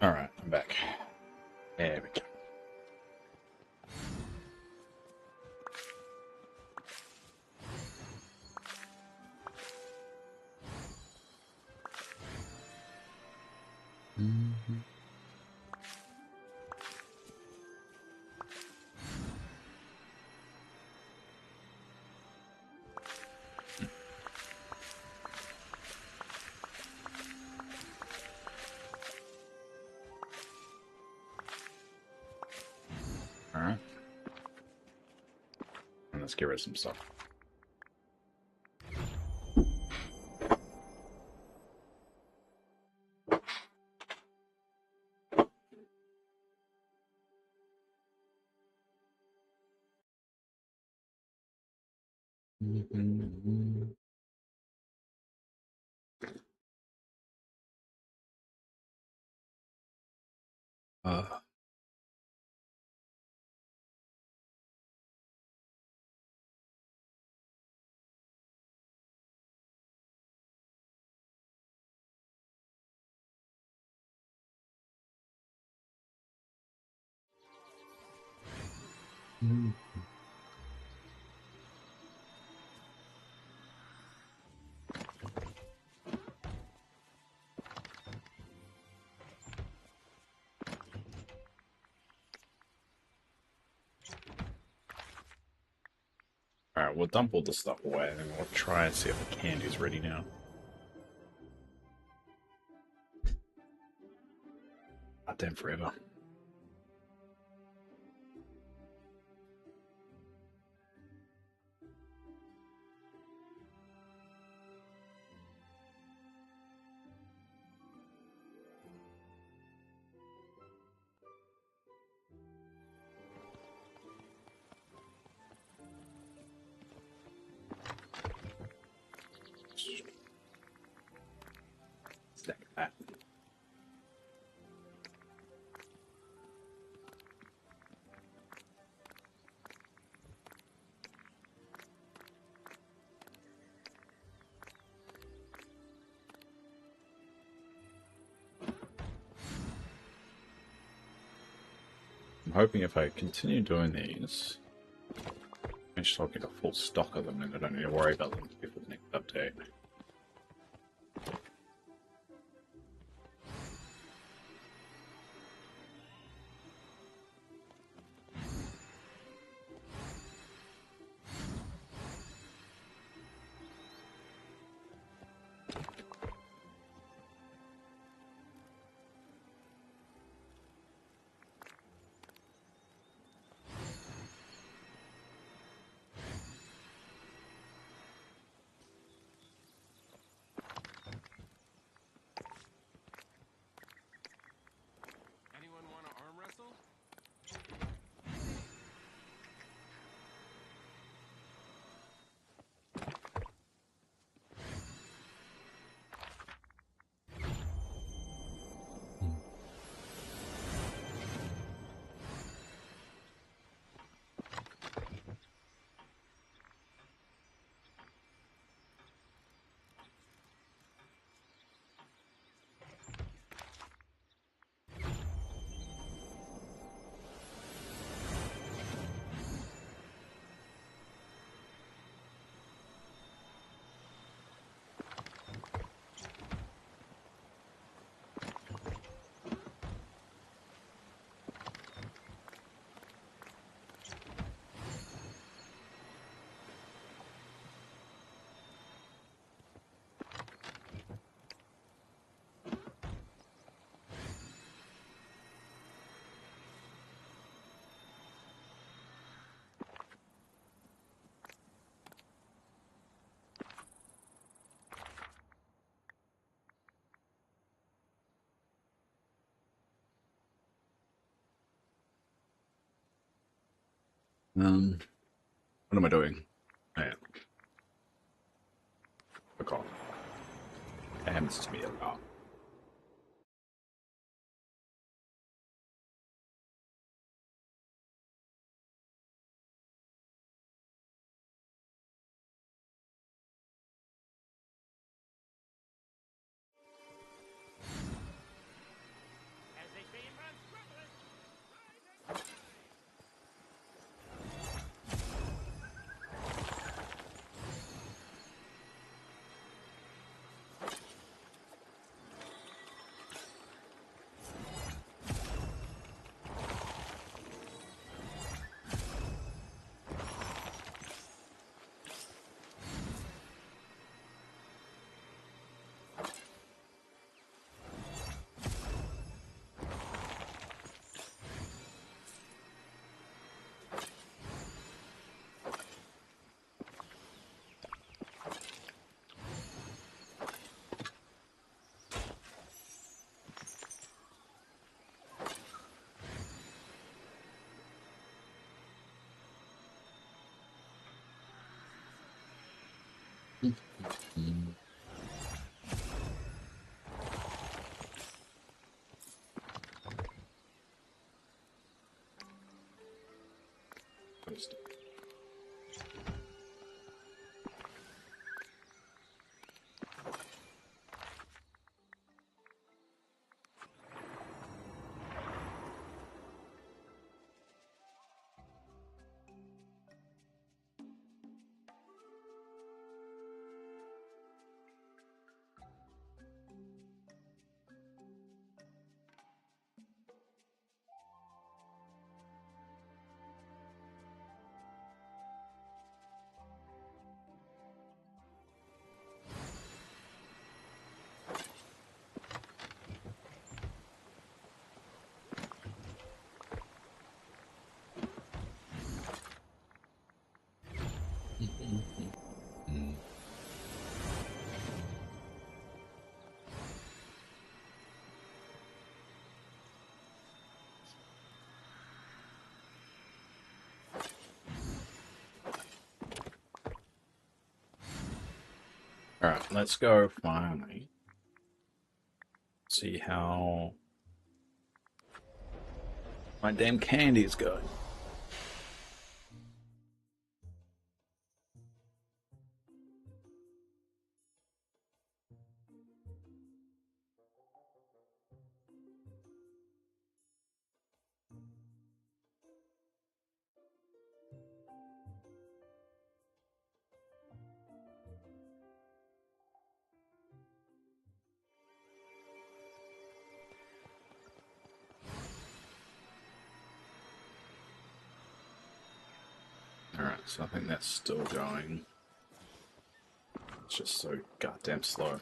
All right, I'm back. There we go. Mm-hmm. All right. And let's get rid of some stuff. Mm-hmm. Uh, all right, we'll dump all this stuff away, and we'll try and see if the candy's ready now. Goddamn forever. Stack that. I'm hoping if I continue doing these, eventually I'll get a full stock of them and I don't need to worry about them before the next update. Anyone want to arm wrestle? What am I doing? Oh, yeah. Forgot. It happens to me a lot. Has kind of stuff. Alright, let's go finally see how my damn candy is going. Alright, so I think that's still going. It's just so goddamn slow.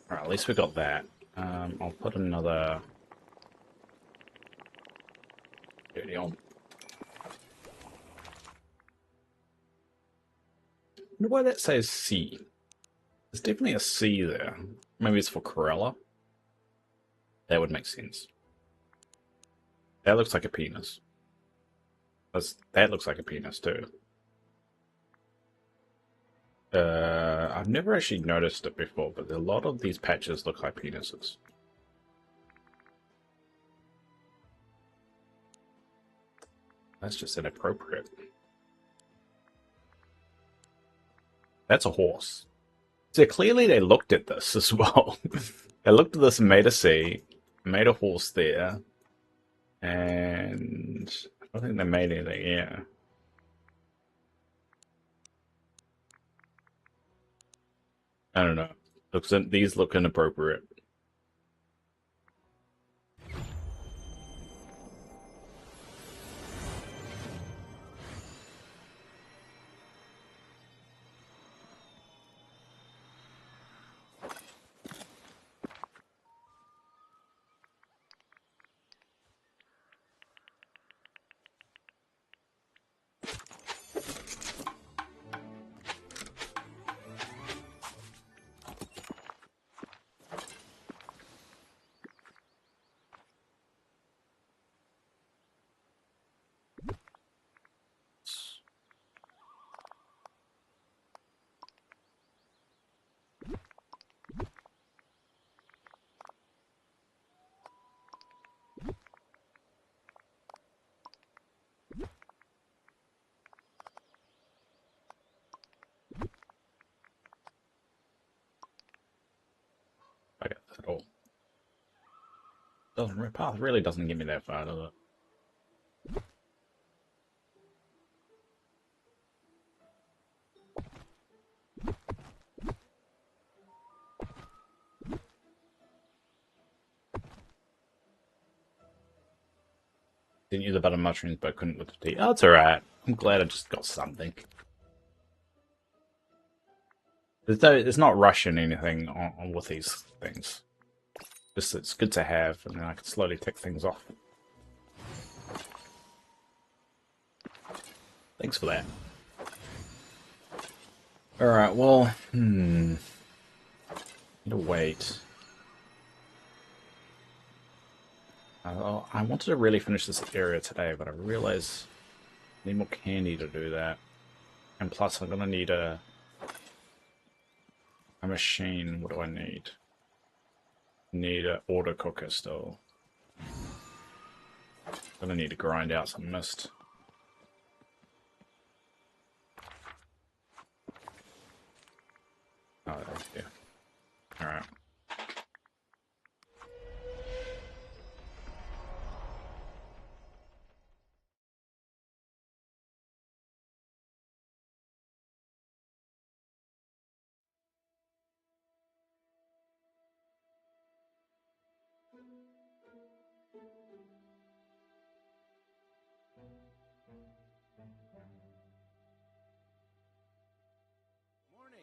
Alright, at least we got that. I'll put another dirty on. I wonder why that says C. There's definitely a C there. Maybe it's for Corella. That would make sense. That looks like a penis. That looks like a penis too. I've never actually noticed it before, but a lot of these patches look like penises. That's just inappropriate. That's a horse. So clearly they looked at this as well. They looked at this and made a C, made a horse there, and I don't think they made anything, yeah. I don't know. These look inappropriate. Path really doesn't get me that far, does it? Didn't use the butter mushrooms, but couldn't with the tea. Oh, it's alright. I'm glad I just got something. There's not rushing anything on with these things. Just it's good to have, and then I can slowly tick things off. Thanks for that. Alright, well, need to wait. I wanted to really finish this area today, but I realize I need more candy to do that. And plus, I'm gonna need a machine. What do I need? Need an auto cooker still. Gonna need to grind out some mist. Oh, yeah. Alright. Morning.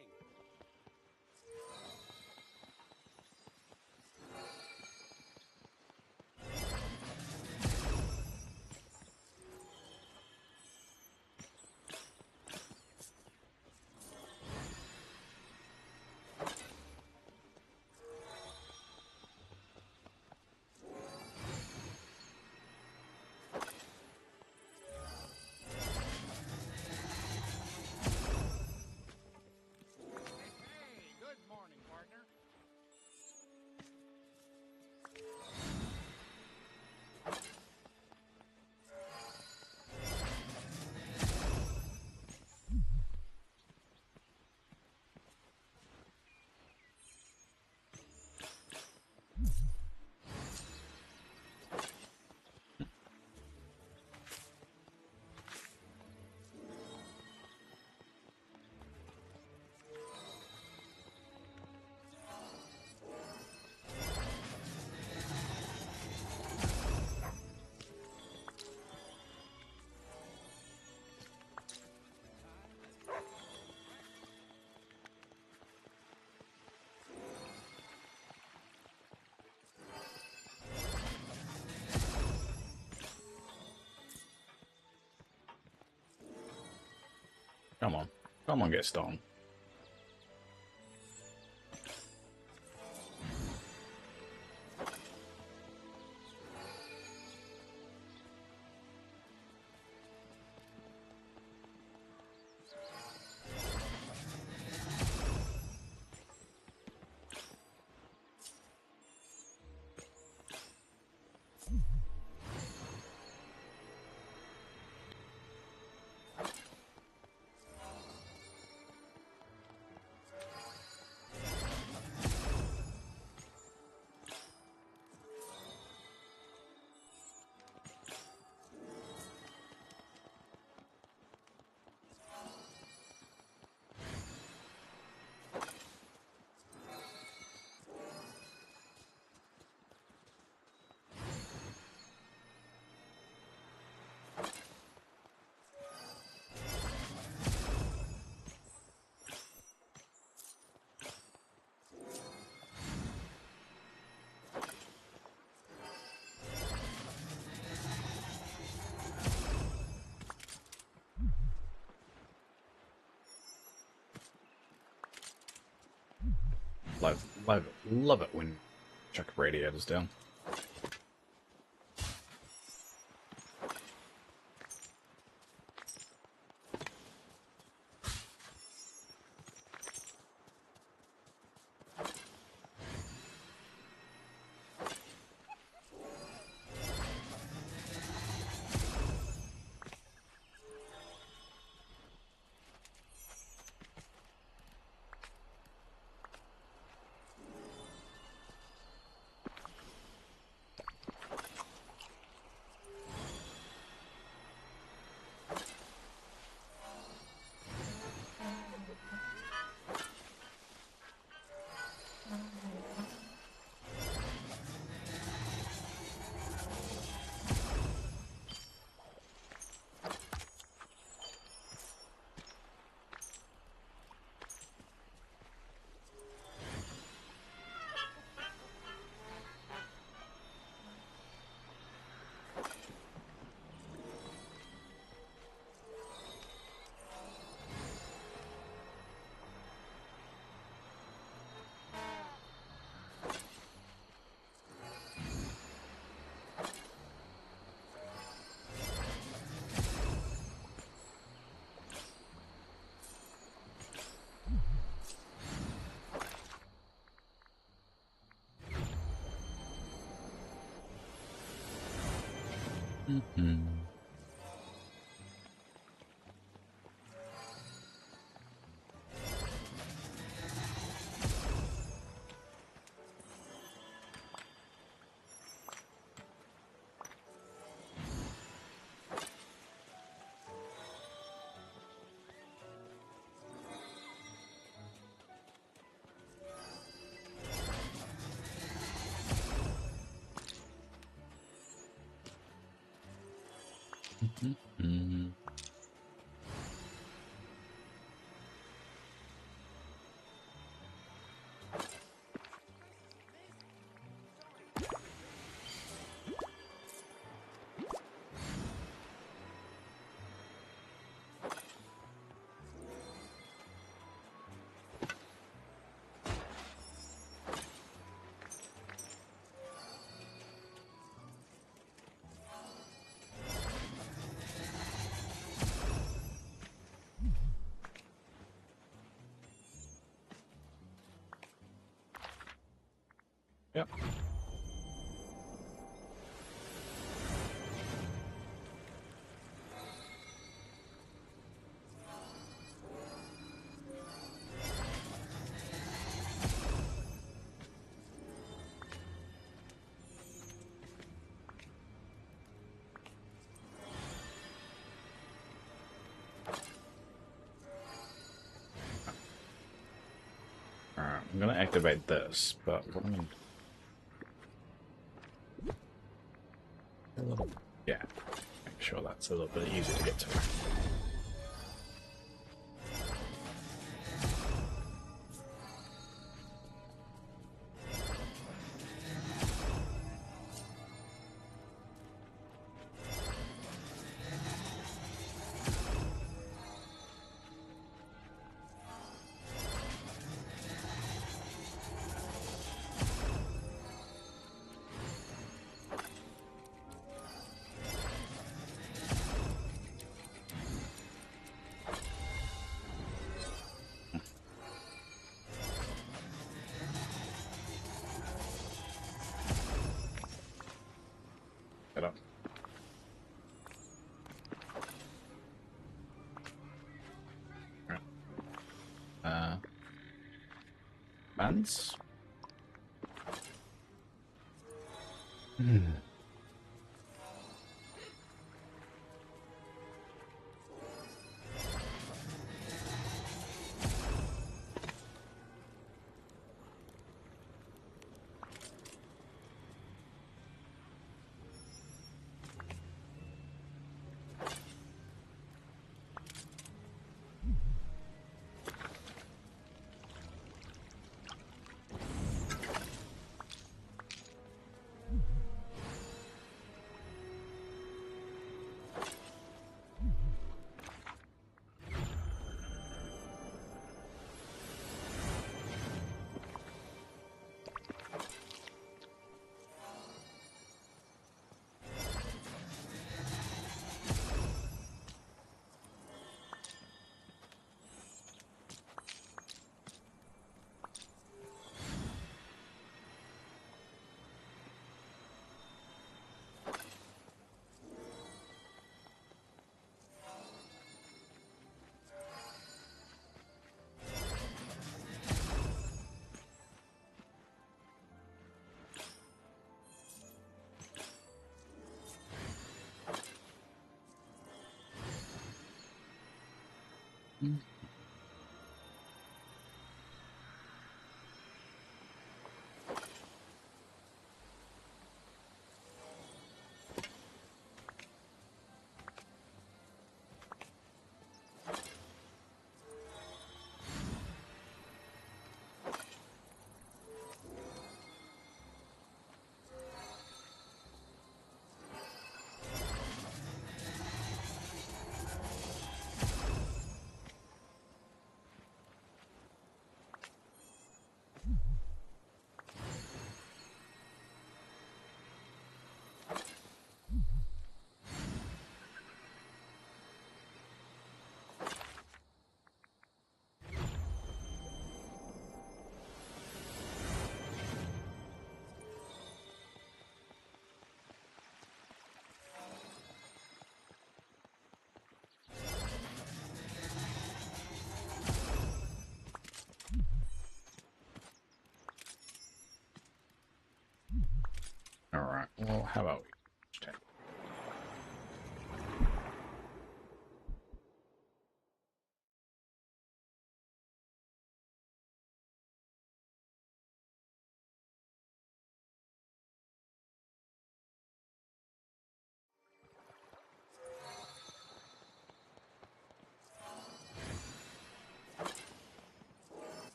Hey, good morning, partner. Come on. Come on, get stoned. Love it when chuck radiators down. Mm-hmm. Mm-hmm. Yep. Alright, I'm gonna activate this, but what am I... Yeah, make sure that's a little bit easier to get to. Get up. Right. Bands? How about we?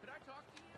Could I talk to you?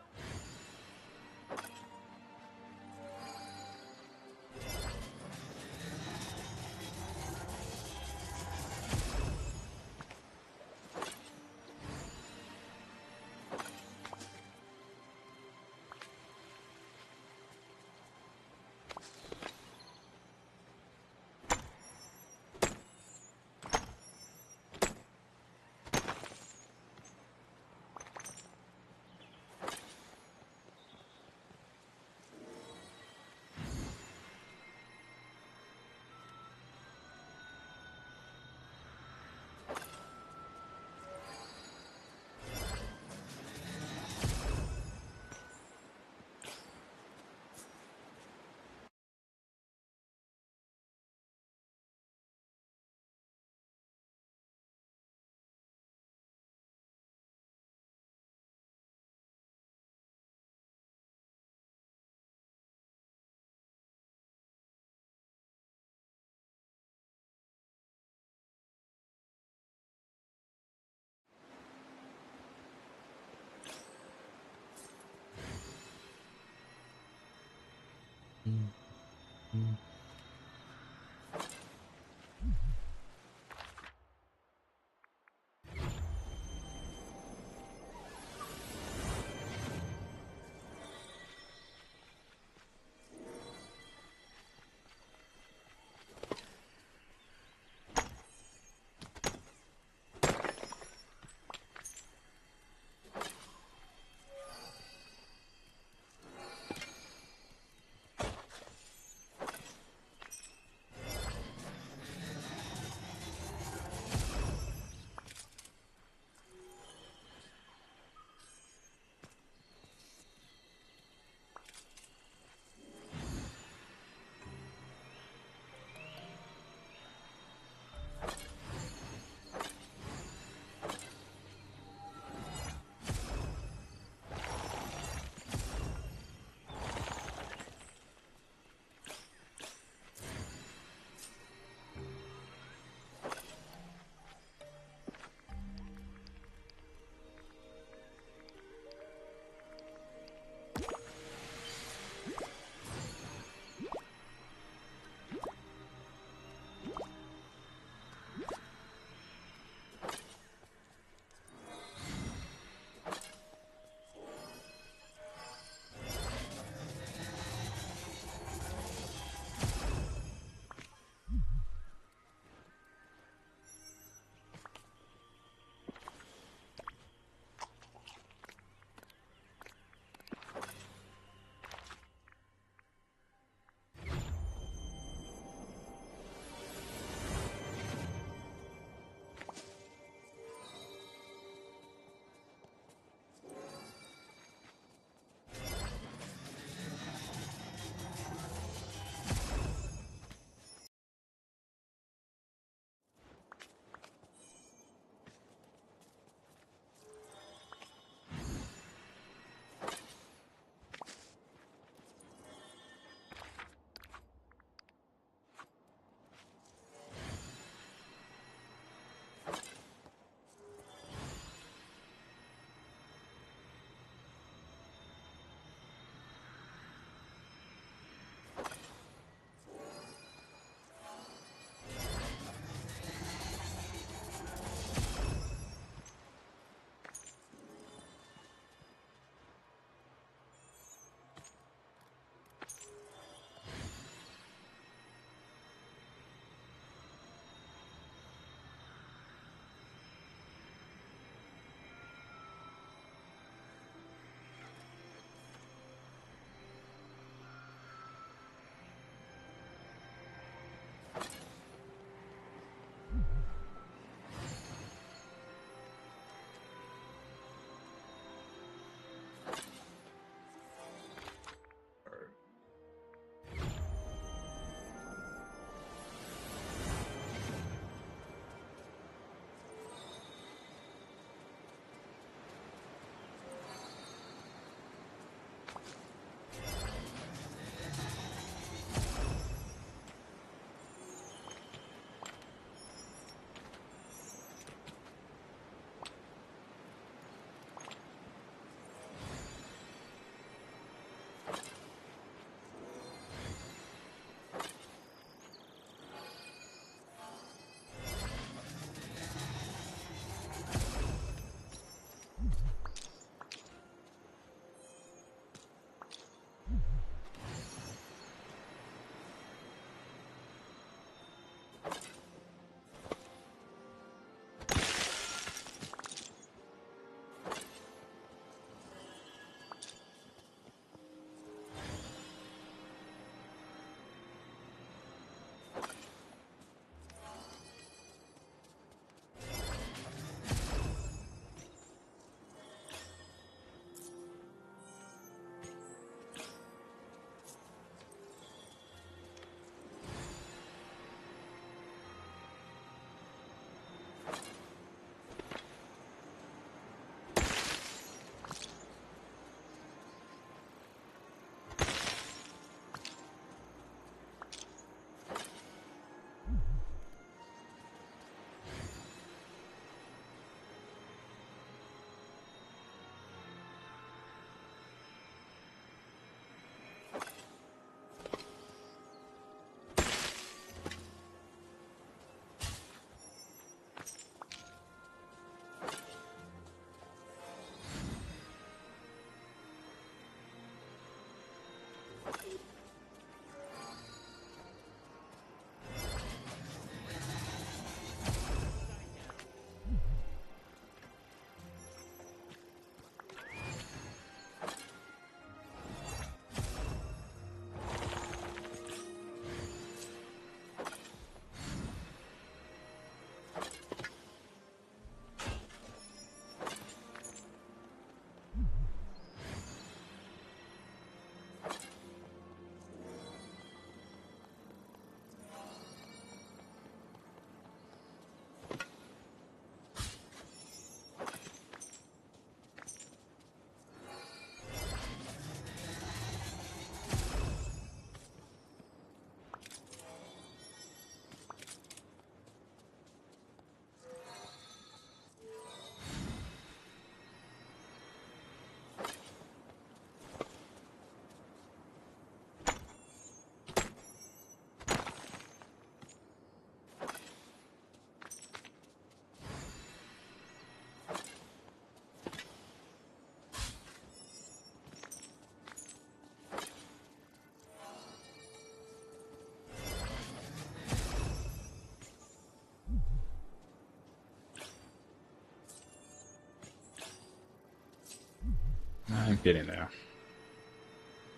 getting there.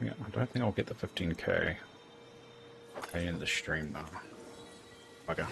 Yeah, I don't think I'll get the 15k in the stream now. Okay.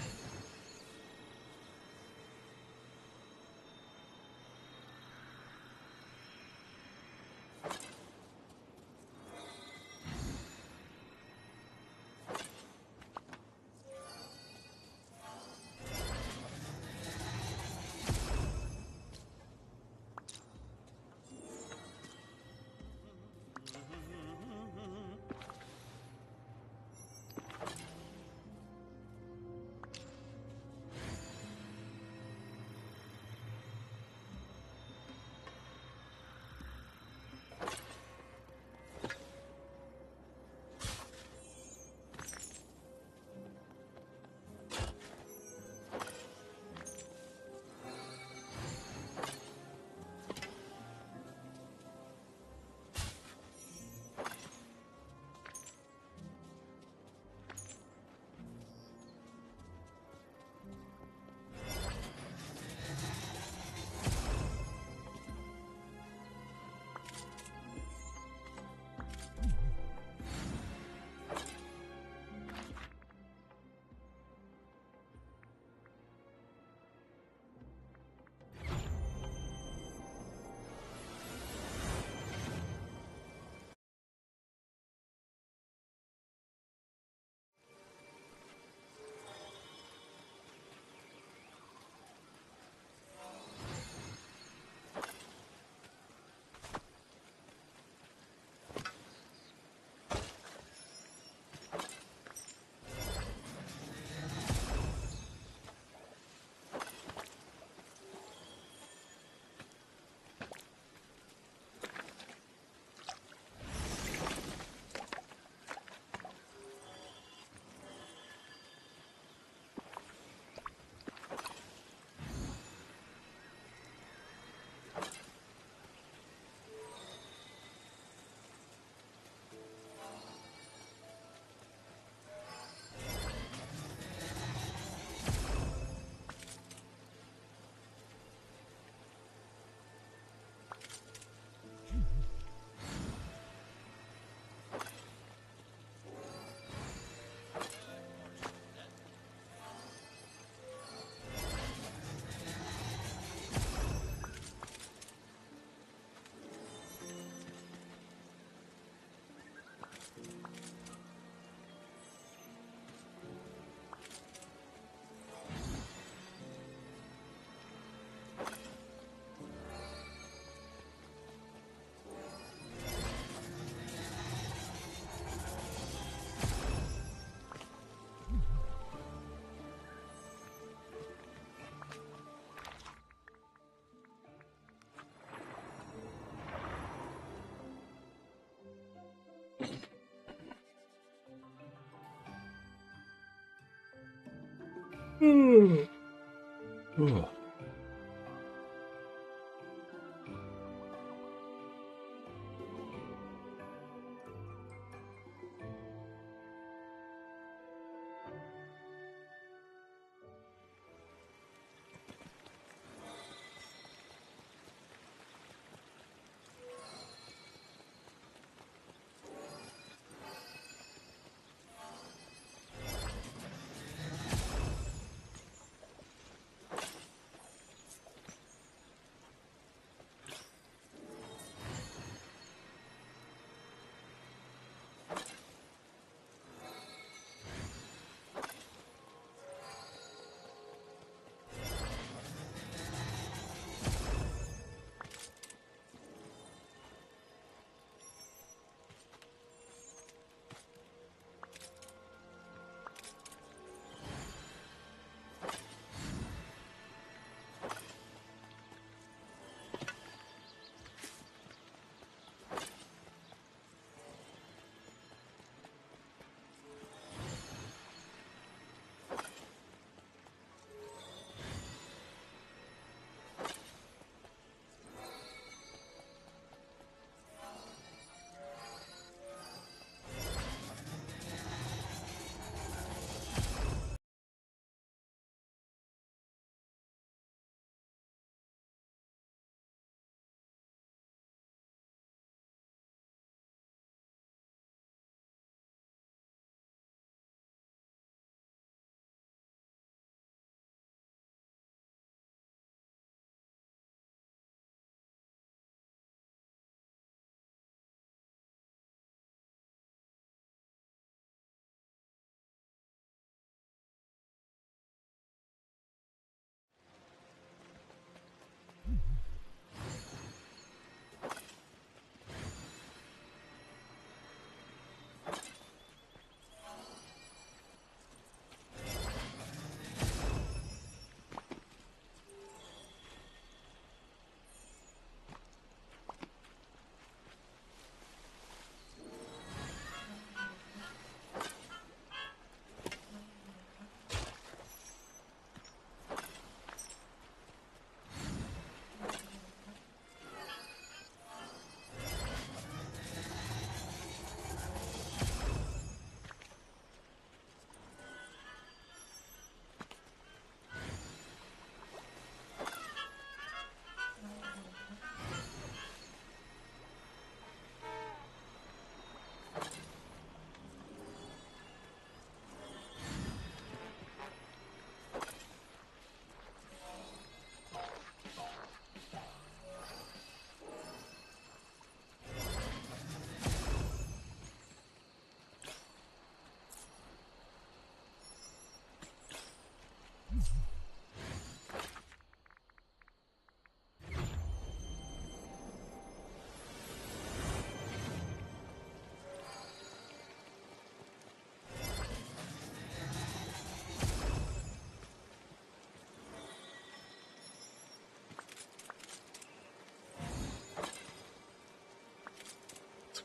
Ugh.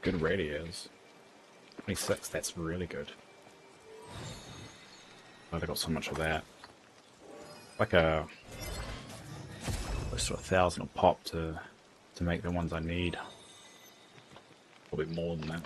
good radios. 26, that's really good. Oh, they got so much of that. Like a close to 1,000 a pop to make the ones I need. Probably more than that.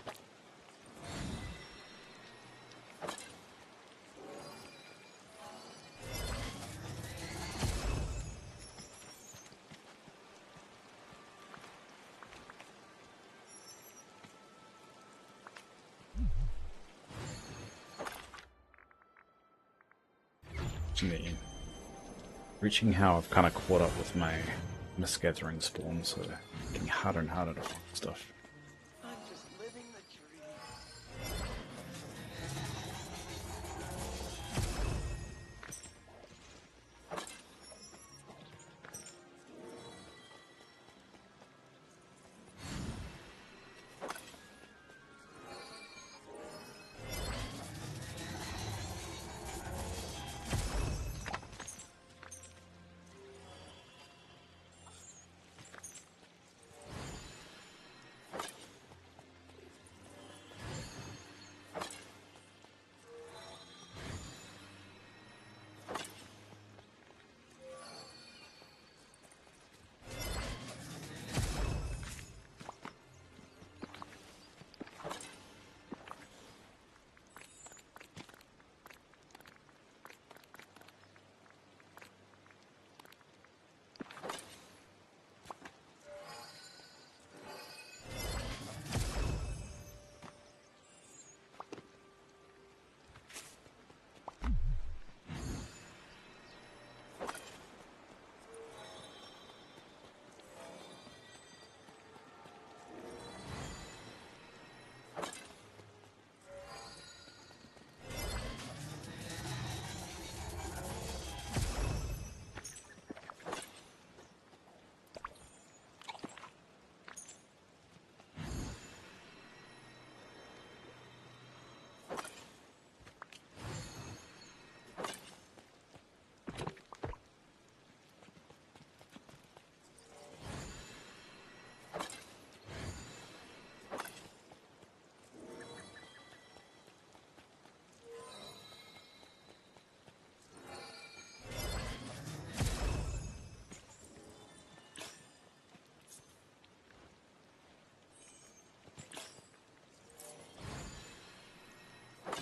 Reaching how I've kind of caught up with my misgathering spawn, so getting harder and harder to find stuff. I'm just living the dream.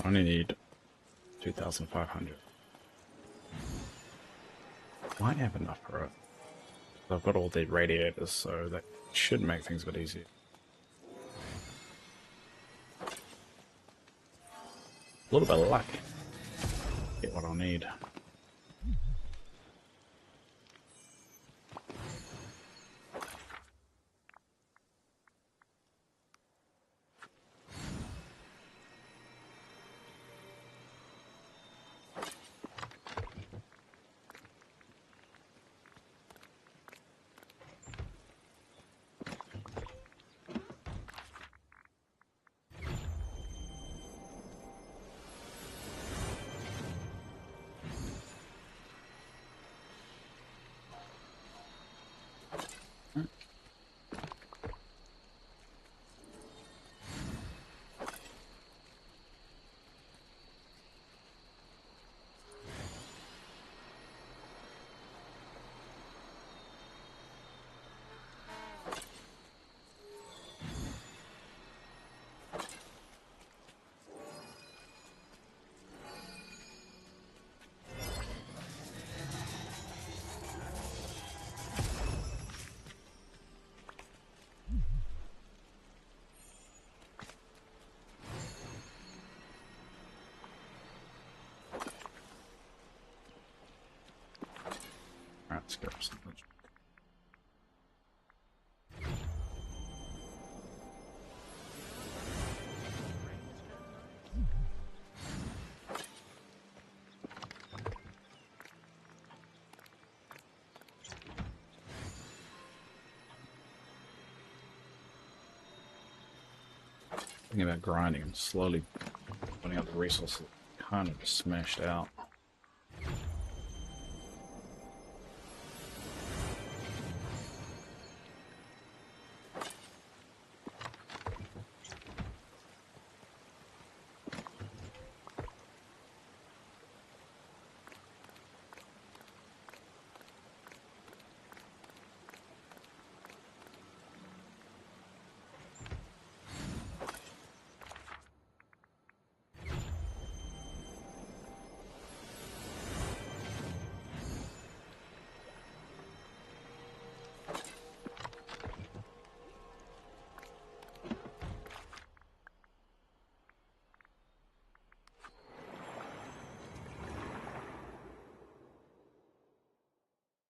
I only need 2,500. Might have enough for it. I've got all the radiators, so that should make things a bit easier. A little bit of luck. Get what I'll need. Alright, let's go for something. Thinking about grinding, I'm slowly putting up the resources kind of smashed out.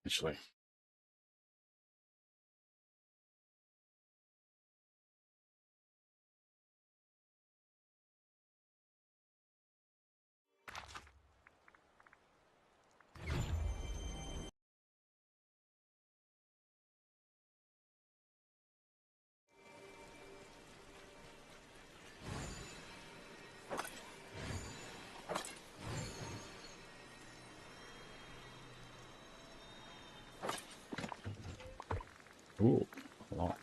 Actually. Ooh, a lot.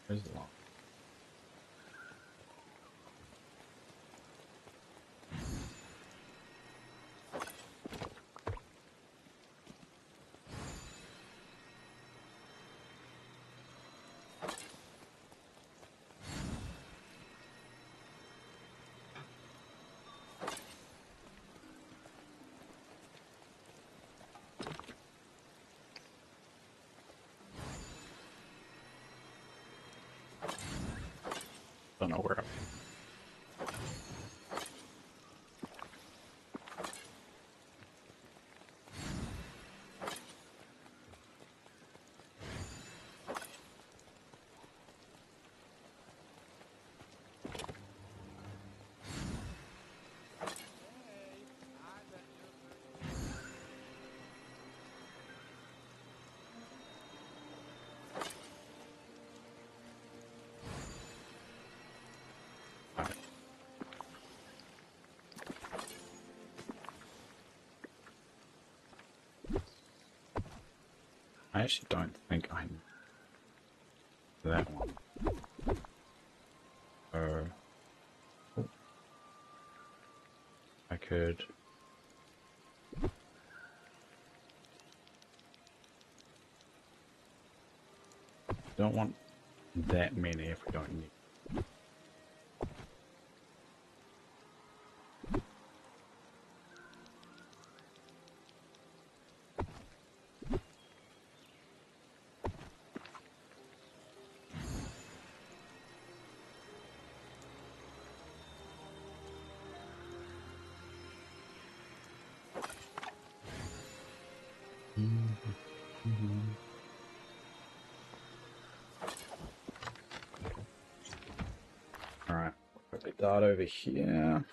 Where's the lock? Don't know where. I actually don't think I know that one. I could. Don't want that many if we don't need. Alright, put the dart over here.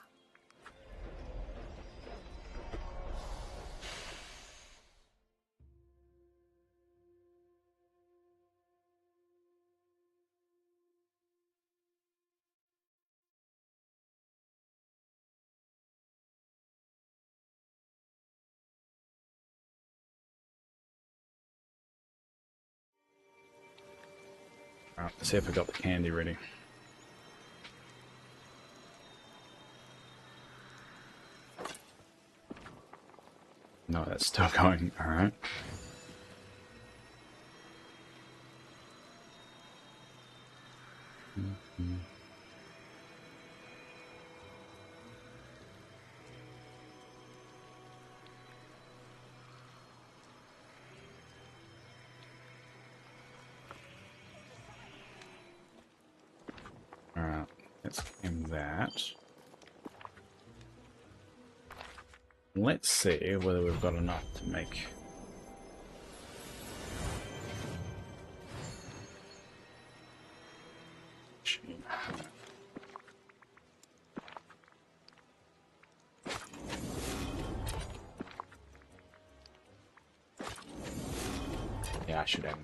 Alright, let's see if I got the candy ready. No, that's still going. Alright. Alright, let's aim that. Let's see whether we've got enough to make. Yeah, I should have.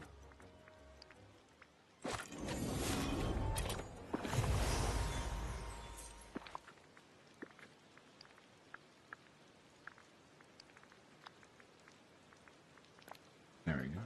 There we go.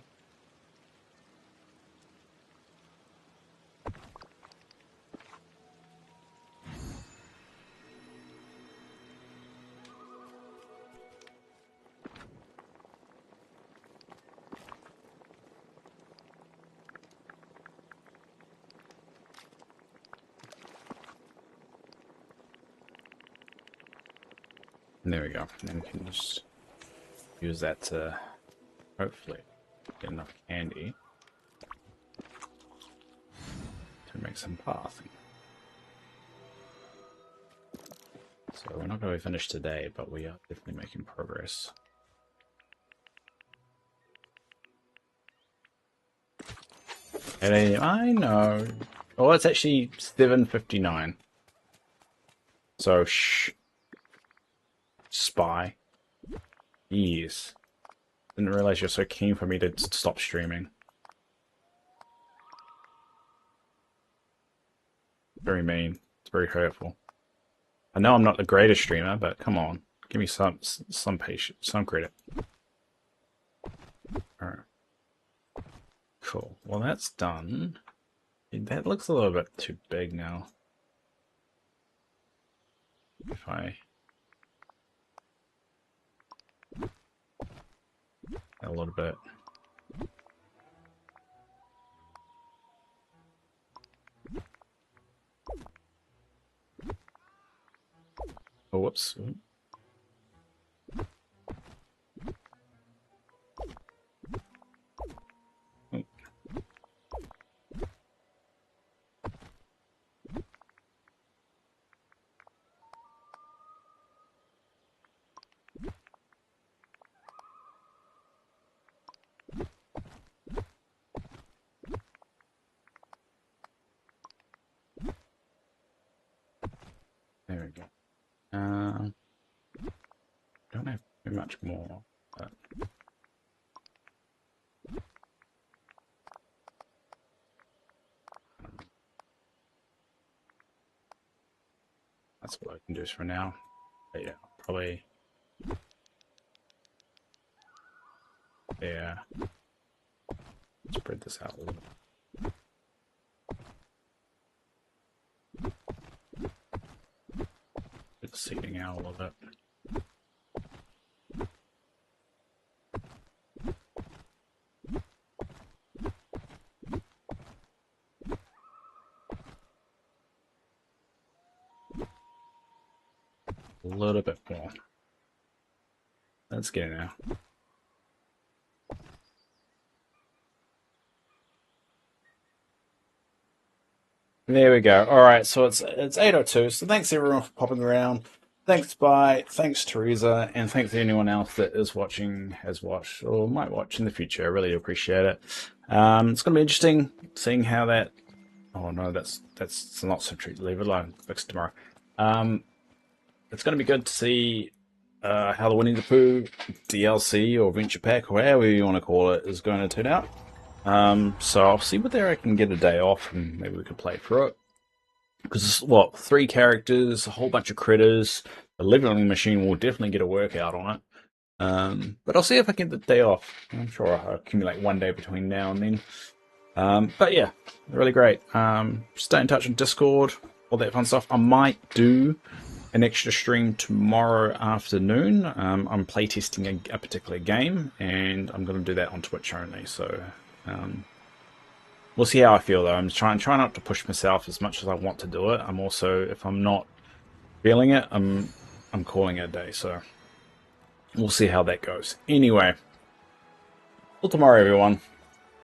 And there we go. And then we can just use that to hopefully get enough candy to make some path. So we're not going to be finished today, but we are definitely making progress. I know. Oh, it's actually 7:59. So, shh. Spy. Yes. Didn't realize you're so keen for me to stop streaming. Very mean. It's very hurtful. I know I'm not the greatest streamer, but come on. Give me some patience, some credit. Alright. Cool. Well, that's done. That looks a little bit too big now. If I... a little bit. Oh, whoops. There we go. Don't have too much more. But... that's what I can do for now. But yeah, probably. Yeah. Spread this out a little bit. It's seeding out a little bit. A little bit more. Let's get it now. There we go. All right, so it's 8:02. So thanks everyone for popping around. Thanks Spy, thanks Teresa, and thanks to anyone else that is watching, has watched, or might watch in the future. I really appreciate it. It's going to be interesting seeing how that. Oh no, that's not so true. Leave it alone. Fix it tomorrow. It's going to be good to see how the Winnie the Pooh DLC or Venture Pack, or however you want to call it, is going to turn out. So I'll see whether I can get a day off and maybe we can play through it. Because, what, 3 characters, a whole bunch of critters, the leveling machine will definitely get a workout on it. But I'll see if I can get the day off. I'm sure I'll accumulate one day between now and then. But yeah, really great. Stay in touch on Discord, all that fun stuff. I might do an extra stream tomorrow afternoon. I'm playtesting a particular game, and I'm going to do that on Twitch only. So we'll see how I feel though. I'm trying not to push myself as much as I want to do it. I'm also, if I'm not feeling it, I'm calling it a day. So we'll see how that goes. Anyway, till tomorrow, everyone.